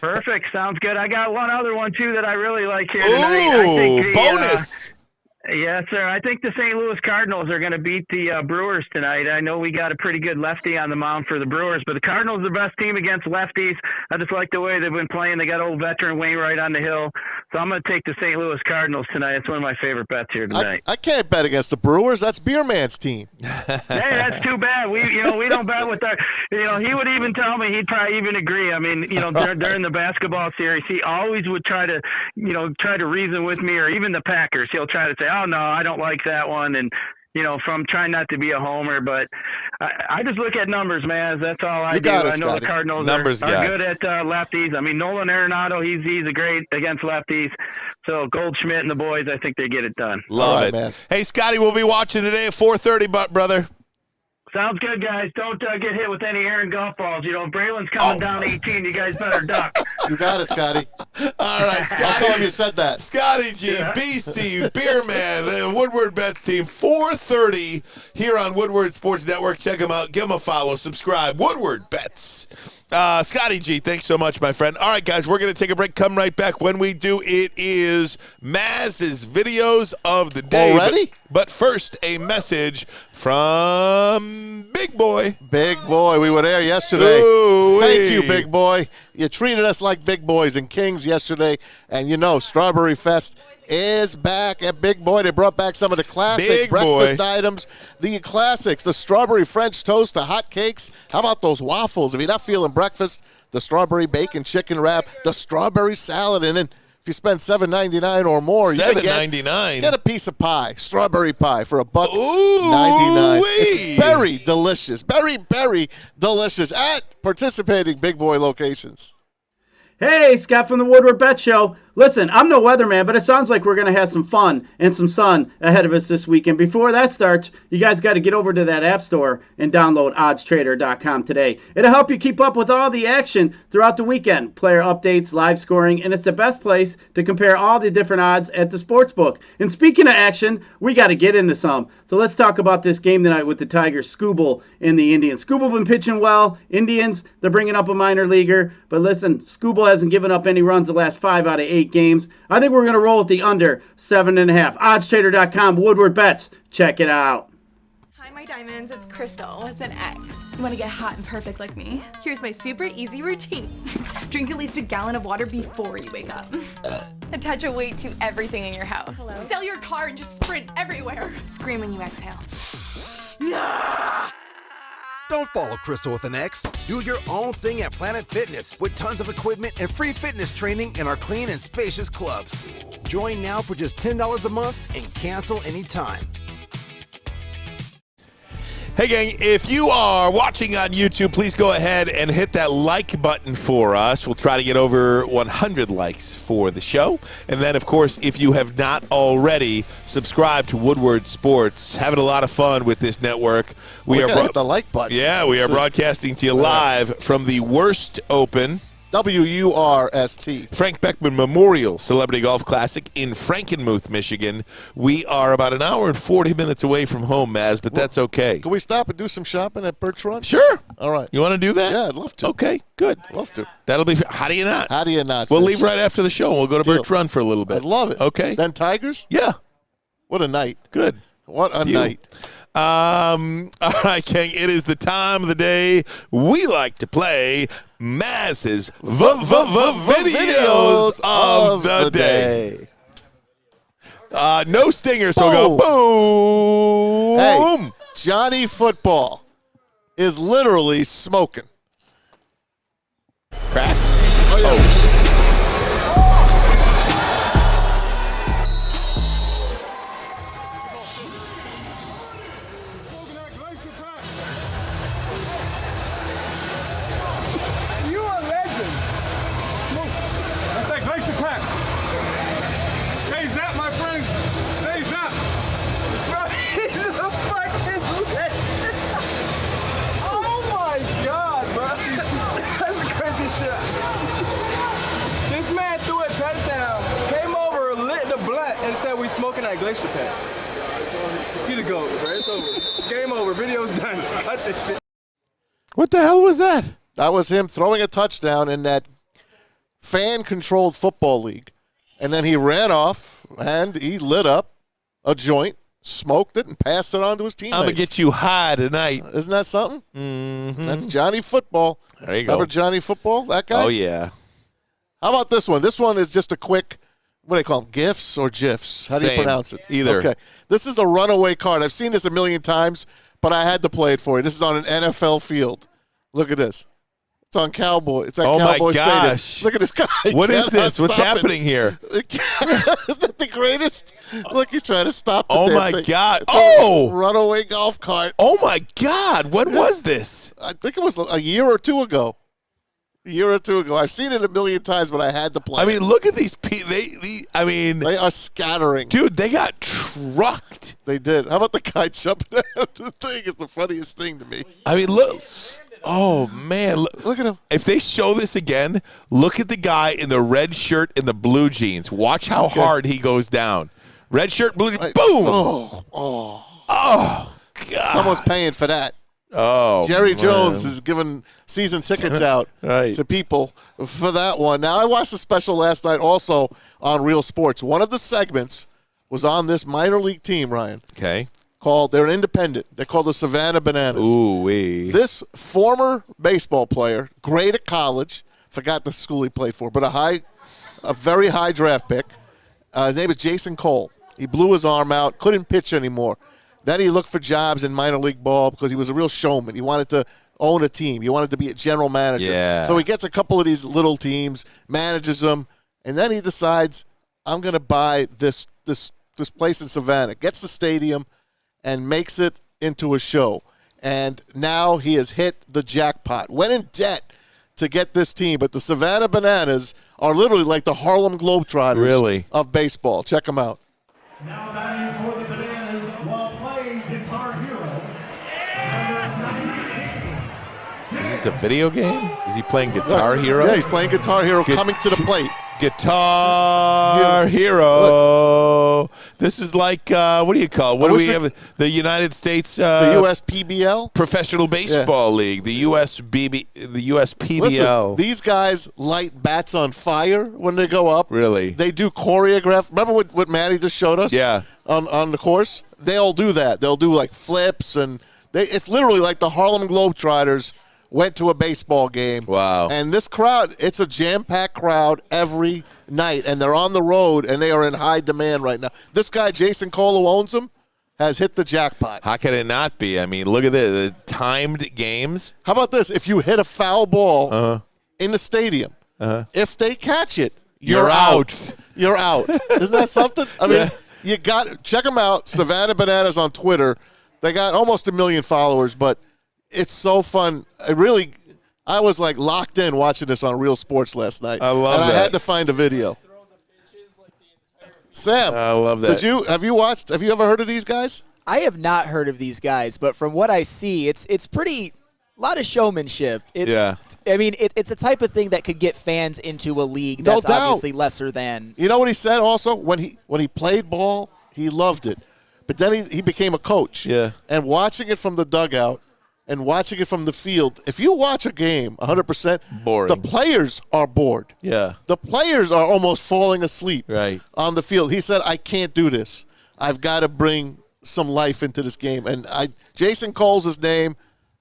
Perfect. Sounds good. I got one other one, too, that I really like here tonight. Bonus. Yes, sir. I think the St. Louis Cardinals are going to beat the Brewers tonight. I know we got a pretty good lefty on the mound for the Brewers, but the Cardinals are the best team against lefties. I just like the way they've been playing. They got old veteran Wainwright on the hill. So I'm going to take the St. Louis Cardinals tonight. It's one of my favorite bets here tonight. I can't bet against the Brewers. That's Beerman's team. Hey, that's too bad. We don't bet with our. He would even tell me, he'd probably even agree. During the basketball series, he always would try to reason with me, or even the Packers. He'll try to say, oh no, I don't like that one, and from trying not to be a homer, but I just look at numbers, man. That's all I do. I know the Cardinals are good at lefties. Nolan Arenado, he's a great against lefties. So Goldschmidt and the boys, I think they get it done. Love it, man. Hey, Scotty, we'll be watching today at 4:30, brother. Sounds good, guys. Don't get hit with any Aaron golf balls. Braylon's coming down 18. You guys better duck. You got it, Scotty. All right, Scotty. I'll tell him you said that. Scotty G, Beastie, Beerman, the Woodward Bets team, 4:30 here on Woodward Sports Network. Check them out. Give them a follow. Subscribe. Woodward Bets. Scotty G, thanks so much, my friend. All right, guys, we're going to take a break. Come right back. When we do, it is Maz's videos of the day. Already? But first, a message from Big Boy. Big Boy, we were there yesterday. Ooh-wee. Thank you, Big Boy. You treated us like big boys and kings yesterday. And Strawberry Fest is back at Big Boy. They brought back some of the classic breakfast items. The classics, the strawberry French toast, the hot cakes. How about those waffles? If you're not feeling breakfast, the strawberry bacon chicken wrap, the strawberry salad, and then if you spend $7.99 or more, you can get a piece of pie, strawberry pie, for $1.99. It's very delicious, very, very delicious at participating Big Boy locations. Hey, Scott from the Woodward Bet Show. Listen, I'm no weatherman, but it sounds like we're going to have some fun and some sun ahead of us this weekend. Before that starts, you guys got to get over to that app store and download oddstrader.com today. It'll help you keep up with all the action throughout the weekend. Player updates, live scoring, and it's the best place to compare all the different odds at the sportsbook. And speaking of action, we got to get into some. So let's talk about this game tonight with the Tigers, Skubal and the Indians. Skubal been pitching well. Indians, they're bringing up a minor leaguer. But listen, Skubal hasn't given up any runs the last 5 out of 8 games. I think we're going to roll with the under 7.5. Oddstrader.com, Woodward Bets. Check it out. Hi, my diamonds. It's Crystal with an X. You want to get hot and perfect like me? Here's my super easy routine. Drink at least a gallon of water before you wake up. Attach a weight to everything in your house. Sell your car and just sprint everywhere. Scream when you exhale. Don't follow Crystal with an X. Do your own thing at Planet Fitness with tons of equipment and free fitness training in our clean and spacious clubs. Join now for just $10 a month and cancel anytime. Hey, gang, if you are watching on YouTube, please go ahead and hit that like button for us. We'll try to get over 100 likes for the show. And then, of course, if you have not already, subscribe to Woodward Sports. Having a lot of fun with this network. We are hit the like button. Yeah, we are broadcasting to you live from the Wurst Open WURST. Frank Beckman Memorial Celebrity Golf Classic in Frankenmuth, Michigan. We are about an hour and 40 minutes away from home, Maz, but that's okay. Can we stop and do some shopping at Birch Run? Sure. All right. You want to do that? Yeah, I'd love to. Okay, good. Love to. That'll be. How do you not? How do you not? We'll Fish? leave right after the show. We'll go to Birch Run for a little bit. I'd love it. Okay. Then Tigers? Yeah. What a night. Good. What a night. All right, King. It is the time of the day we like to play Maz's videos of the day. No stinger, so go boom. Hey, Johnny Football is literally smoking. Crack. Smoking that glacier pack. You the GOAT, bro. It's over. Game over. Video's done. Cut this shit. What the hell was that? That was him throwing a touchdown in that fan-controlled football league. And then he ran off, and he lit up a joint, smoked it, and passed it on to his teammates. I'm going to get you high tonight. Isn't that something? Mm-hmm. That's Johnny Football. There you go. Remember Johnny Football, that guy? Oh, yeah. How about this one? This one is just a quick, what do they call them, GIFs or GIFs? How do you Same. pronounce it? Either. Okay. This is a runaway card. I've seen this a million times, but I had to play it for you. This is on an NFL field. Look at this. It's on Cowboy. It's at Cowboy my gosh. Stadium. Look at this guy. What is this? What's happening here? Isn't that the greatest? Look, he's trying to stop the Oh, damn my thing. God. It's a Oh! runaway golf cart. Oh, my God. When was this? I think it was a year or two ago. I've seen it a million times, but I had to play. I mean, look at these people. They are scattering. Dude, they got trucked. They did. How about the guy jumping out of the thing? Is the funniest thing to me. I mean, look. Oh, man. Look at him. If they show this again, look at the guy in the red shirt and the blue jeans. Watch how hard he goes down. Red shirt, blue jeans. Boom. Oh, God. Someone's paying for that. Oh, Jerry man. Jones is giving season tickets out Right. to people for that one. Now, I watched the special last night also on Real Sports. One of the segments was on this minor league team, Ryan. Okay. They're an independent. They're called the Savannah Bananas. Ooh-wee. This former baseball player, great at college, forgot the school he played for, but a very high draft pick. His name is Jason Cole. He blew his arm out, couldn't pitch anymore. Then he looked for jobs in minor league ball because he was a real showman. He wanted to own a team. He wanted to be a general manager. Yeah. So he gets a couple of these little teams, manages them, and then he decides, I'm going to buy this place in Savannah. Gets the stadium and makes it into a show. And now he has hit the jackpot. Went in debt to get this team, but the Savannah Bananas are literally like the Harlem Globetrotters of baseball. Check them out. Now batting for the Bananas while playing Guitar Hero. Is this a video game? Is he playing Guitar Hero? Yeah, he's playing Guitar Hero, coming to the plate. Guitar Hero. This is like, what do you call it? What do we have? The United States. The USPBL? Professional Baseball League. The USPBL. Listen, these guys light bats on fire when they go up. Really? They do choreograph. Remember what Maddie just showed us? Yeah. On the course? They all do that. They'll do like flips, and it's literally like the Harlem Globetrotters went to a baseball game. Wow. And this crowd, it's a jam-packed crowd every night, and they're on the road, and they are in high demand right now. This guy, Jason Cole, who owns them, has hit the jackpot. How can it not be? I mean, look at this. The timed games. How about this? If you hit a foul ball in the stadium, if they catch it, you're out. You're out. Isn't that something? I mean, you got check them out. Savannah Bananas on Twitter. They got almost 1 million followers, but it's so fun. I was like locked in watching this on Real Sports last night. I love and that. I had to find a video. Sam, I love that. Have you ever heard of these guys? I have not heard of these guys, but from what I see, it's pretty a lot of showmanship. I mean, it's the type of thing that could get fans into a league that's obviously lesser than. You know what he said also? When he played ball, he loved it. But then he became a coach. Yeah. And watching it from the dugout and watching it from the field, if you watch a game 100%, boring. The players are bored. Yeah. The players are almost falling asleep on the field. He said, I can't do this. I've got to bring some life into this game. And Jason Cole's his name.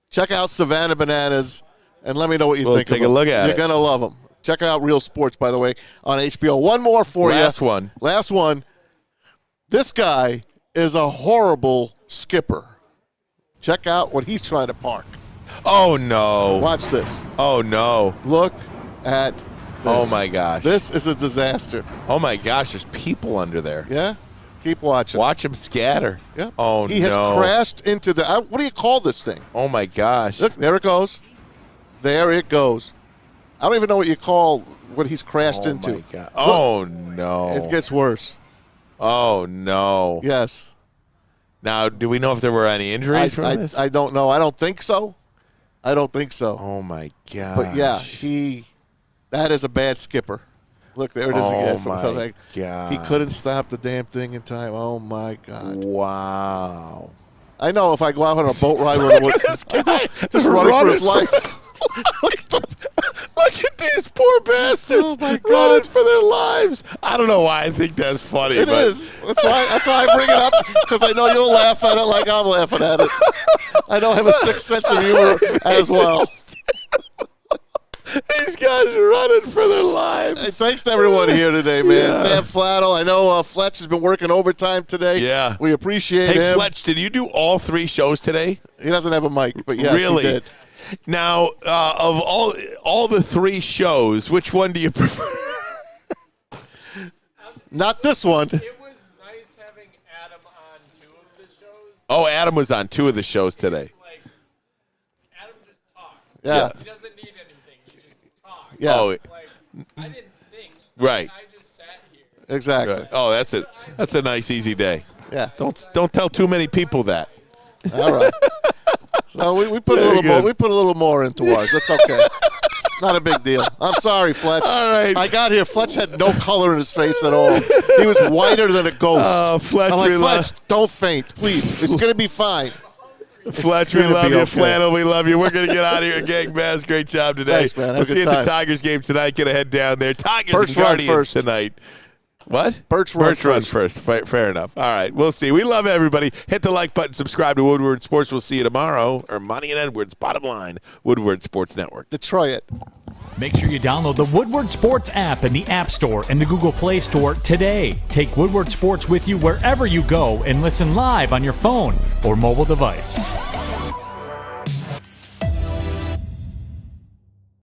Check out Savannah Bananas. And let me know what you think of them. Take a look at it. You're going to love them. Check out Real Sports, by the way, on HBO. One more for you. Last one. This guy is a horrible skipper. Check out what he's trying to park. Oh, no. Watch this. Oh, no. Look at this. Oh, my gosh. This is a disaster. Oh, my gosh. There's people under there. Yeah? Keep watching. Watch him scatter. Yeah. Oh, he has crashed into the what do you call this thing? Oh, my gosh. Look, there it goes. There it goes. I don't even know what you call what he's crashed into. Oh, my God. Oh, no. It gets worse. Oh, no. Yes. Now, do we know if there were any injuries from this? I don't know. I don't think so. Oh, my God. But, yeah, that is a bad skipper. Look, there it is again. Oh, my God. He couldn't stop the damn thing in time. Oh, my God. Wow. I know if I go out on a boat ride with this guy just running for his life. Look at these poor bastards running for their lives. I don't know why I think that's funny. It is. That's why I bring it up, because I know you'll laugh at it like I'm laughing at it. I know I have a sixth sense of humor as well. These guys are running for their lives. Hey, thanks to everyone here today, man. Yeah. Sam Flattle. I know Fletch has been working overtime today. Yeah. We appreciate him. Hey, Fletch, did you do all 3 shows today? He doesn't have a mic, but yes, really? he did. Now, of all the 3 shows, which one do you prefer? Not this one. It was nice having Adam on 2 of the shows. Oh, Adam was on 2 of the shows today. Adam just talks. Yeah. He doesn't need anything. He just talks. Yeah. Oh, I didn't think. right. I just sat here. Exactly. Right. Oh, that's a nice, easy day. Yeah. Don't tell too many people that. All right. So we put a little more. We put a little more into ours. That's okay. It's not a big deal. I'm sorry, Fletch. All right. I got here. Fletch had no color in his face at all. He was whiter than a ghost. Oh, Fletch, I'm like, we Fletch, don't faint, please. It's going to be fine. Fletch, we love you. Flannel, we love you. We're going to get out of here. Gang Bass, great job today. Thanks, man. Have We'll a see good you at the time. Tigers game tonight. Get a head down there. Tigers Birch and run Guardians first. tonight. What? Birch run first. Fair enough. All right. We'll see. We love everybody. Hit the like button. Subscribe to Woodward Sports. We'll see you tomorrow. Ermanni and Edwards. Bottom line. Woodward Sports Network. Detroit. Make sure you download the Woodward Sports app in the App Store and the Google Play Store today. Take Woodward Sports with you wherever you go and listen live on your phone or mobile device.